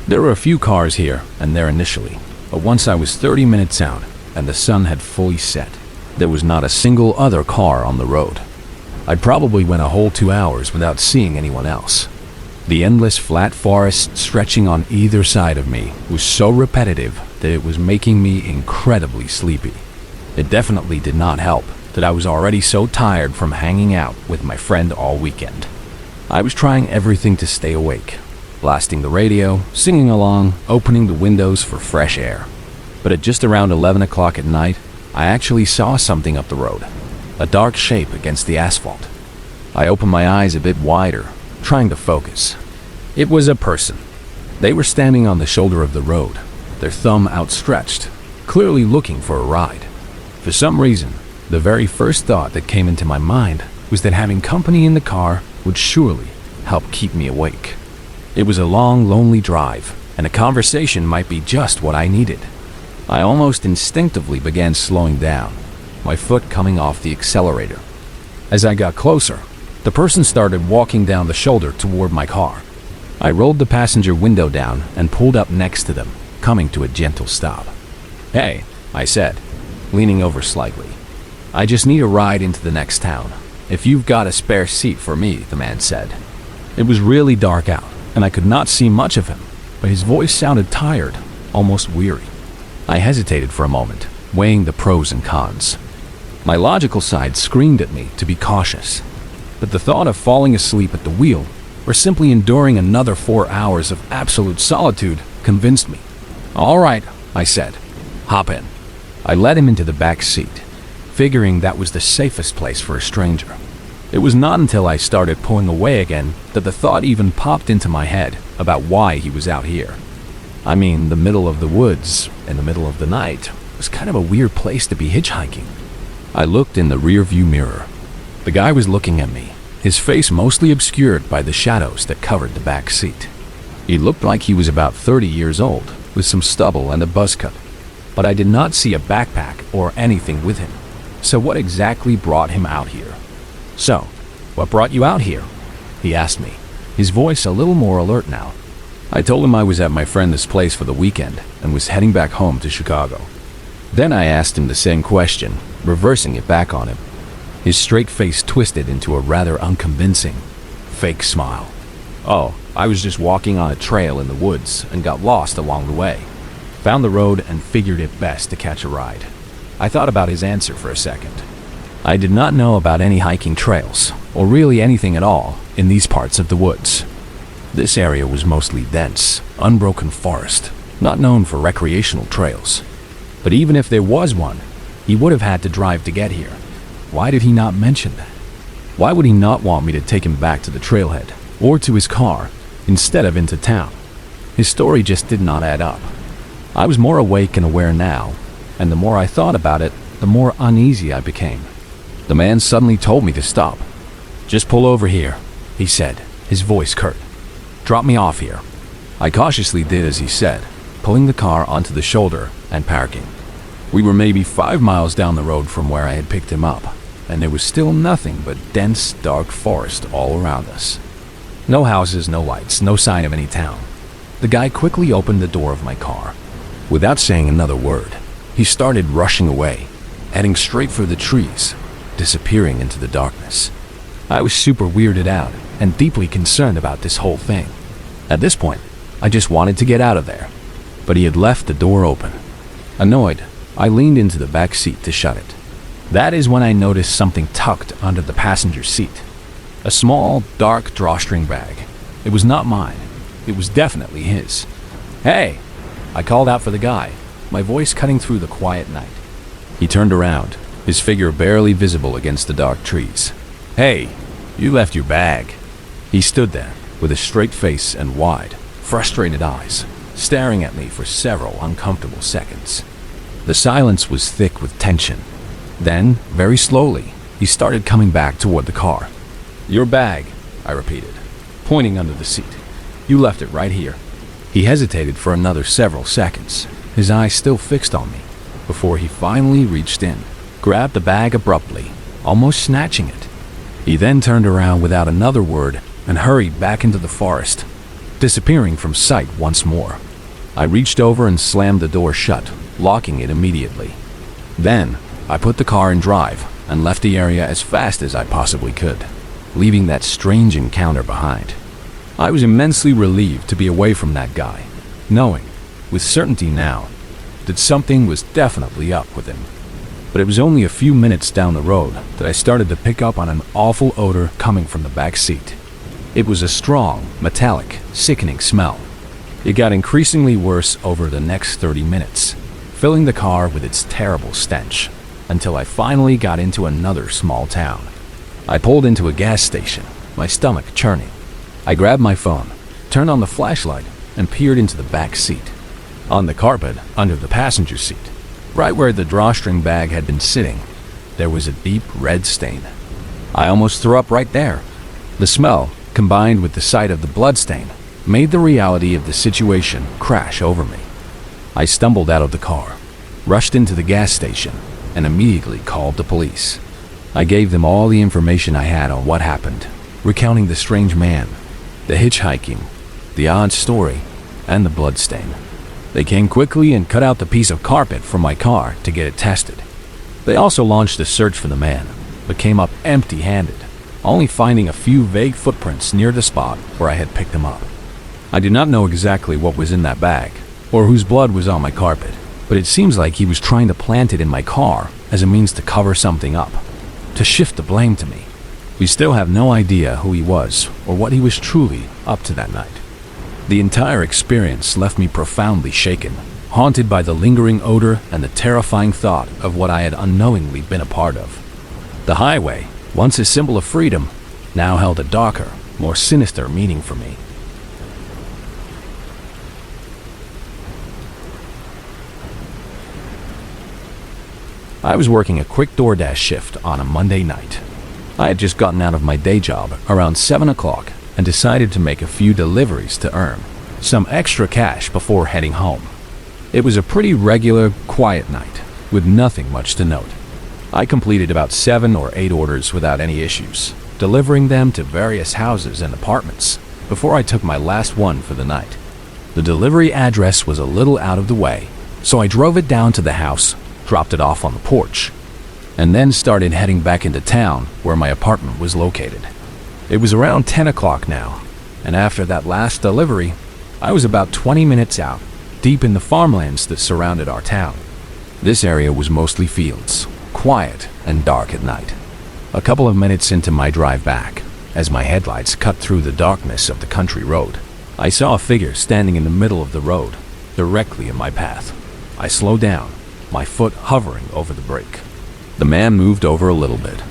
There were a few cars here and there initially, but once I was 30 minutes out and the sun had fully set, there was not a single other car on the road. I probably went a whole 2 hours without seeing anyone else. The endless flat forest stretching on either side of me was so repetitive that it was making me incredibly sleepy. It definitely did not help that I was already so tired from hanging out with my friend all weekend. I was trying everything to stay awake, blasting the radio, singing along, opening the windows for fresh air. But at just around 11 o'clock at night, I actually saw something up the road, a dark shape against the asphalt. I opened my eyes a bit wider, trying to focus. It was a person. They were standing on the shoulder of the road, their thumb outstretched, clearly looking for a ride. For some reason, the very first thought that came into my mind was that having company in the car would surely help keep me awake. It was a long, lonely drive, and a conversation might be just what I needed. I almost instinctively began slowing down, my foot coming off the accelerator. As I got closer, the person started walking down the shoulder toward my car. I rolled the passenger window down and pulled up next to them, coming to a gentle stop. "Hey," I said, leaning over slightly. "I just need a ride into the next town. If you've got a spare seat for me," the man said. It was really dark out, and I could not see much of him, but his voice sounded tired, almost weary. I hesitated for a moment, weighing the pros and cons. My logical side screamed at me to be cautious, but the thought of falling asleep at the wheel or simply enduring another 4 hours of absolute solitude convinced me. "All right," I said. "Hop in." I led him into the back seat, figuring that was the safest place for a stranger. It was not until I started pulling away again that the thought even popped into my head about why he was out here. I mean, the middle of the woods, in the middle of the night, was kind of a weird place to be hitchhiking. I looked in the rear-view mirror. The guy was looking at me, his face mostly obscured by the shadows that covered the back seat. He looked like he was about 30 years old, with some stubble and a buzz cut, but I did not see a backpack or anything with him. So what exactly brought him out here? "So, what brought you out here?" he asked me, his voice a little more alert now. I told him I was at my friend's place for the weekend and was heading back home to Chicago. Then I asked him the same question, reversing it back on him. His straight face twisted into a rather unconvincing, fake smile. Oh, I was just walking on a trail in the woods and got lost along the way. Found the road and figured it best to catch a ride. I thought about his answer for a second. I did not know about any hiking trails, or really anything at all, in these parts of the woods. This area was mostly dense, unbroken forest, not known for recreational trails. But even if there was one, he would have had to drive to get here. Why did he not mention that? Why would he not want me to take him back to the trailhead, or to his car, instead of into town? His story just did not add up. I was more awake and aware now, and the more I thought about it, the more uneasy I became. The man suddenly told me to stop. "Just pull over here," he said, his voice curt. "Drop me off here." I cautiously did as he said, pulling the car onto the shoulder and parking. We were maybe 5 miles down the road from where I had picked him up, and there was still nothing but dense, dark forest all around us. No houses, no lights, no sign of any town. The guy quickly opened the door of my car. Without saying another word, he started rushing away, heading straight for the trees, disappearing into the darkness. I was super weirded out and deeply concerned about this whole thing. At this point, I just wanted to get out of there, but he had left the door open. Annoyed, I leaned into the back seat to shut it. That is when I noticed something tucked under the passenger seat. A small, dark drawstring bag. It was not mine. It was definitely his. "Hey!" I called out for the guy, my voice cutting through the quiet night. He turned around, his figure barely visible against the dark trees. "Hey, you left your bag." He stood there, with a straight face and wide, frustrated eyes, staring at me for several uncomfortable seconds. The silence was thick with tension. Then, very slowly, he started coming back toward the car. "Your bag," I repeated, pointing under the seat. "You left it right here." He hesitated for another several seconds, his eyes still fixed on me, before he finally reached in, grabbed the bag abruptly, almost snatching it. He then turned around without another word and hurried back into the forest, disappearing from sight once more. I reached over and slammed the door shut, locking it immediately. Then, I put the car in drive and left the area as fast as I possibly could, leaving that strange encounter behind. I was immensely relieved to be away from that guy, knowing, with certainty now, that something was definitely up with him. But it was only a few minutes down the road that I started to pick up on an awful odor coming from the back seat. It was a strong, metallic, sickening smell. It got increasingly worse over the next 30 minutes, filling the car with its terrible stench, until I finally got into another small town. I pulled into a gas station, my stomach churning. I grabbed my phone, turned on the flashlight, and peered into the back seat. On the carpet, under the passenger seat, right where the drawstring bag had been sitting, there was a deep red stain. I almost threw up right there. The smell, combined with the sight of the blood stain, made the reality of the situation crash over me. I stumbled out of the car, rushed into the gas station, and immediately called the police. I gave them all the information I had on what happened, recounting the strange man, the hitchhiking, the odd story, and the blood stain. They came quickly and cut out the piece of carpet from my car to get it tested. They also launched a search for the man, but came up empty-handed, only finding a few vague footprints near the spot where I had picked him up. I do not know exactly what was in that bag, or whose blood was on my carpet, but it seems like he was trying to plant it in my car as a means to cover something up, to shift the blame to me. We still have no idea who he was or what he was truly up to that night. The entire experience left me profoundly shaken, haunted by the lingering odor and the terrifying thought of what I had unknowingly been a part of. The highway, once a symbol of freedom, now held a darker, more sinister meaning for me. I was working a quick DoorDash shift on a Monday night. I had just gotten out of my day job around 7 o'clock and decided to make a few deliveries to earn some extra cash before heading home. It was a pretty regular, quiet night, with nothing much to note. I completed about 7 or 8 orders without any issues, delivering them to various houses and apartments before I took my last one for the night. The delivery address was a little out of the way, so I drove it down to the house, dropped it off on the porch, and then started heading back into town where my apartment was located. It was around 10 o'clock now, and after that last delivery, I was about 20 minutes out, deep in the farmlands that surrounded our town. This area was mostly fields, quiet and dark at night. A couple of minutes into my drive back, as my headlights cut through the darkness of the country road, I saw a figure standing in the middle of the road, directly in my path. I slowed down, my foot hovering over the brake. The man moved over a little bit,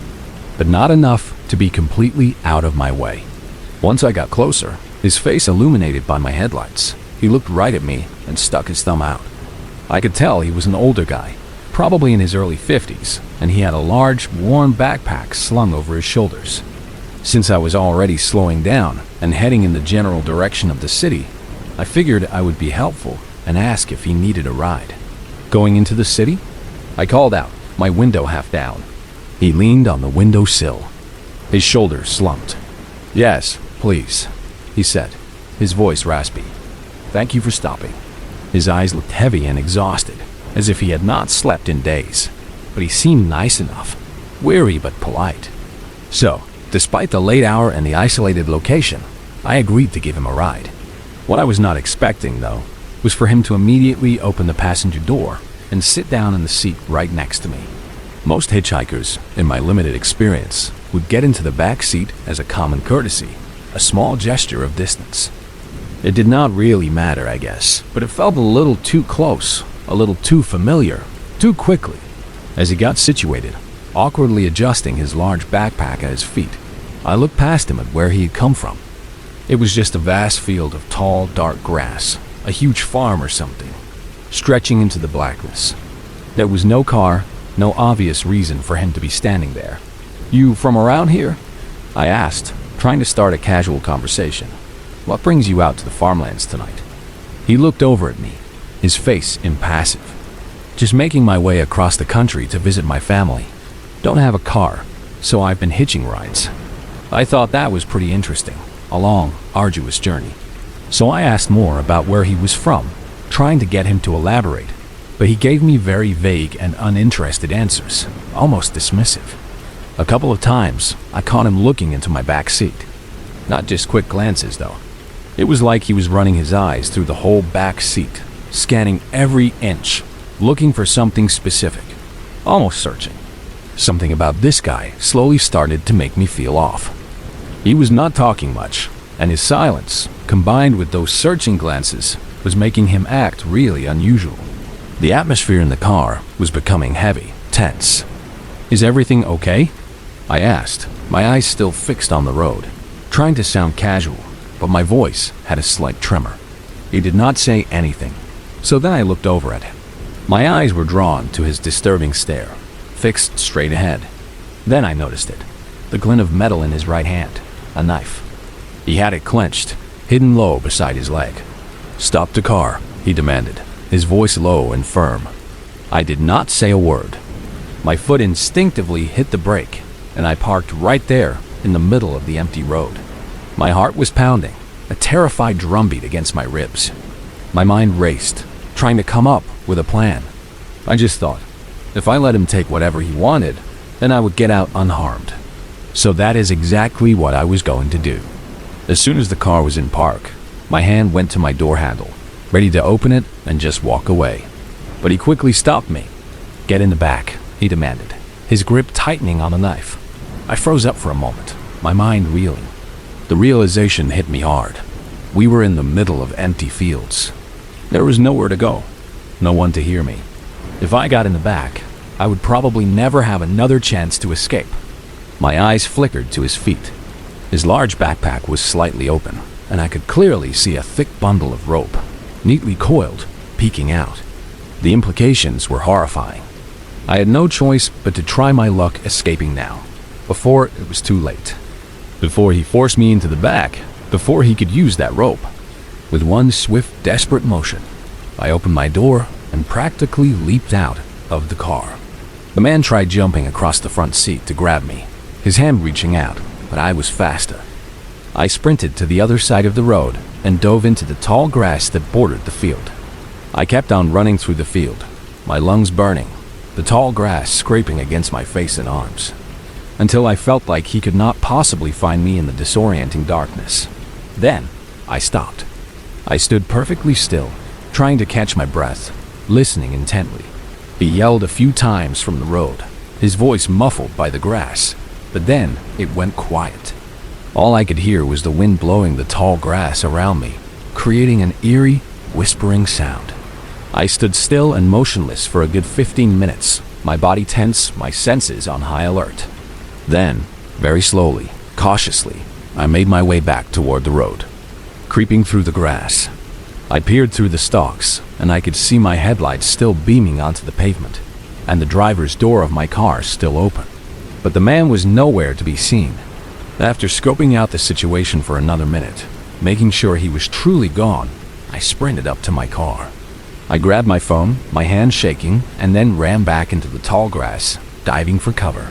but not enough to be completely out of my way. Once I got closer, his face illuminated by my headlights, he looked right at me and stuck his thumb out. I could tell he was an older guy, probably in his early 50s, and he had a large, worn backpack slung over his shoulders. Since I was already slowing down and heading in the general direction of the city, I figured I would be helpful and ask if he needed a ride. Going into the city? I called out, my window half down. He leaned on the window sill. His shoulders slumped. "Yes, please," he said, his voice raspy. "Thank you for stopping." His eyes looked heavy and exhausted, as if he had not slept in days, but he seemed nice enough, weary but polite. So, despite the late hour and the isolated location, I agreed to give him a ride. What I was not expecting, though, was for him to immediately open the passenger door and sit down in the seat right next to me. Most hitchhikers, in my limited experience, would get into the back seat as a common courtesy, a small gesture of distance. It did not really matter, I guess, but it felt a little too close, a little too familiar, too quickly. As he got situated, awkwardly adjusting his large backpack at his feet, I looked past him at where he had come from. It was just a vast field of tall, dark grass, a huge farm or something, stretching into the blackness. There was no car, no obvious reason for him to be standing there. "You from around here?" I asked, trying to start a casual conversation. "What brings you out to the farmlands tonight?" He looked over at me, his face impassive. "Just making my way across the country to visit my family. Don't have a car, so I've been hitching rides." I thought that was pretty interesting, a long, arduous journey. So I asked more about where he was from, trying to get him to elaborate, but he gave me very vague and uninterested answers, almost dismissive. A couple of times, I caught him looking into my back seat. Not just quick glances, though. It was like he was running his eyes through the whole back seat, scanning every inch, looking for something specific, almost searching. Something about this guy slowly started to make me feel off. He was not talking much, and his silence, combined with those searching glances, was making him act really unusual. The atmosphere in the car was becoming heavy, tense. "Is everything okay?" I asked, my eyes still fixed on the road, trying to sound casual, but my voice had a slight tremor. He did not say anything, so then I looked over at him. My eyes were drawn to his disturbing stare, fixed straight ahead. Then I noticed it, the glint of metal in his right hand, a knife. He had it clenched, hidden low beside his leg. "Stop the car," he demanded, his voice low and firm. I did not say a word. My foot instinctively hit the brake, and I parked right there in the middle of the empty road. My heart was pounding, a terrified drumbeat against my ribs. My mind raced, trying to come up with a plan. I just thought, if I let him take whatever he wanted, then I would get out unharmed. So that is exactly what I was going to do. As soon as the car was in park, my hand went to my door handle, ready to open it and just walk away. But he quickly stopped me. "Get in the back," he demanded, his grip tightening on the knife. I froze up for a moment, my mind reeling. The realization hit me hard. We were in the middle of empty fields. There was nowhere to go, no one to hear me. If I got in the back, I would probably never have another chance to escape. My eyes flickered to his feet. His large backpack was slightly open, and I could clearly see a thick bundle of rope, neatly coiled, peeking out. The implications were horrifying. I had no choice but to try my luck escaping now, before it was too late. Before he forced me into the back, before he could use that rope. With one swift, desperate motion, I opened my door and practically leaped out of the car. The man tried jumping across the front seat to grab me, his hand reaching out, but I was faster. I sprinted to the other side of the road and dove into the tall grass that bordered the field. I kept on running through the field, my lungs burning, the tall grass scraping against my face and arms, until I felt like he could not possibly find me in the disorienting darkness. Then, I stopped. I stood perfectly still, trying to catch my breath, listening intently. He yelled a few times from the road, his voice muffled by the grass, but then it went quiet. All I could hear was the wind blowing the tall grass around me, creating an eerie, whispering sound. I stood still and motionless for a good 15 minutes, my body tense, my senses on high alert. Then, very slowly, cautiously, I made my way back toward the road. Creeping through the grass, I peered through the stalks, and I could see my headlights still beaming onto the pavement, and the driver's door of my car still open. But the man was nowhere to be seen. After scoping out the situation for another minute, making sure he was truly gone, I sprinted up to my car. I grabbed my phone, my hand shaking, and then ran back into the tall grass, diving for cover.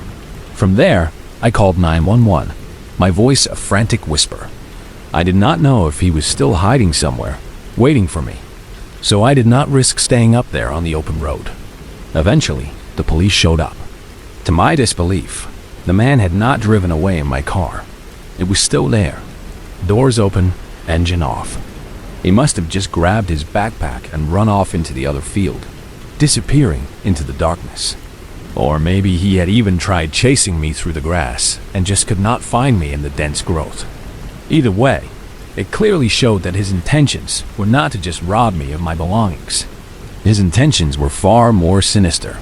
From there, I called 911, my voice a frantic whisper. I did not know if he was still hiding somewhere, waiting for me, so I did not risk staying up there on the open road. Eventually, the police showed up. To my disbelief, the man had not driven away in my car. It was still there, doors open, engine off. He must have just grabbed his backpack and run off into the other field, disappearing into the darkness. Or maybe he had even tried chasing me through the grass and just could not find me in the dense growth. Either way, it clearly showed that his intentions were not to just rob me of my belongings. His intentions were far more sinister,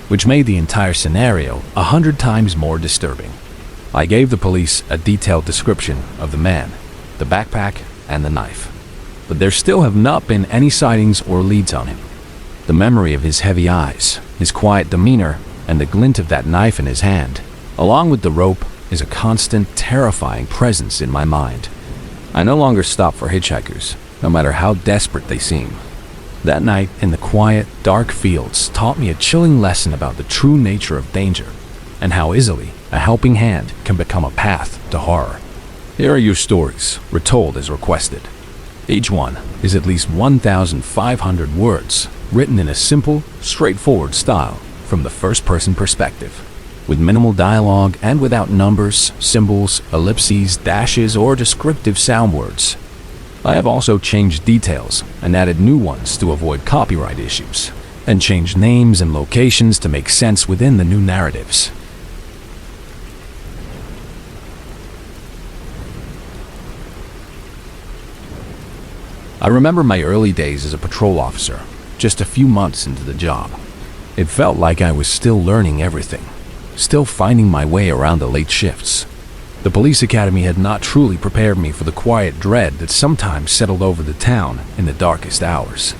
which made the entire scenario 100 times more disturbing. I gave the police a detailed description of the man, the backpack, and the knife. But there still have not been any sightings or leads on him. The memory of his heavy eyes, his quiet demeanor, and the glint of that knife in his hand, along with the rope, is a constant, terrifying presence in my mind. I no longer stop for hitchhikers, no matter how desperate they seem. That night in the quiet, dark fields taught me a chilling lesson about the true nature of danger, and how easily a helping hand can become a path to horror. Here are your stories, retold as requested. Each one is at least 1,500 words, written in a simple, straightforward style from the first-person perspective, with minimal dialogue and without numbers, symbols, ellipses, dashes, or descriptive sound words. I have also changed details and added new ones to avoid copyright issues, and changed names and locations to make sense within the new narratives. I remember my early days as a patrol officer, just a few months into the job. It felt like I was still learning everything, still finding my way around the late shifts. The police academy had not truly prepared me for the quiet dread that sometimes settled over the town in the darkest hours.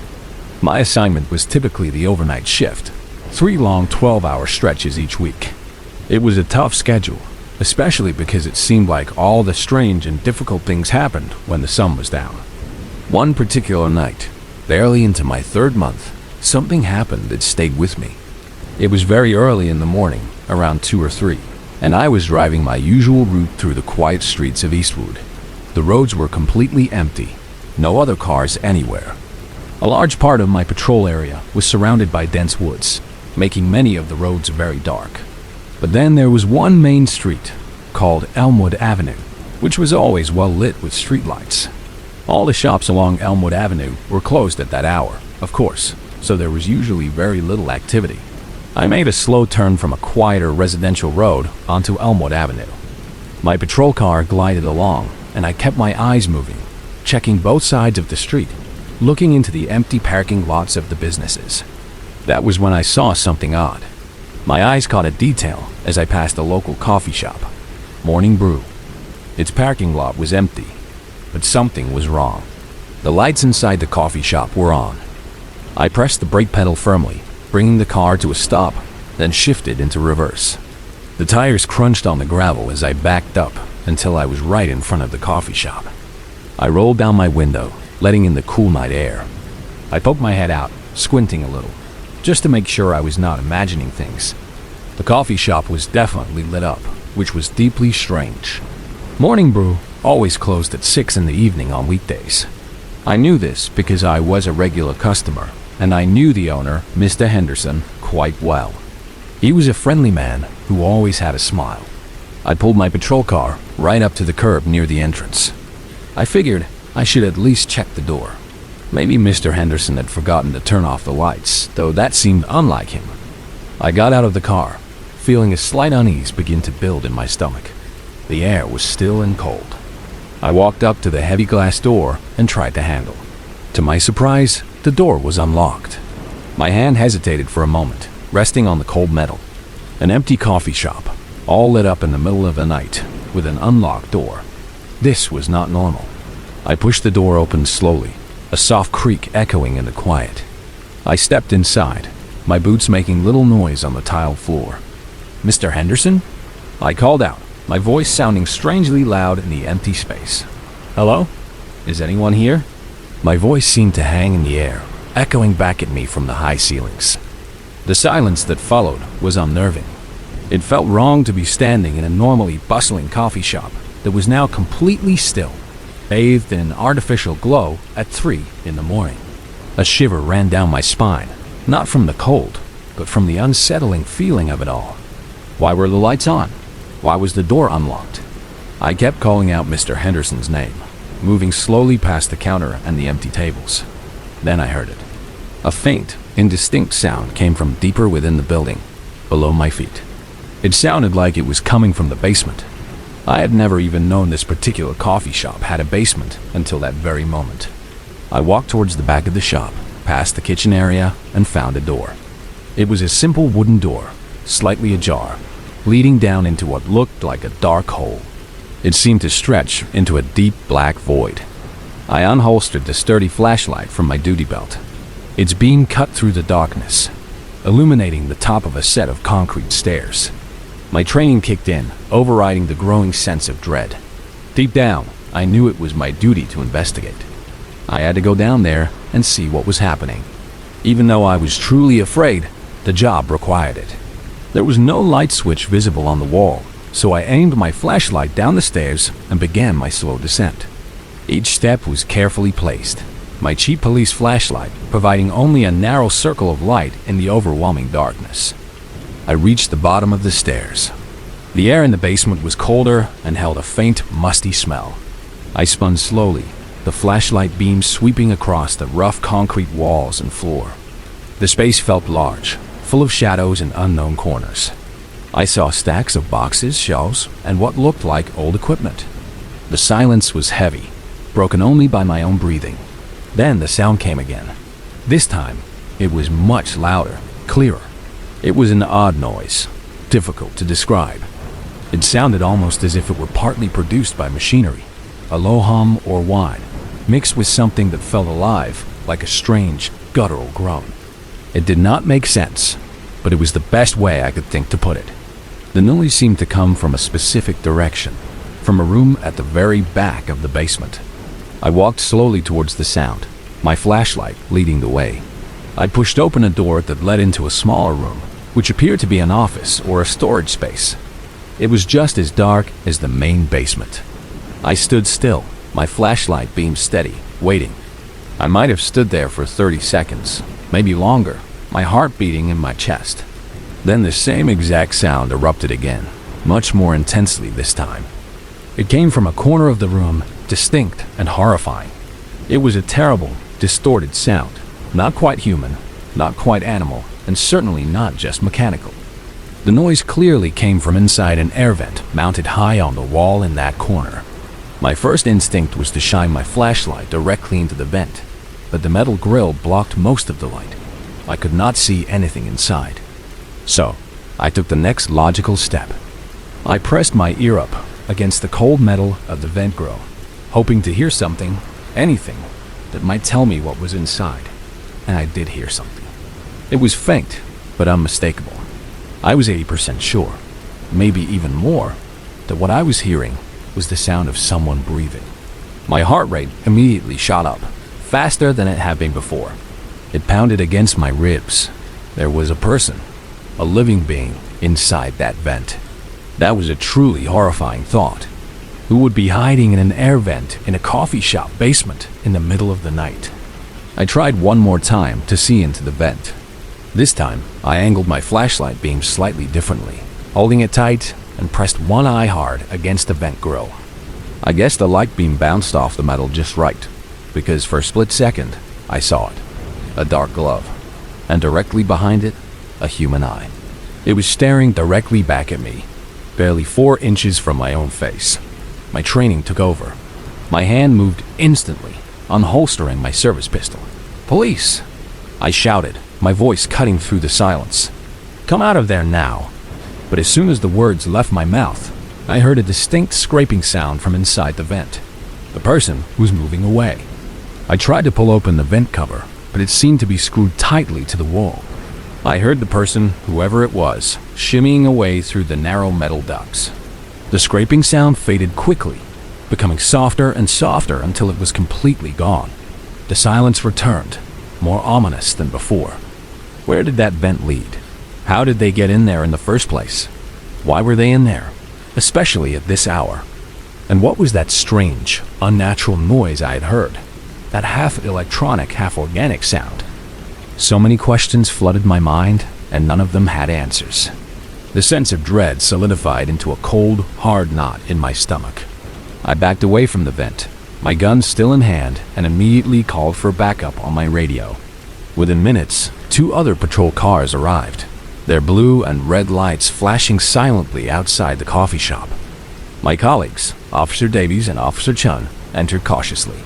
My assignment was typically the overnight shift, 3 long 12-hour stretches each week. It was a tough schedule, especially because it seemed like all the strange and difficult things happened when the sun was down. One particular night, barely into my 3rd month, something happened that stayed with me. It was very early in the morning, around 2 or 3, and I was driving my usual route through the quiet streets of Eastwood. The roads were completely empty, no other cars anywhere. A large part of my patrol area was surrounded by dense woods, making many of the roads very dark. But then there was one main street, called Elmwood Avenue, which was always well lit with streetlights. All the shops along Elmwood Avenue were closed at that hour, of course, so there was usually very little activity. I made a slow turn from a quieter residential road onto Elmwood Avenue. My patrol car glided along, and I kept my eyes moving, checking both sides of the street, looking into the empty parking lots of the businesses. That was when I saw something odd. My eyes caught a detail as I passed a local coffee shop, Morning Brew. Its parking lot was empty, but something was wrong. The lights inside the coffee shop were on. I pressed the brake pedal firmly, bringing the car to a stop, then shifted into reverse. The tires crunched on the gravel as I backed up until I was right in front of the coffee shop. I rolled down my window, letting in the cool night air. I poked my head out, squinting a little, just to make sure I was not imagining things. The coffee shop was definitely lit up, which was deeply strange. Morning Brew always closed at 6 in the evening on weekdays. I knew this because I was a regular customer, and I knew the owner, Mr. Henderson, quite well. He was a friendly man who always had a smile. I pulled my patrol car right up to the curb near the entrance. I figured I should at least check the door. Maybe Mr. Henderson had forgotten to turn off the lights, though that seemed unlike him. I got out of the car, feeling a slight unease begin to build in my stomach. The air was still and cold. I walked up to the heavy glass door and tried the handle. To my surprise, the door was unlocked. My hand hesitated for a moment, resting on the cold metal. An empty coffee shop, all lit up in the middle of the night, with an unlocked door. This was not normal. I pushed the door open slowly, a soft creak echoing in the quiet. I stepped inside, my boots making little noise on the tiled floor. "Mr. Henderson?" I called out, my voice sounding strangely loud in the empty space. "Hello? Is anyone here?" My voice seemed to hang in the air, echoing back at me from the high ceilings. The silence that followed was unnerving. It felt wrong to be standing in a normally bustling coffee shop that was now completely still, bathed in an artificial glow at 3 in the morning. A shiver ran down my spine, not from the cold, but from the unsettling feeling of it all. Why were the lights on? Why was the door unlocked? I kept calling out Mr. Henderson's name, moving slowly past the counter and the empty tables. Then I heard it. A faint, indistinct sound came from deeper within the building, below my feet. It sounded like it was coming from the basement. I had never even known this particular coffee shop had a basement until that very moment. I walked towards the back of the shop, past the kitchen area, and found a door. It was a simple wooden door, slightly ajar, leading down into what looked like a dark hole. It seemed to stretch into a deep black void. I unholstered the sturdy flashlight from my duty belt. Its beam cut through the darkness, illuminating the top of a set of concrete stairs. My training kicked in, overriding the growing sense of dread. Deep down, I knew it was my duty to investigate. I had to go down there and see what was happening. Even though I was truly afraid, the job required it. There was no light switch visible on the wall, so I aimed my flashlight down the stairs and began my slow descent. Each step was carefully placed, my cheap police flashlight providing only a narrow circle of light in the overwhelming darkness. I reached the bottom of the stairs. The air in the basement was colder and held a faint, musty smell. I spun slowly, the flashlight beam sweeping across the rough concrete walls and floor. The space felt large, full of shadows and unknown corners. I saw stacks of boxes, shelves, and what looked like old equipment. The silence was heavy, broken only by my own breathing. Then the sound came again. This time, it was much louder, clearer. It was an odd noise, difficult to describe. It sounded almost as if it were partly produced by machinery, a low hum or whine, mixed with something that felt alive, like a strange, guttural groan. It did not make sense, but it was the best way I could think to put it. The noise seemed to come from a specific direction, from a room at the very back of the basement. I walked slowly towards the sound, my flashlight leading the way. I pushed open a door that led into a smaller room, which appeared to be an office or a storage space. It was just as dark as the main basement. I stood still, my flashlight beam steady, waiting. I might have stood there for 30 seconds, maybe longer, my heart beating in my chest. Then the same exact sound erupted again, much more intensely this time. It came from a corner of the room, distinct and horrifying. It was a terrible, distorted sound, not quite human, not quite animal, and certainly not just mechanical. The noise clearly came from inside an air vent mounted high on the wall in that corner. My first instinct was to shine my flashlight directly into the vent, but the metal grill blocked most of the light. I could not see anything inside. So, I took the next logical step. I pressed my ear up against the cold metal of the vent grill, hoping to hear something, anything, that might tell me what was inside. And I did hear something. It was faint, but unmistakable. I was 80% sure, maybe even more, that what I was hearing was the sound of someone breathing. My heart rate immediately shot up, faster than it had been before. It pounded against my ribs. There was a person, a living being, inside that vent. That was a truly horrifying thought. Who would be hiding in an air vent in a coffee shop basement in the middle of the night? I tried one more time to see into the vent. This time, I angled my flashlight beam slightly differently, holding it tight and pressed one eye hard against the vent grill. I guess the light beam bounced off the metal just right, because for a split second, I saw it. A dark glove, and directly behind it, a human eye. It was staring directly back at me, barely 4 inches from my own face. My training took over. My hand moved instantly, unholstering my service pistol. "Police!" I shouted, my voice cutting through the silence. "Come out of there now!" But as soon as the words left my mouth, I heard a distinct scraping sound from inside the vent. The person was moving away. I tried to pull open the vent cover, but it seemed to be screwed tightly to the wall. I heard the person, whoever it was, shimmying away through the narrow metal ducts. The scraping sound faded quickly, becoming softer and softer until it was completely gone. The silence returned, more ominous than before. Where did that vent lead? How did they get in there in the first place? Why were they in there, especially at this hour? And what was that strange, unnatural noise I had heard? That half electronic, half organic sound? So many questions flooded my mind, and none of them had answers. The sense of dread solidified into a cold, hard knot in my stomach. I backed away from the vent, my gun still in hand, and immediately called for backup on my radio. Within minutes, 2 other patrol cars arrived, their blue and red lights flashing silently outside the coffee shop. My colleagues, Officer Davies and Officer Chun, entered cautiously.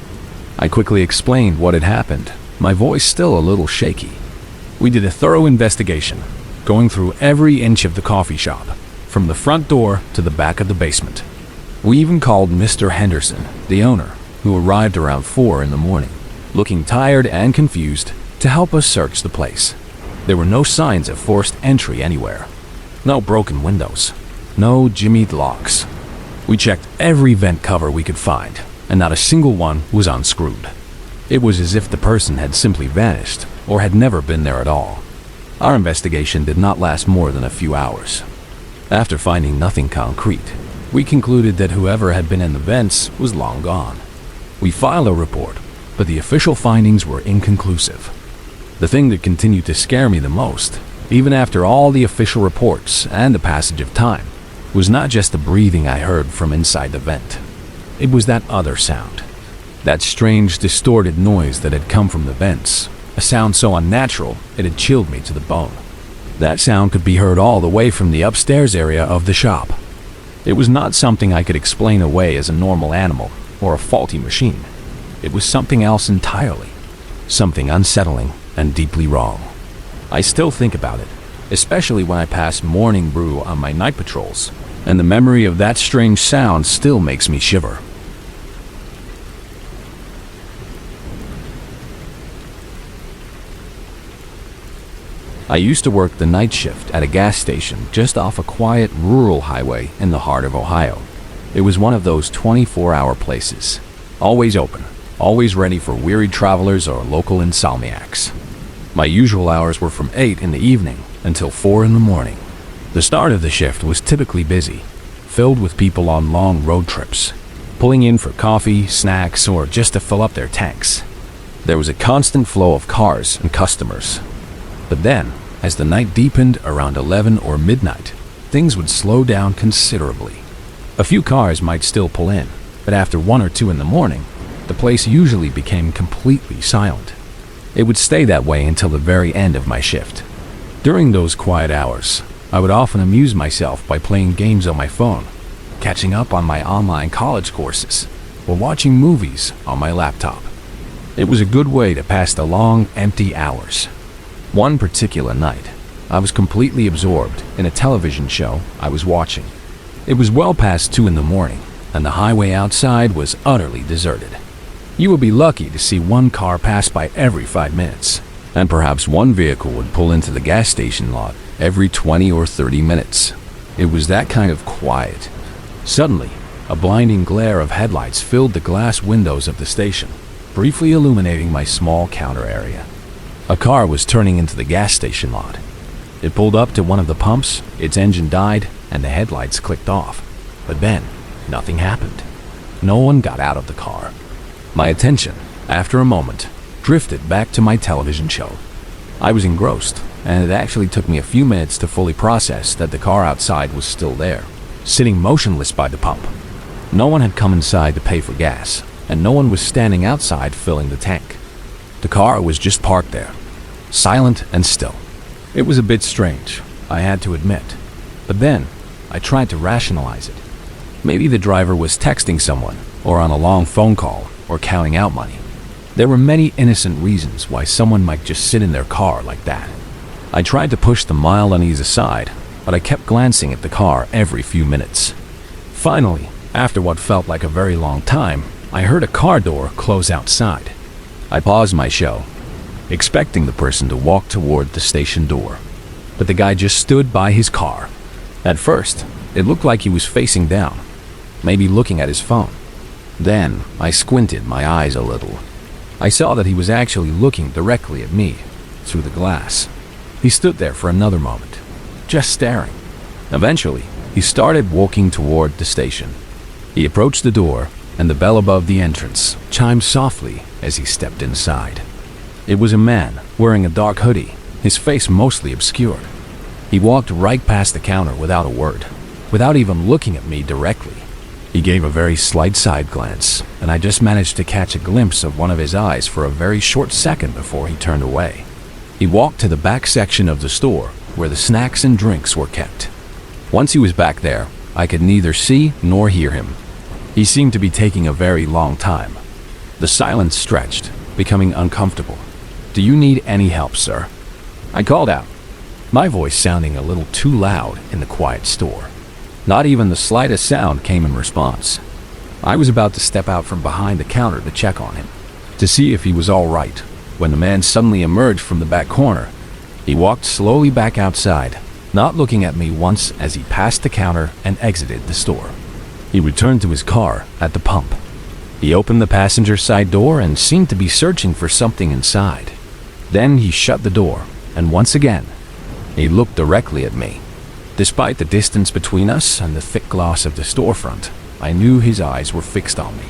I quickly explained what had happened, my voice still a little shaky. We did a thorough investigation, going through every inch of the coffee shop, from the front door to the back of the basement. We even called Mr. Henderson, the owner, who arrived around 4 in the morning, looking tired and confused, to help us search the place. There were no signs of forced entry anywhere. No broken windows. No jimmied locks. We checked every vent cover we could find, and not a single one was unscrewed. It was as if the person had simply vanished, or had never been there at all. Our investigation did not last more than a few hours. After finding nothing concrete, we concluded that whoever had been in the vents was long gone. We filed a report, but the official findings were inconclusive. The thing that continued to scare me the most, even after all the official reports and the passage of time, was not just the breathing I heard from inside the vent. It was that other sound. That strange, distorted noise that had come from the vents. A sound so unnatural, it had chilled me to the bone. That sound could be heard all the way from the upstairs area of the shop. It was not something I could explain away as a normal animal or a faulty machine. It was something else entirely. Something unsettling and deeply wrong. I still think about it, especially when I pass morning brew on my night patrols, and the memory of that strange sound still makes me shiver. I used to work the night shift at a gas station just off a quiet rural highway in the heart of Ohio. It was one of those 24-hour places, always open, always ready for wearied travelers or local insomniacs. My usual hours were from 8 in the evening until 4 in the morning. The start of the shift was typically busy, filled with people on long road trips, pulling in for coffee, snacks, or just to fill up their tanks. There was a constant flow of cars and customers. But then, as the night deepened around 11 or midnight, things would slow down considerably. A few cars might still pull in, but after 1 or 2 in the morning, the place usually became completely silent. It would stay that way until the very end of my shift. During those quiet hours, I would often amuse myself by playing games on my phone, catching up on my online college courses, or watching movies on my laptop. It was a good way to pass the long, empty hours. One particular night, I was completely absorbed in a television show I was watching. It was well past 2 in the morning, and the highway outside was utterly deserted. You would be lucky to see one car pass by every 5 minutes, and perhaps one vehicle would pull into the gas station lot every 20 or 30 minutes. It was that kind of quiet. Suddenly, a blinding glare of headlights filled the glass windows of the station, briefly illuminating my small counter area. A car was turning into the gas station lot. It pulled up to one of the pumps, its engine died, and the headlights clicked off. But then, nothing happened. No one got out of the car. My attention, after a moment, drifted back to my television show. I was engrossed, and it actually took me a few minutes to fully process that the car outside was still there, sitting motionless by the pump. No one had come inside to pay for gas, and no one was standing outside filling the tank. The car was just parked there, silent and still. It was a bit strange, I had to admit. But then, I tried to rationalize it. Maybe the driver was texting someone, or on a long phone call, or counting out money. There were many innocent reasons why someone might just sit in their car like that. I tried to push the mild unease aside, but I kept glancing at the car every few minutes. Finally, after what felt like a very long time, I heard a car door close outside. I paused my show, expecting the person to walk toward the station door. But the guy just stood by his car. At first, it looked like he was facing down, maybe looking at his phone. Then, I squinted my eyes a little. I saw that he was actually looking directly at me, through the glass. He stood there for another moment, just staring. Eventually, he started walking toward the station. He approached the door, and the bell above the entrance chimed softly as he stepped inside. It was a man wearing a dark hoodie, his face mostly obscured. He walked right past the counter without a word, without even looking at me directly. He gave a very slight side glance, and I just managed to catch a glimpse of one of his eyes for a very short second before he turned away. He walked to the back section of the store where the snacks and drinks were kept. Once he was back there, I could neither see nor hear him. He seemed to be taking a very long time. The silence stretched, becoming uncomfortable. "Do you need any help, sir?" I called out, my voice sounding a little too loud in the quiet store. Not even the slightest sound came in response. I was about to step out from behind the counter to check on him, to see if he was all right, when the man suddenly emerged from the back corner. He walked slowly back outside, not looking at me once as he passed the counter and exited the store. He returned to his car at the pump. He opened the passenger side door and seemed to be searching for something inside. Then he shut the door, and once again, he looked directly at me. Despite the distance between us and the thick glass of the storefront, I knew his eyes were fixed on me.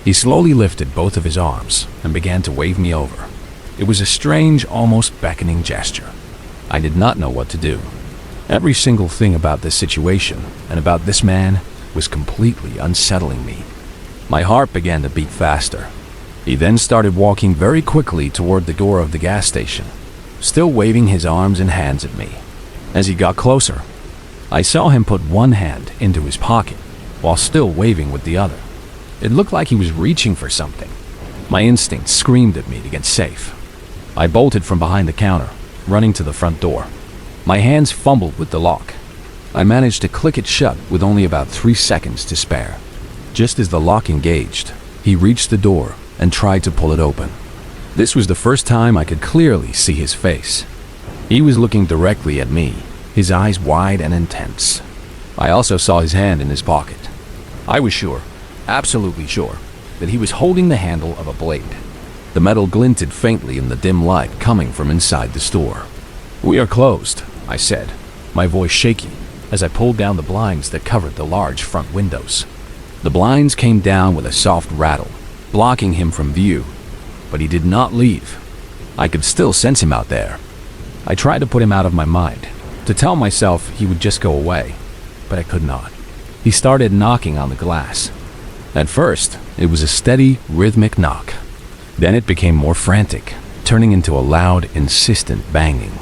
He slowly lifted both of his arms and began to wave me over. It was a strange, almost beckoning gesture. I did not know what to do. Every single thing about this situation and about this man was completely unsettling me. My heart began to beat faster. He then started walking very quickly toward the door of the gas station, still waving his arms and hands at me. As he got closer, I saw him put one hand into his pocket while still waving with the other. It looked like he was reaching for something. My instinct screamed at me to get safe. I bolted from behind the counter, running to the front door. My hands fumbled with the lock. I managed to click it shut with only about 3 seconds to spare. Just as the lock engaged, he reached the door and tried to pull it open. This was the first time I could clearly see his face. He was looking directly at me, his eyes wide and intense. I also saw his hand in his pocket. I was sure, absolutely sure, that he was holding the handle of a blade. The metal glinted faintly in the dim light coming from inside the store. "We are closed," I said, my voice shaky as I pulled down the blinds that covered the large front windows. The blinds came down with a soft rattle, blocking him from view, but he did not leave. I could still sense him out there. I tried to put him out of my mind, to tell myself he would just go away, but I could not. He started knocking on the glass. At first, it was a steady, rhythmic knock. Then it became more frantic, turning into a loud, insistent banging.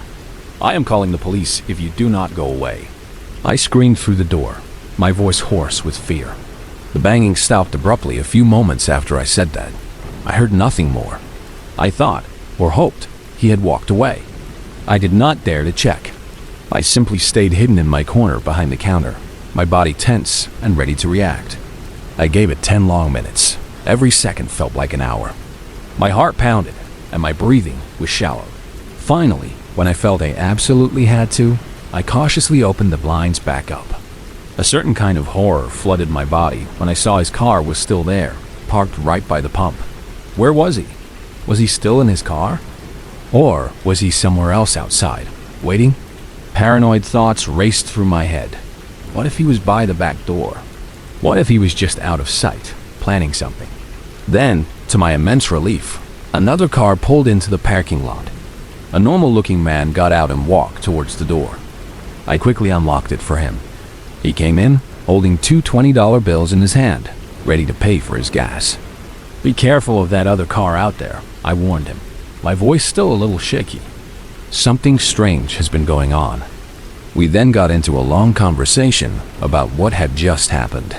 "I am calling the police if you do not go away." I screamed through the door, my voice hoarse with fear. The banging stopped abruptly a few moments after I said that. I heard nothing more. I thought, or hoped, he had walked away. I did not dare to check. I simply stayed hidden in my corner behind the counter, my body tense and ready to react. I gave it 10 long minutes. Every second felt like an hour. My heart pounded, and my breathing was shallow. Finally, when I felt I absolutely had to, I cautiously opened the blinds back up. A certain kind of horror flooded my body when I saw his car was still there, parked right by the pump. Where was he? Was he still in his car? Or was he somewhere else outside, waiting? Paranoid thoughts raced through my head. What if he was by the back door? What if he was just out of sight, planning something? Then, to my immense relief, another car pulled into the parking lot. A normal-looking man got out and walked towards the door. I quickly unlocked it for him. He came in, holding 2 $20 bills in his hand. ready to pay for his gas. "Be careful of that other car out there," I warned him, my voice still a little shaky. Something strange has been going on. We then got into a long conversation about what had just happened.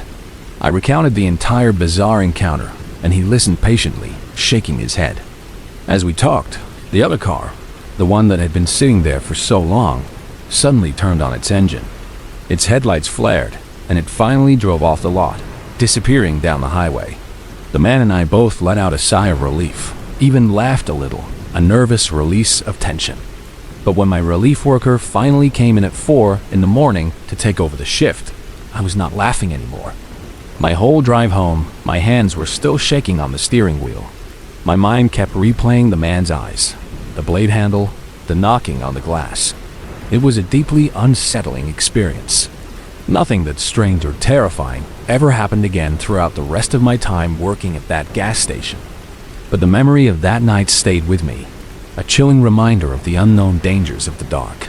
I recounted the entire bizarre encounter, and he listened patiently, shaking his head. As we talked, the other car, the one that had been sitting there for so long, suddenly turned on its engine. Its headlights flared, and it finally drove off the lot, disappearing down the highway. The man and I both let out a sigh of relief, even laughed a little, a nervous release of tension. But when my relief worker finally came in at 4 in the morning to take over the shift, I was not laughing anymore. My whole drive home, my hands were still shaking on the steering wheel. My mind kept replaying the man's eyes, the blade handle, the knocking on the glass. It was a deeply unsettling experience. Nothing that's strange or terrifying ever happened again throughout the rest of my time working at that gas station. But the memory of that night stayed with me, a chilling reminder of the unknown dangers of the dark.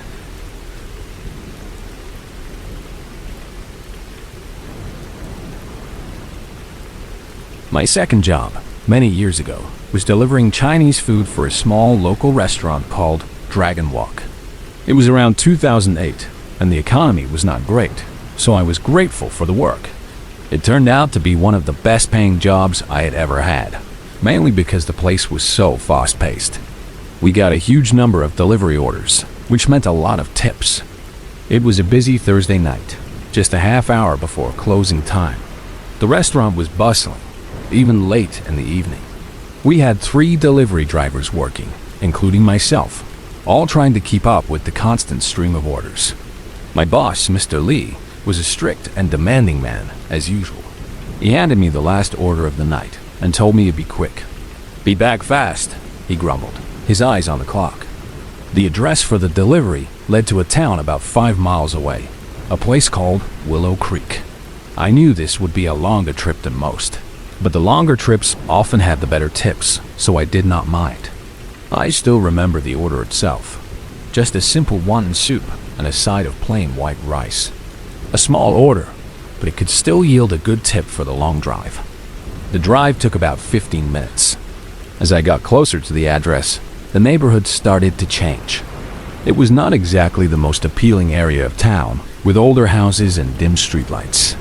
My second job, many years ago, was delivering Chinese food for a small local restaurant called Dragon Walk. It was around 2008, and the economy was not great, so I was grateful for the work. It turned out to be one of the best-paying jobs I had ever had, mainly because the place was so fast-paced. We got a huge number of delivery orders, which meant a lot of tips. It was a busy Thursday night, just a half hour before closing time. The restaurant was bustling, even late in the evening. We had 3 delivery drivers working, including myself, all trying to keep up with the constant stream of orders. My boss, Mr. Lee, was a strict and demanding man, as usual. He handed me the last order of the night and told me to be quick. "Be back fast," he grumbled, his eyes on the clock. The address for the delivery led to a town about 5 miles away, a place called Willow Creek. I knew this would be a longer trip than most, but the longer trips often had the better tips, so I did not mind. I still remember the order itself. Just a simple wonton soup and a side of plain white rice. A small order, but it could still yield a good tip for the long drive. The drive took about 15 minutes. As I got closer to the address, the neighborhood started to change. It was not exactly the most appealing area of town, with older houses and dim streetlights.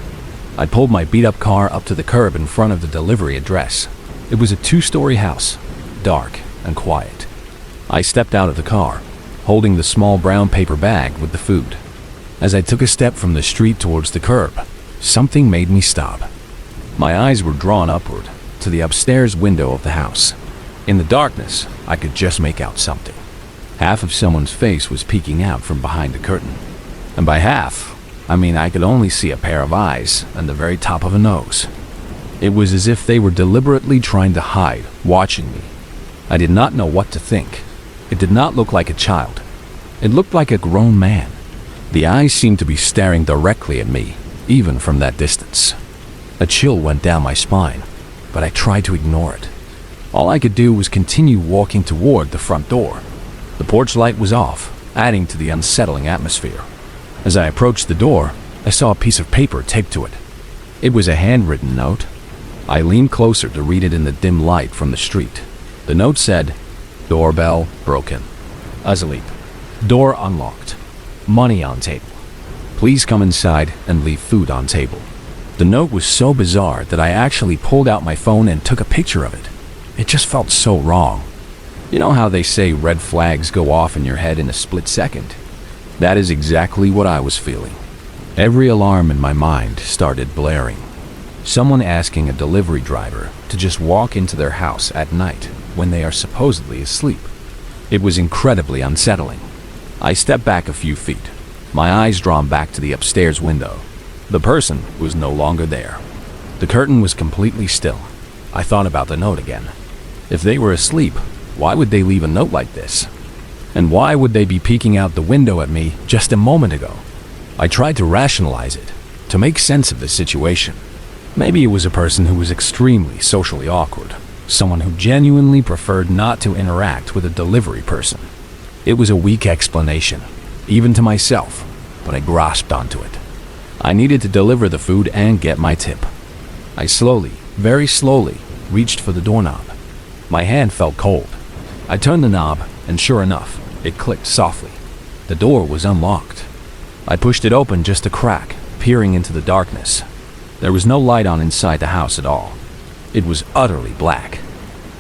I pulled my beat-up car up to the curb in front of the delivery address. It was a 2-story house, dark and quiet. I stepped out of the car, holding the small brown paper bag with the food. As I took a step from the street towards the curb, something made me stop. My eyes were drawn upward to the upstairs window of the house. In the darkness, I could just make out something. Half of someone's face was peeking out from behind the curtain. And by half, I mean I could only see a pair of eyes and the very top of a nose. It was as if they were deliberately trying to hide, watching me. I did not know what to think. It did not look like a child. It looked like a grown man. The eyes seemed to be staring directly at me, even from that distance. A chill went down my spine, but I tried to ignore it. All I could do was continue walking toward the front door. The porch light was off, adding to the unsettling atmosphere. As I approached the door, I saw a piece of paper taped to it. It was a handwritten note. I leaned closer to read it in the dim light from the street. The note said, "Doorbell broken. Asleep. Door unlocked. Money on table. Please come inside and leave food on table." The note was so bizarre that I actually pulled out my phone and took a picture of it. It just felt so wrong. You know how they say red flags go off in your head in a split second? That is exactly what I was feeling. Every alarm in my mind started blaring. Someone asking a delivery driver to just walk into their house at night when they are supposedly asleep. It was incredibly unsettling. I stepped back a few feet, my eyes drawn back to the upstairs window. The person was no longer there. The curtain was completely still. I thought about the note again. If they were asleep, why would they leave a note like this? And why would they be peeking out the window at me just a moment ago? I tried to rationalize it, to make sense of the situation. Maybe it was a person who was extremely socially awkward, someone who genuinely preferred not to interact with a delivery person. It was a weak explanation, even to myself, but I grasped onto it. I needed to deliver the food and get my tip. I slowly, very slowly, reached for the doorknob. My hand felt cold. I turned the knob, and sure enough, it clicked softly. The door was unlocked. I pushed it open just a crack, peering into the darkness. There was no light on inside the house at all. It was utterly black.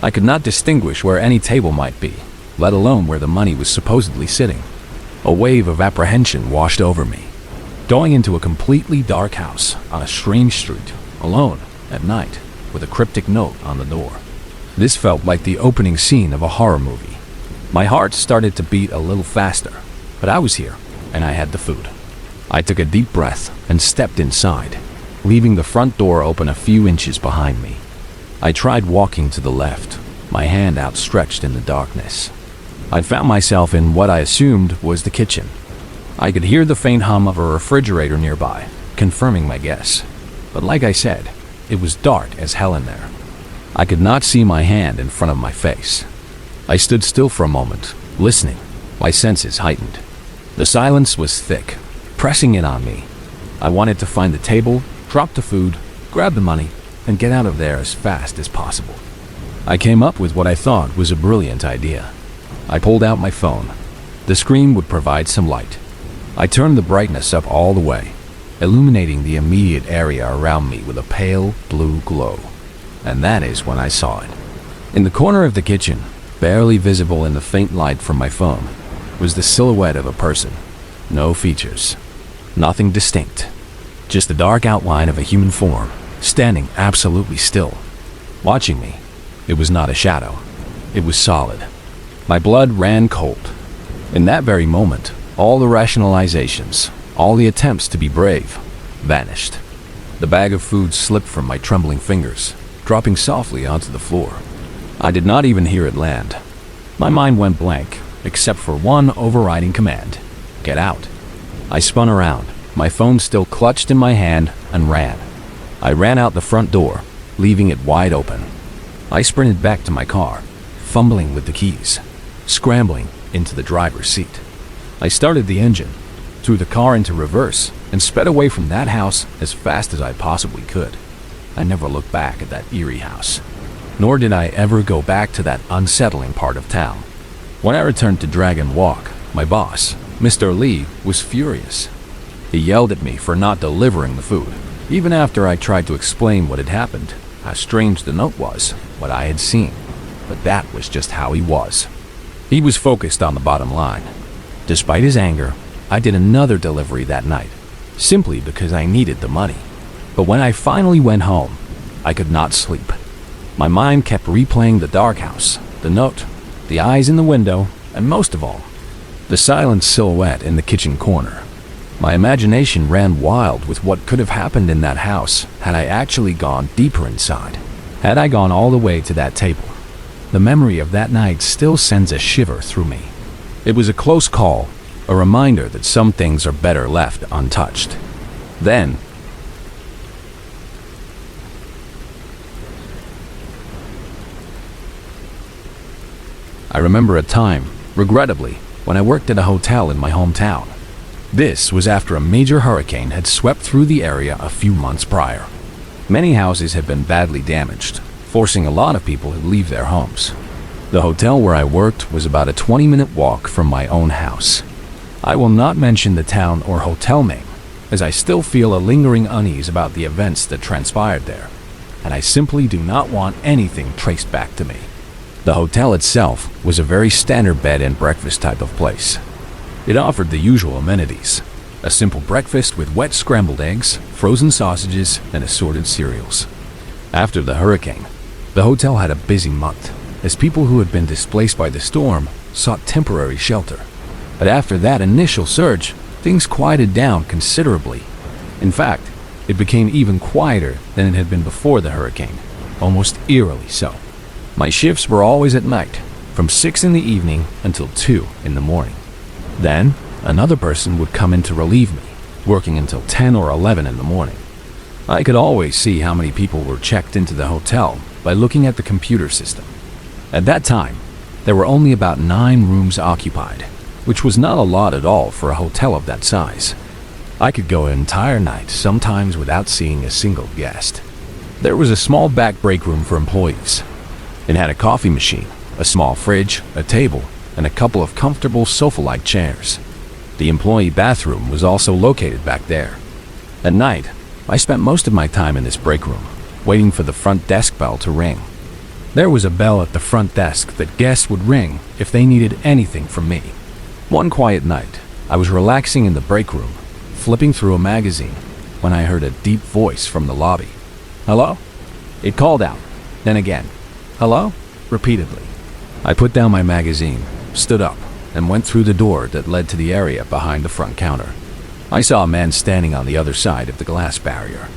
I could not distinguish where any table might be, let alone where the money was supposedly sitting. A wave of apprehension washed over me. Going into a completely dark house on a strange street, alone, at night, with a cryptic note on the door. This felt like the opening scene of a horror movie. My heart started to beat a little faster, but I was here, and I had the food. I took a deep breath and stepped inside, leaving the front door open a few inches behind me. I tried walking to the left, my hand outstretched in the darkness. I found myself in what I assumed was the kitchen. I could hear the faint hum of a refrigerator nearby, confirming my guess. But like I said, it was dark as hell in there. I could not see my hand in front of my face. I stood still for a moment, listening, my senses heightened. The silence was thick, pressing in on me. I wanted to find the table, drop the food, grab the money, and get out of there as fast as possible. I came up with what I thought was a brilliant idea. I pulled out my phone. The screen would provide some light. I turned the brightness up all the way, illuminating the immediate area around me with a pale blue glow. And that is when I saw it. In the corner of the kitchen, barely visible in the faint light from my phone, was the silhouette of a person. No features. Nothing distinct. Just the dark outline of a human form, standing absolutely still. Watching me. It was not a shadow. It was solid. My blood ran cold. In that very moment, all the rationalizations, all the attempts to be brave, vanished. The bag of food slipped from my trembling fingers, dropping softly onto the floor. I did not even hear it land. My mind went blank, except for one overriding command: get out. I spun around, my phone still clutched in my hand, and ran. I ran out the front door, leaving it wide open. I sprinted back to my car, fumbling with the keys, scrambling into the driver's seat. I started the engine, threw the car into reverse, and sped away from that house as fast as I possibly could. I never looked back at that eerie house, nor did I ever go back to that unsettling part of town. When I returned to Dragon Walk, my boss, Mr. Lee, was furious. He yelled at me for not delivering the food, even after I tried to explain what had happened, how strange the note was, what I had seen. But that was just how he was. He was focused on the bottom line. Despite his anger, I did another delivery that night, simply because I needed the money. But when I finally went home, I could not sleep. My mind kept replaying the dark house, the note, the eyes in the window, and most of all, the silent silhouette in the kitchen corner. My imagination ran wild with what could have happened in that house had I actually gone deeper inside. Had I gone all the way to that table. The memory of that night still sends a shiver through me. It was a close call, a reminder that some things are better left untouched. Then, I remember a time, regrettably, when I worked at a hotel in my hometown. This was after a major hurricane had swept through the area a few months prior. Many houses had been badly damaged, forcing a lot of people to leave their homes. The hotel where I worked was about a 20-minute walk from my own house. I will not mention the town or hotel name, as I still feel a lingering unease about the events that transpired there, and I simply do not want anything traced back to me. The hotel itself was a very standard bed and breakfast type of place. It offered the usual amenities: a simple breakfast with wet scrambled eggs, frozen sausages, and assorted cereals. After the hurricane, the hotel had a busy month, as people who had been displaced by the storm sought temporary shelter. But after that initial surge, things quieted down considerably. In fact, it became even quieter than it had been before the hurricane, almost eerily so. My shifts were always at night, from 6 in the evening until 2 in the morning. Then, another person would come in to relieve me, working until 10 or 11 in the morning. I could always see how many people were checked into the hotel by looking at the computer system. At that time, there were only about 9 rooms occupied, which was not a lot at all for a hotel of that size. I could go an entire night, sometimes without seeing a single guest. There was a small back break room for employees. It had a coffee machine, a small fridge, a table, and a couple of comfortable sofa-like chairs. The employee bathroom was also located back there. At night, I spent most of my time in this break room, waiting for the front desk bell to ring. There was a bell at the front desk that guests would ring if they needed anything from me. One quiet night, I was relaxing in the break room, flipping through a magazine, when I heard a deep voice from the lobby. "Hello?" It called out, then again, "Hello?" repeatedly. I put down my magazine, stood up, and went through the door that led to the area behind the front counter. I saw a man standing on the other side of the glass barrier.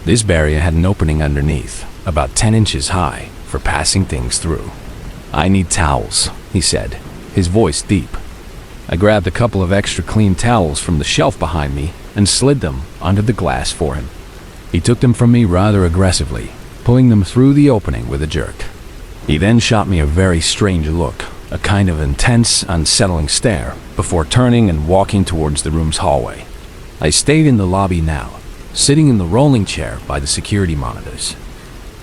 This barrier had an opening underneath, about 10 inches high, for passing things through. "I need towels," he said, his voice deep. I grabbed a couple of extra clean towels from the shelf behind me and slid them under the glass for him. He took them from me rather aggressively, pulling them through the opening with a jerk. He then shot me a very strange look, a kind of intense, unsettling stare, before turning and walking towards the room's hallway. I stayed in the lobby now, sitting in the rolling chair by the security monitors.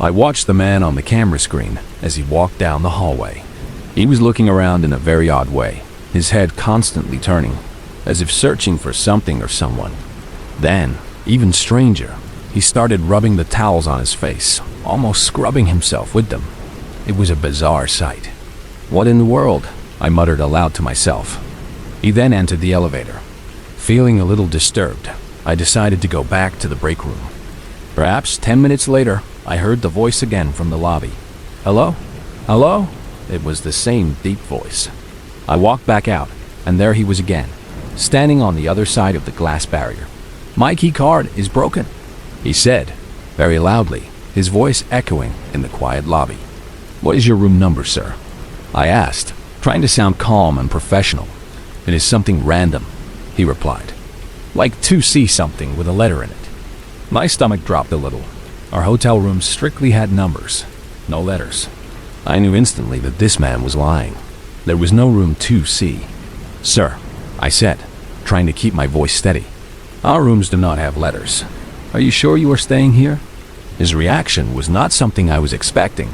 I watched the man on the camera screen as he walked down the hallway. He was looking around in a very odd way, his head constantly turning, as if searching for something or someone. Then, even stranger, he started rubbing the towels on his face, almost scrubbing himself with them. It was a bizarre sight. "What in the world?" I muttered aloud to myself. He then entered the elevator. Feeling a little disturbed, I decided to go back to the break room. Perhaps 10 minutes later, I heard the voice again from the lobby. "Hello? Hello?" It was the same deep voice. I walked back out, and there he was again, standing on the other side of the glass barrier. "My key card is broken," he said, very loudly, his voice echoing in the quiet lobby. "What is your room number, sir?" I asked, trying to sound calm and professional. "It is something random," he replied. "Like 2C something with a letter in it." My stomach dropped a little. Our hotel rooms strictly had numbers, no letters. I knew instantly that this man was lying. There was no room 2C. "Sir," I said, trying to keep my voice steady, "our rooms do not have letters. Are you sure you are staying here?" His reaction was not something I was expecting,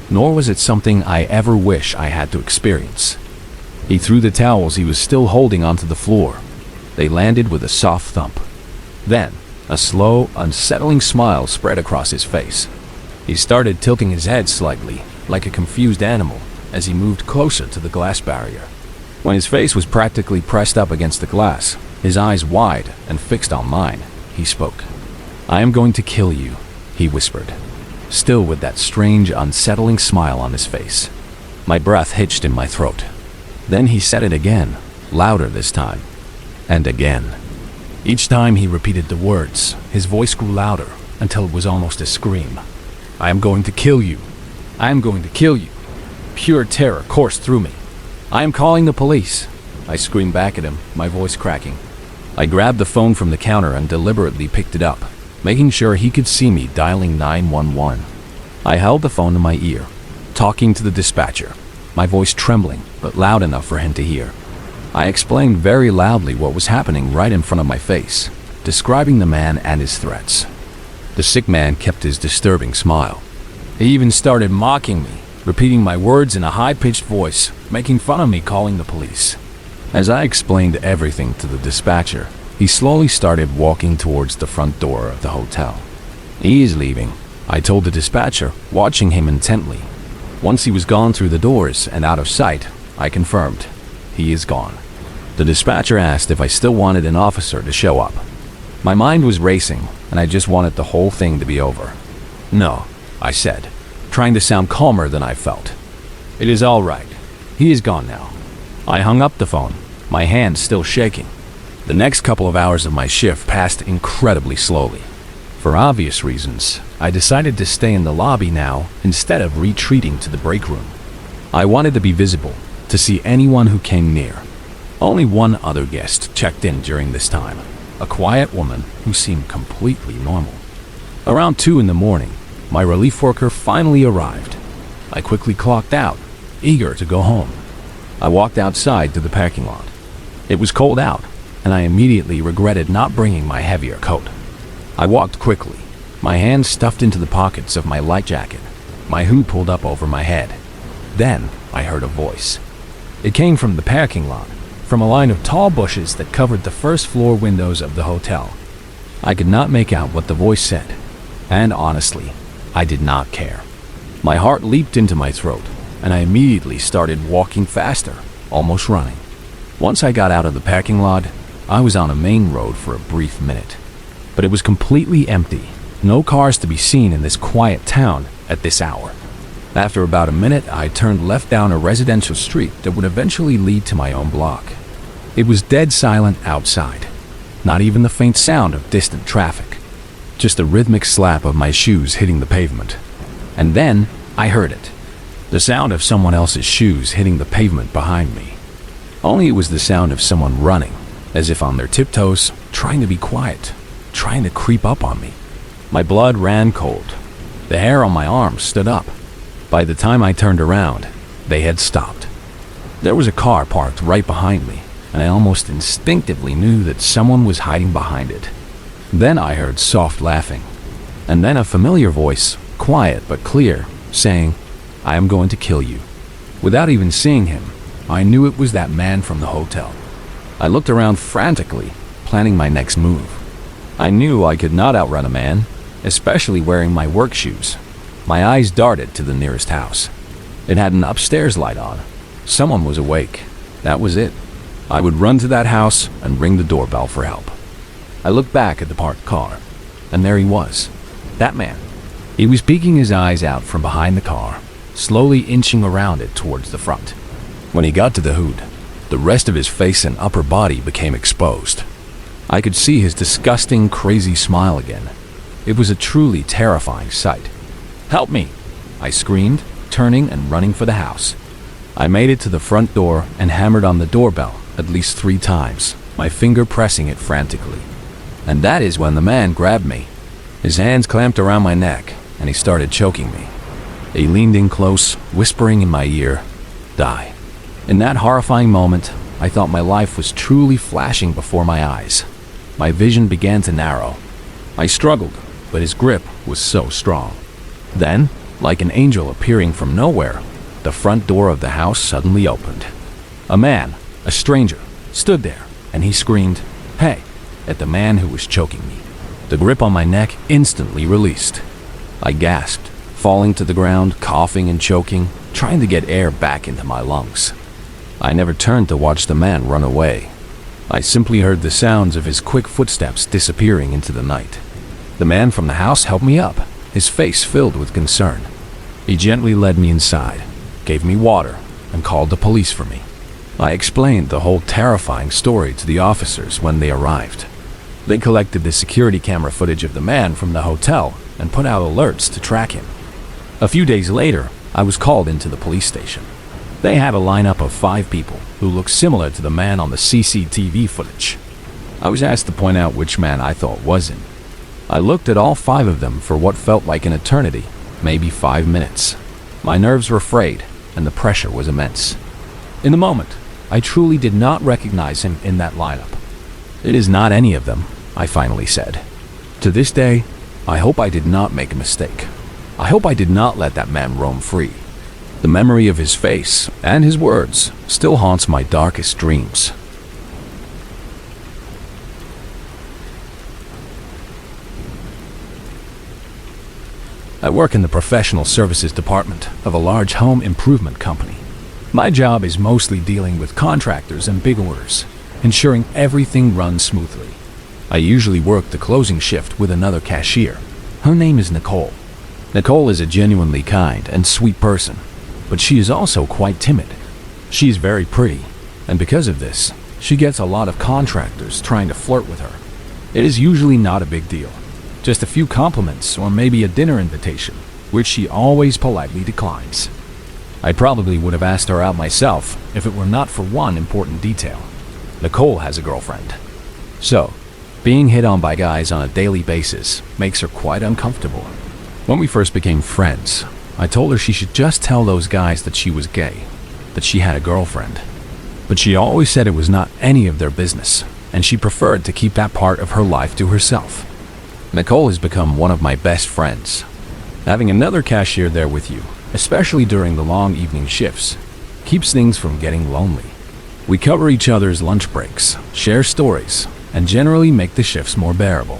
nor was it something I ever wish I had to experience. He threw the towels he was still holding onto the floor. They landed with a soft thump. Then, a slow, unsettling smile spread across his face. He started tilting his head slightly, like a confused animal, as he moved closer to the glass barrier. When his face was practically pressed up against the glass, his eyes wide and fixed on mine, he spoke. "I am going to kill you," he whispered, still with that strange, unsettling smile on his face. My breath hitched in my throat. Then he said it again, louder this time, and again. Each time he repeated the words, his voice grew louder until it was almost a scream. "I am going to kill you. I am going to kill you." Pure terror coursed through me. "I am calling the police," I screamed back at him, my voice cracking. I grabbed the phone from the counter and deliberately picked it up, making sure he could see me dialing 911. I held the phone to my ear, talking to the dispatcher, my voice trembling but loud enough for him to hear. I explained very loudly what was happening right in front of my face, describing the man and his threats. The sick man kept his disturbing smile. He even started mocking me, repeating my words in a high-pitched voice, making fun of me calling the police. As I explained everything to the dispatcher, he slowly started walking towards the front door of the hotel. "He is leaving," I told the dispatcher, watching him intently. Once he was gone through the doors and out of sight, I confirmed, "He is gone." The dispatcher asked if I still wanted an officer to show up. My mind was racing, and I just wanted the whole thing to be over. "No," I said, trying to sound calmer than I felt. "It is all right. He is gone now." I hung up the phone, my hand still shaking. The next couple of hours of my shift passed incredibly slowly. For obvious reasons, I decided to stay in the lobby now instead of retreating to the break room. I wanted to be visible, to see anyone who came near. Only one other guest checked in during this time, a quiet woman who seemed completely normal. Around 2 in the morning, my relief worker finally arrived. I quickly clocked out, eager to go home. I walked outside to the parking lot. It was cold out, and I immediately regretted not bringing my heavier coat. I walked quickly, my hands stuffed into the pockets of my light jacket, my hood pulled up over my head. Then I heard a voice. It came from the parking lot, from a line of tall bushes that covered the first floor windows of the hotel. I could not make out what the voice said, and honestly, I did not care. My heart leaped into my throat, and I immediately started walking faster, almost running. Once I got out of the parking lot, I was on a main road for a brief minute. But it was completely empty, no cars to be seen in this quiet town at this hour. After about a minute, I turned left down a residential street that would eventually lead to my own block. It was dead silent outside, not even the faint sound of distant traffic, just the rhythmic slap of my shoes hitting the pavement. And then I heard it, the sound of someone else's shoes hitting the pavement behind me. Only it was the sound of someone running, as if on their tiptoes, trying to be quiet, trying to creep up on me. My blood ran cold. The hair on my arms stood up. By the time I turned around, they had stopped. There was a car parked right behind me, and I almost instinctively knew that someone was hiding behind it. Then I heard soft laughing, and then a familiar voice, quiet but clear, saying, "I am going to kill you." Without even seeing him, I knew it was that man from the hotel. I looked around frantically, planning my next move. I knew I could not outrun a man, especially wearing my work shoes. My eyes darted to the nearest house. It had an upstairs light on. Someone was awake. That was it. I would run to that house and ring the doorbell for help. I looked back at the parked car, and there he was. That man. He was peeking his eyes out from behind the car, slowly inching around it towards the front. When he got to the hood, the rest of his face and upper body became exposed. I could see his disgusting, crazy smile again. It was a truly terrifying sight. "Help me!" I screamed, turning and running for the house. I made it to the front door and hammered on the doorbell at least 3 times, my finger pressing it frantically. And that is when the man grabbed me. His hands clamped around my neck, and he started choking me. He leaned in close, whispering in my ear, "Die." In that horrifying moment, I thought my life was truly flashing before my eyes. My vision began to narrow. I struggled, but his grip was so strong. Then, like an angel appearing from nowhere, the front door of the house suddenly opened. A man, a stranger, stood there, and he screamed, "Hey," at the man who was choking me. The grip on my neck instantly released. I gasped, falling to the ground, coughing and choking, trying to get air back into my lungs. I never turned to watch the man run away. I simply heard the sounds of his quick footsteps disappearing into the night. The man from the house helped me up, his face filled with concern. He gently led me inside, gave me water, and called the police for me. I explained the whole terrifying story to the officers when they arrived. They collected the security camera footage of the man from the hotel and put out alerts to track him. A few days later, I was called into the police station. They had a lineup of 5 people who looked similar to the man on the CCTV footage. I was asked to point out which man I thought was him. I looked at all 5 of them for what felt like an eternity, maybe 5 minutes. My nerves were frayed, and the pressure was immense. In the moment, I truly did not recognize him in that lineup. "It is not any of them," I finally said. To this day, I hope I did not make a mistake. I hope I did not let that man roam free. The memory of his face and his words still haunts my darkest dreams. I work in the professional services department of a large home improvement company. My job is mostly dealing with contractors and big orders, ensuring everything runs smoothly. I usually work the closing shift with another cashier. Her name is Nicole. Nicole is a genuinely kind and sweet person, but she is also quite timid. She is very pretty, and because of this, she gets a lot of contractors trying to flirt with her. It is usually not a big deal, just a few compliments or maybe a dinner invitation, which she always politely declines. I probably would have asked her out myself if it were not for one important detail. Nicole has a girlfriend. So, being hit on by guys on a daily basis makes her quite uncomfortable. When we first became friends, I told her she should just tell those guys that she was gay, that she had a girlfriend. But she always said it was not any of their business, and she preferred to keep that part of her life to herself. Nicole has become one of my best friends. Having another cashier there with you, especially during the long evening shifts, keeps things from getting lonely. We cover each other's lunch breaks, share stories, and generally make the shifts more bearable.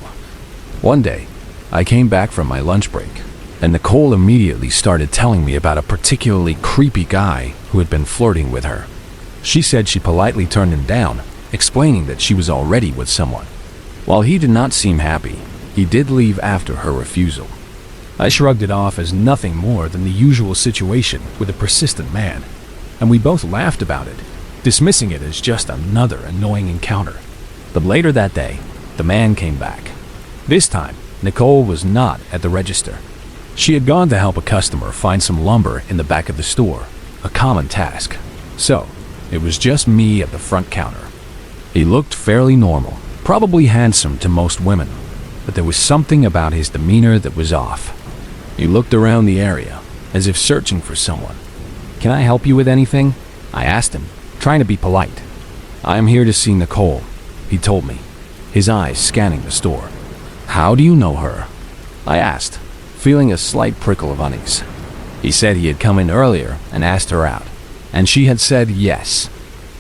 One day, I came back from my lunch break, and Nicole immediately started telling me about a particularly creepy guy who had been flirting with her. She said she politely turned him down, explaining that she was already with someone. While he did not seem happy, he did leave after her refusal. I shrugged it off as nothing more than the usual situation with a persistent man, and we both laughed about it, dismissing it as just another annoying encounter. But later that day, the man came back. This time, Nicole was not at the register. She had gone to help a customer find some lumber in the back of the store, a common task. So, it was just me at the front counter. He looked fairly normal, probably handsome to most women, but there was something about his demeanor that was off. He looked around the area, as if searching for someone. "Can I help you with anything?" I asked him, trying to be polite. "I am here to see Nicole," he told me, his eyes scanning the store. "How do you know her?" I asked, feeling a slight prickle of unease. He said he had come in earlier and asked her out, and she had said yes.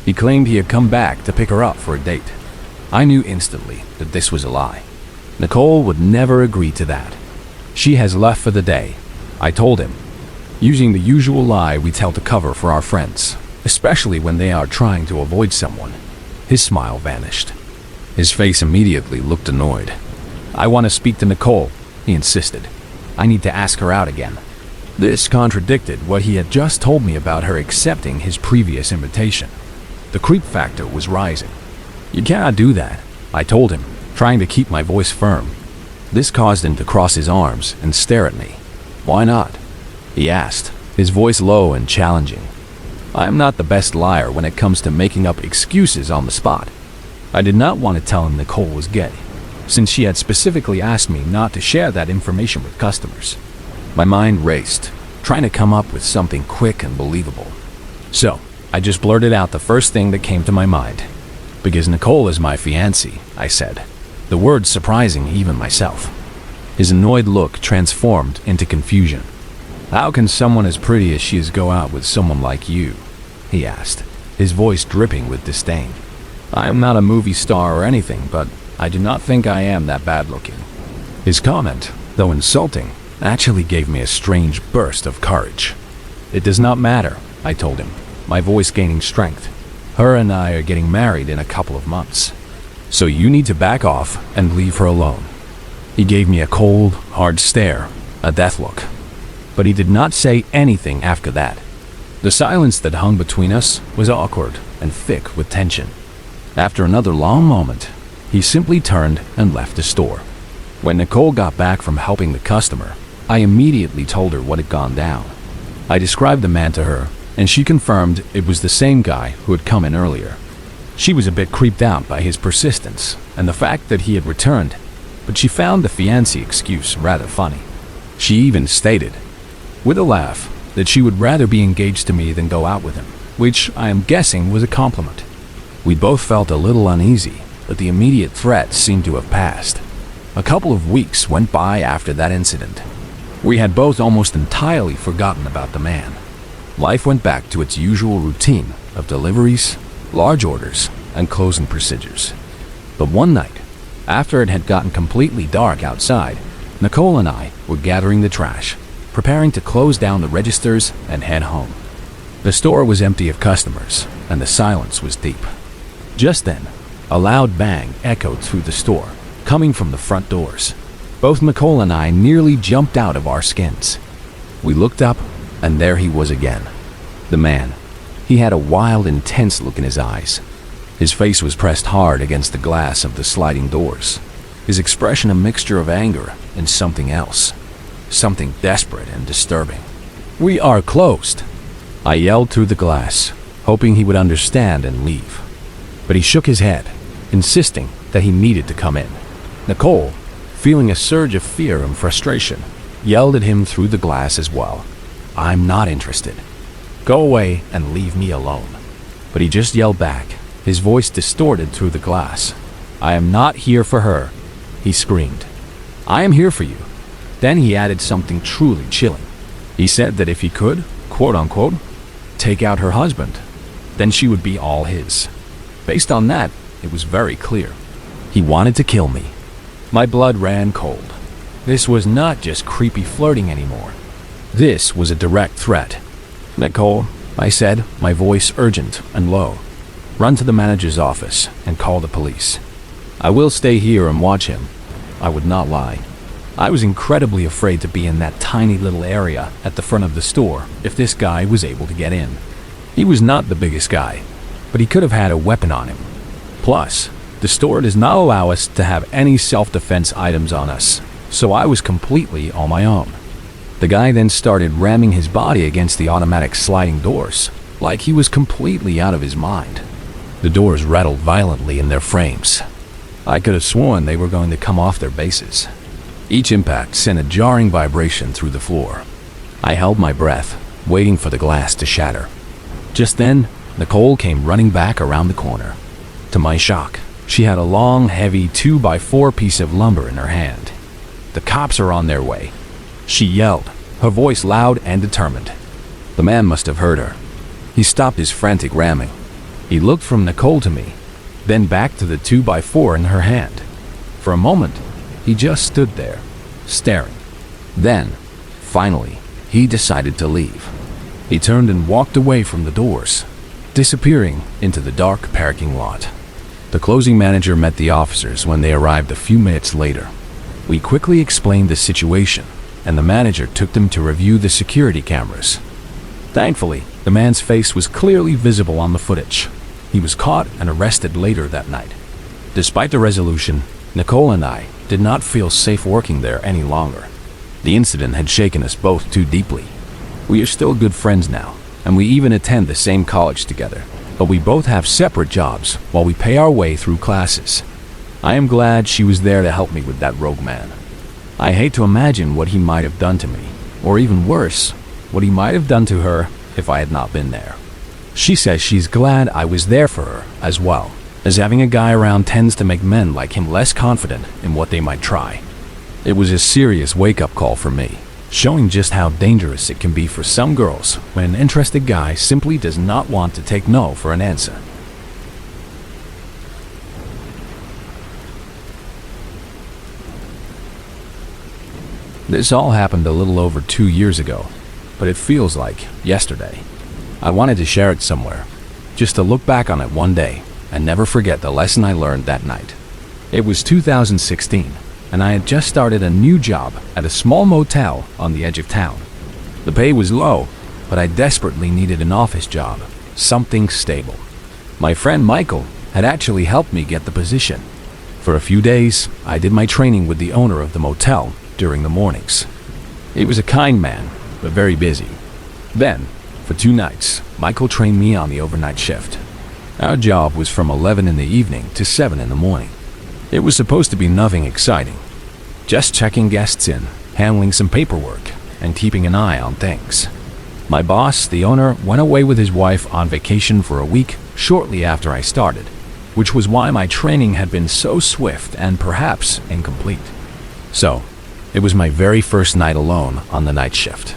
He claimed he had come back to pick her up for a date. I knew instantly that this was a lie. Nicole would never agree to that. She has left for the day, I told him, using the usual lie we tell to cover for our friends, especially when they are trying to avoid someone. His smile vanished. His face immediately looked annoyed. "I want to speak to Nicole," he insisted. "I need to ask her out again." This contradicted what he had just told me about her accepting his previous invitation. The creep factor was rising. "You cannot do that," I told him, trying to keep my voice firm. This caused him to cross his arms and stare at me. "Why not?" he asked, his voice low and challenging. I am not the best liar when it comes to making up excuses on the spot. I did not want to tell him Nicole was gay, since she had specifically asked me not to share that information with customers. My mind raced, trying to come up with something quick and believable. So, I just blurted out the first thing that came to my mind. "Because Nicole is my fiancée," I said, the words surprising even myself. His annoyed look transformed into confusion. "How can someone as pretty as she is go out with someone like you?" he asked, his voice dripping with disdain. "I am not a movie star or anything, but I do not think I am that bad looking." His comment, though insulting, actually gave me a strange burst of courage. "It does not matter," I told him, my voice gaining strength. "Her and I are getting married in a couple of months. So you need to back off and leave her alone." He gave me a cold, hard stare, a death look. But he did not say anything after that. The silence that hung between us was awkward and thick with tension. After another long moment, he simply turned and left the store. When Nicole got back from helping the customer, I immediately told her what had gone down. I described the man to her, and she confirmed it was the same guy who had come in earlier. She was a bit creeped out by his persistence and the fact that he had returned, but she found the fiancé excuse rather funny. She even stated, with a laugh, that she would rather be engaged to me than go out with him, which I am guessing was a compliment. We both felt a little uneasy, but the immediate threat seemed to have passed. A couple of weeks went by after that incident. We had both almost entirely forgotten about the man. Life went back to its usual routine of deliveries, large orders, and closing procedures. But one night, after it had gotten completely dark outside, Nicole and I were gathering the trash, preparing to close down the registers and head home. The store was empty of customers, and the silence was deep. Just then, a loud bang echoed through the store, coming from the front doors. Both Nicole and I nearly jumped out of our skins. We looked up, and there he was again. The man. He had a wild, intense look in his eyes. His face was pressed hard against the glass of the sliding doors, his expression a mixture of anger and something else, something desperate and disturbing. "We are closed," I yelled through the glass, hoping he would understand and leave. But he shook his head, insisting that he needed to come in. Nicole, feeling a surge of fear and frustration, yelled at him through the glass as well. "I'm not interested. Go away and leave me alone." But he just yelled back, his voice distorted through the glass. "I am not here for her," he screamed. I am here for you." Then he added something truly chilling. He said that if he could, quote unquote, take out her husband, then she would be all his. Based on that, it was very clear. He wanted to kill me. My blood ran cold. This was not just creepy flirting anymore. This was a direct threat. "Nicole," I said, my voice urgent and low, "run to the manager's office and call the police. I will stay here and watch him." I would not lie. I was incredibly afraid to be in that tiny little area at the front of the store if this guy was able to get in. He was not the biggest guy, but he could have had a weapon on him. Plus, the store does not allow us to have any self-defense items on us, so I was completely on my own. The guy then started ramming his body against the automatic sliding doors, like he was completely out of his mind. The doors rattled violently in their frames. I could have sworn they were going to come off their bases. Each impact sent a jarring vibration through the floor. I held my breath, waiting for the glass to shatter. Just then, Nicole came running back around the corner. To my shock, she had a long, heavy 2x4 piece of lumber in her hand. "The cops are on their way," she yelled, her voice loud and determined. The man must have heard her. He stopped his frantic ramming. He looked from Nicole to me, then back to the 2x4 in her hand. For a moment, he just stood there, staring. Then, finally, he decided to leave. He turned and walked away from the doors, disappearing into the dark parking lot. The closing manager met the officers when they arrived a few minutes later. We quickly explained the situation, and the manager took them to review the security cameras. Thankfully, the man's face was clearly visible on the footage. He was caught and arrested later that night. Despite the resolution, Nicole and I did not feel safe working there any longer. The incident had shaken us both too deeply. We are still good friends now, and we even attend the same college together, but we both have separate jobs while we pay our way through classes. I am glad she was there to help me with that rogue man. I hate to imagine what he might have done to me, or even worse, what he might have done to her if I had not been there. She says she's glad I was there for her as well, as having a guy around tends to make men like him less confident in what they might try. It was a serious wake-up call for me, showing just how dangerous it can be for some girls when an interested guy simply does not want to take no for an answer. This all happened a little over 2 years ago, but it feels like yesterday. I wanted to share it somewhere, just to look back on it one day and never forget the lesson I learned that night. It was 2016, and I had just started a new job at a small motel on the edge of town. The pay was low, but I desperately needed an office job, something stable. My friend Michael had actually helped me get the position. For a few days, I did my training with the owner of the motel during the mornings. He was a kind man, but very busy. Then, for 2 nights, Michael trained me on the overnight shift. Our job was from 11 in the evening to 7 in the morning. It was supposed to be nothing exciting, just checking guests in, handling some paperwork, and keeping an eye on things. My boss, the owner, went away with his wife on vacation for a week shortly after I started, which was why my training had been so swift and perhaps incomplete. So, it was my very first night alone on the night shift.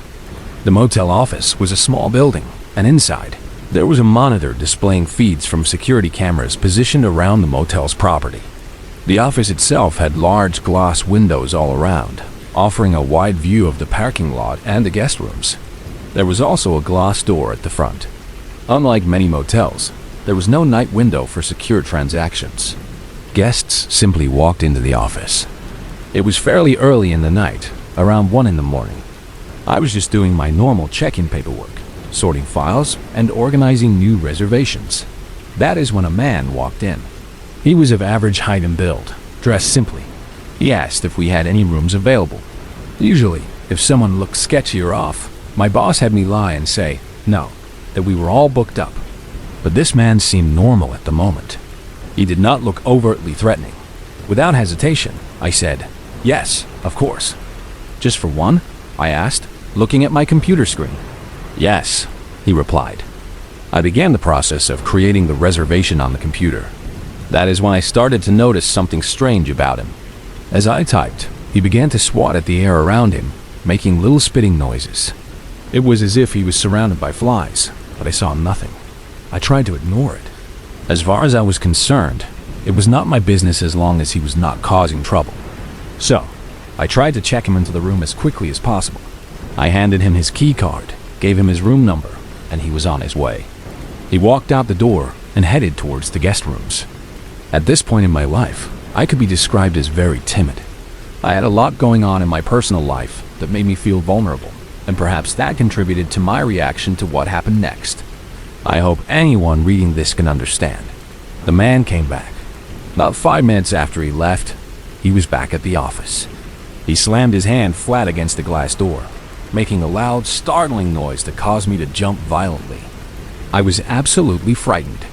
The motel office was a small building, and inside, there was a monitor displaying feeds from security cameras positioned around the motel's property. The office itself had large glass windows all around, offering a wide view of the parking lot and the guest rooms. There was also a glass door at the front. Unlike many motels, there was no night window for secure transactions. Guests simply walked into the office. It was fairly early in the night, around 1 in the morning. I was just doing my normal check-in paperwork, sorting files, and organizing new reservations. That is when a man walked in. He was of average height and build, dressed simply. He asked if we had any rooms available. Usually, if someone looked sketchy or off, my boss had me lie and say no, that we were all booked up. But this man seemed normal at the moment. He did not look overtly threatening. Without hesitation, I said, "Yes, of course." "Just for one?" I asked, looking at my computer screen. "Yes," he replied. I began the process of creating the reservation on the computer. That is when I started to notice something strange about him. As I typed, He began to swat at the air around him, making little spitting noises. It was as if he was surrounded by flies, but I saw nothing. I tried to ignore it. As far as I was concerned, it was not my business as long as he was not causing trouble. So, I tried to check him into the room as quickly as possible. I handed him his key card, gave him his room number, and he was on his way. He walked out the door and headed towards the guest rooms. At this point in my life, I could be described as very timid. I had a lot going on in my personal life that made me feel vulnerable, and perhaps that contributed to my reaction to what happened next. I hope anyone reading this can understand. The man came back. About 5 minutes after he left, he was back at the office. He slammed his hand flat against the glass door, making a loud, startling noise that caused me to jump violently. I was absolutely frightened.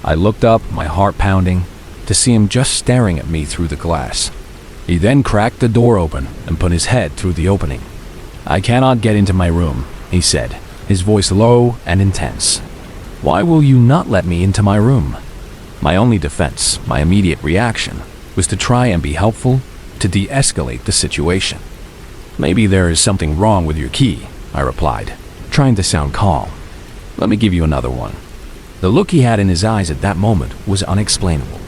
I looked up, my heart pounding, to see him just staring at me through the glass. He then cracked the door open and put his head through the opening. "I cannot get into my room," he said, his voice low and intense. "Why will you not let me into my room?" My only defense, my immediate reaction, was to try and be helpful, to de-escalate the situation. "Maybe there is something wrong with your key," I replied, trying to sound calm. "Let me give you another one." The look he had in his eyes at that moment was unexplainable.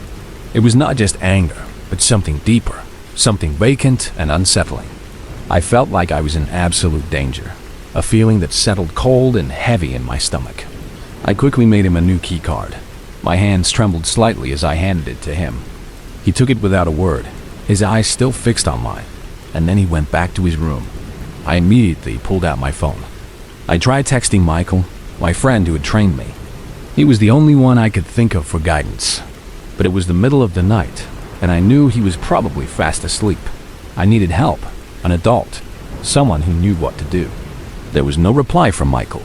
It was not just anger, but something deeper, something vacant and unsettling. I felt like I was in absolute danger, a feeling that settled cold and heavy in my stomach. I quickly made him a new key card. My hands trembled slightly as I handed it to him. He took it without a word, his eyes still fixed on mine, and then he went back to his room. I immediately pulled out my phone. I tried texting Michael, my friend who had trained me. He was the only one I could think of for guidance. But it was the middle of the night, and I knew he was probably fast asleep. I needed help, an adult, someone who knew what to do. There was no reply from Michael.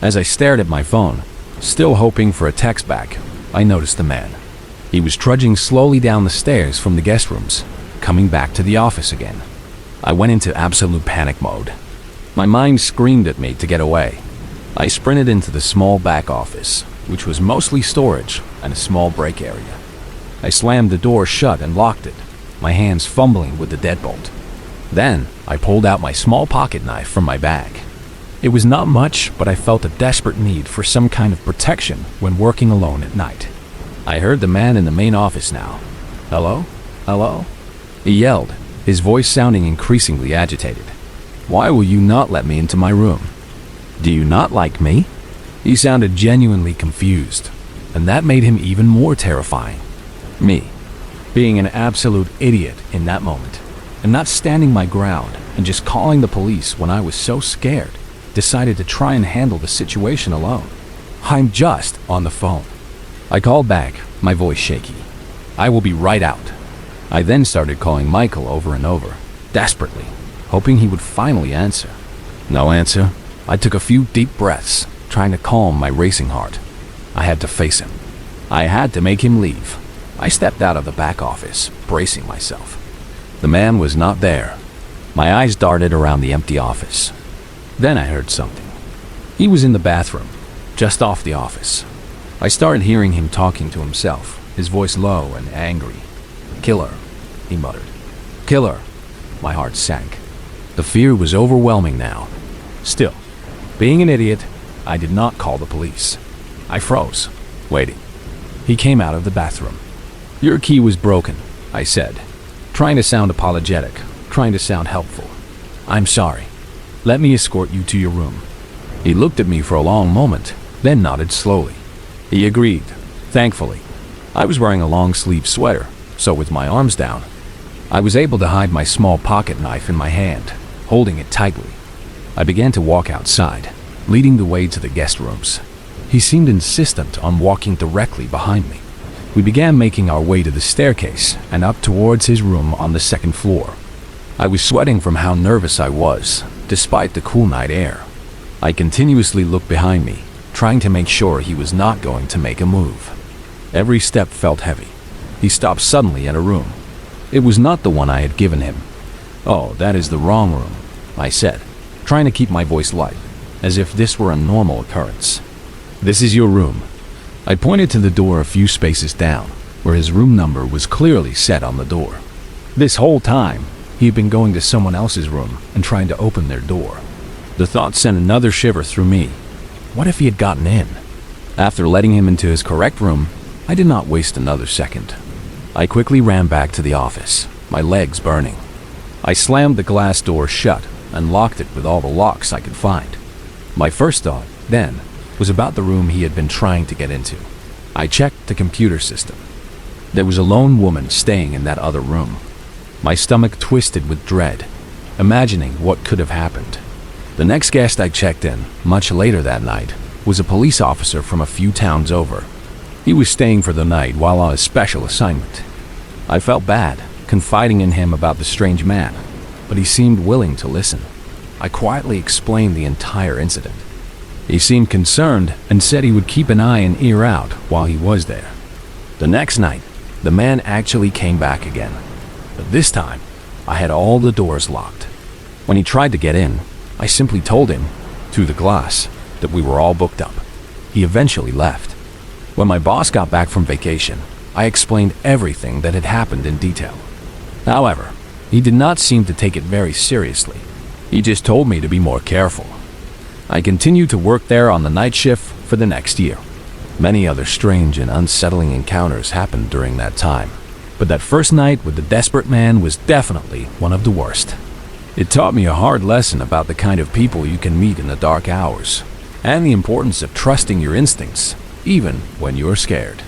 As I stared at my phone, still hoping for a text back, I noticed the man. He was trudging slowly down the stairs from the guest rooms, coming back to the office again. I went into absolute panic mode. My mind screamed at me to get away. I sprinted into the small back office, which was mostly storage and a small break area. I slammed the door shut and locked it, my hands fumbling with the deadbolt. Then, I pulled out my small pocket knife from my bag. It was not much, but I felt a desperate need for some kind of protection when working alone at night. I heard the man in the main office now. "Hello? Hello?" He yelled, his voice sounding increasingly agitated. "Why will you not let me into my room? Do you not like me?" He sounded genuinely confused, and that made him even more terrifying. Me, being an absolute idiot in that moment, and not standing my ground and just calling the police when I was so scared, decided to try and handle the situation alone. "I'm just on the phone." I called back, my voice shaky. "I will be right out." I then started calling Michael over and over, desperately, hoping he would finally answer. No answer. I took a few deep breaths, trying to calm my racing heart. I had to face him. I had to make him leave. I stepped out of the back office, bracing myself. The man was not there. My eyes darted around the empty office. Then I heard something. He was in the bathroom, just off the office. I started hearing him talking to himself, his voice low and angry. "Killer," he muttered. "Killer." My heart sank. The fear was overwhelming now. Still, being an idiot, I did not call the police. I froze, waiting. He came out of the bathroom. "Your key was broken," I said, trying to sound apologetic, trying to sound helpful. "I'm sorry. Let me escort you to your room." He looked at me for a long moment, then nodded slowly. He agreed, thankfully. I was wearing a long-sleeved sweater, so with my arms down, I was able to hide my small pocket knife in my hand, holding it tightly. I began to walk outside, leading the way to the guest rooms. He seemed insistent on walking directly behind me. We began making our way to the staircase and up towards his room on the second floor. I was sweating from how nervous I was, despite the cool night air. I continuously looked behind me, trying to make sure he was not going to make a move. Every step felt heavy. He stopped suddenly at a room. It was not the one I had given him. "Oh, that is the wrong room," I said, trying to keep my voice light, as if this were a normal occurrence. "This is your room." I pointed to the door a few spaces down, where his room number was clearly set on the door. This whole time, he had been going to someone else's room and trying to open their door. The thought sent another shiver through me. What if he had gotten in? After letting him into his correct room, I did not waste another second. I quickly ran back to the office, my legs burning. I slammed the glass door shut and locked it with all the locks I could find. My first thought, then, was about the room he had been trying to get into. I checked the computer system. There was a lone woman staying in that other room. My stomach twisted with dread, imagining what could have happened. The next guest I checked in, much later that night, was a police officer from a few towns over. He was staying for the night while on a special assignment. I felt bad, confiding in him about the strange man, but he seemed willing to listen. I quietly explained the entire incident. He seemed concerned and said he would keep an eye and ear out while he was there. The next night, the man actually came back again, but this time, I had all the doors locked. When he tried to get in, I simply told him, through the glass, that we were all booked up. He eventually left. When my boss got back from vacation, I explained everything that had happened in detail. However, he did not seem to take it very seriously. He just told me to be more careful. I continued to work there on the night shift for the next year. Many other strange and unsettling encounters happened during that time, but that first night with the desperate man was definitely one of the worst. It taught me a hard lesson about the kind of people you can meet in the dark hours, and the importance of trusting your instincts, even when you're scared.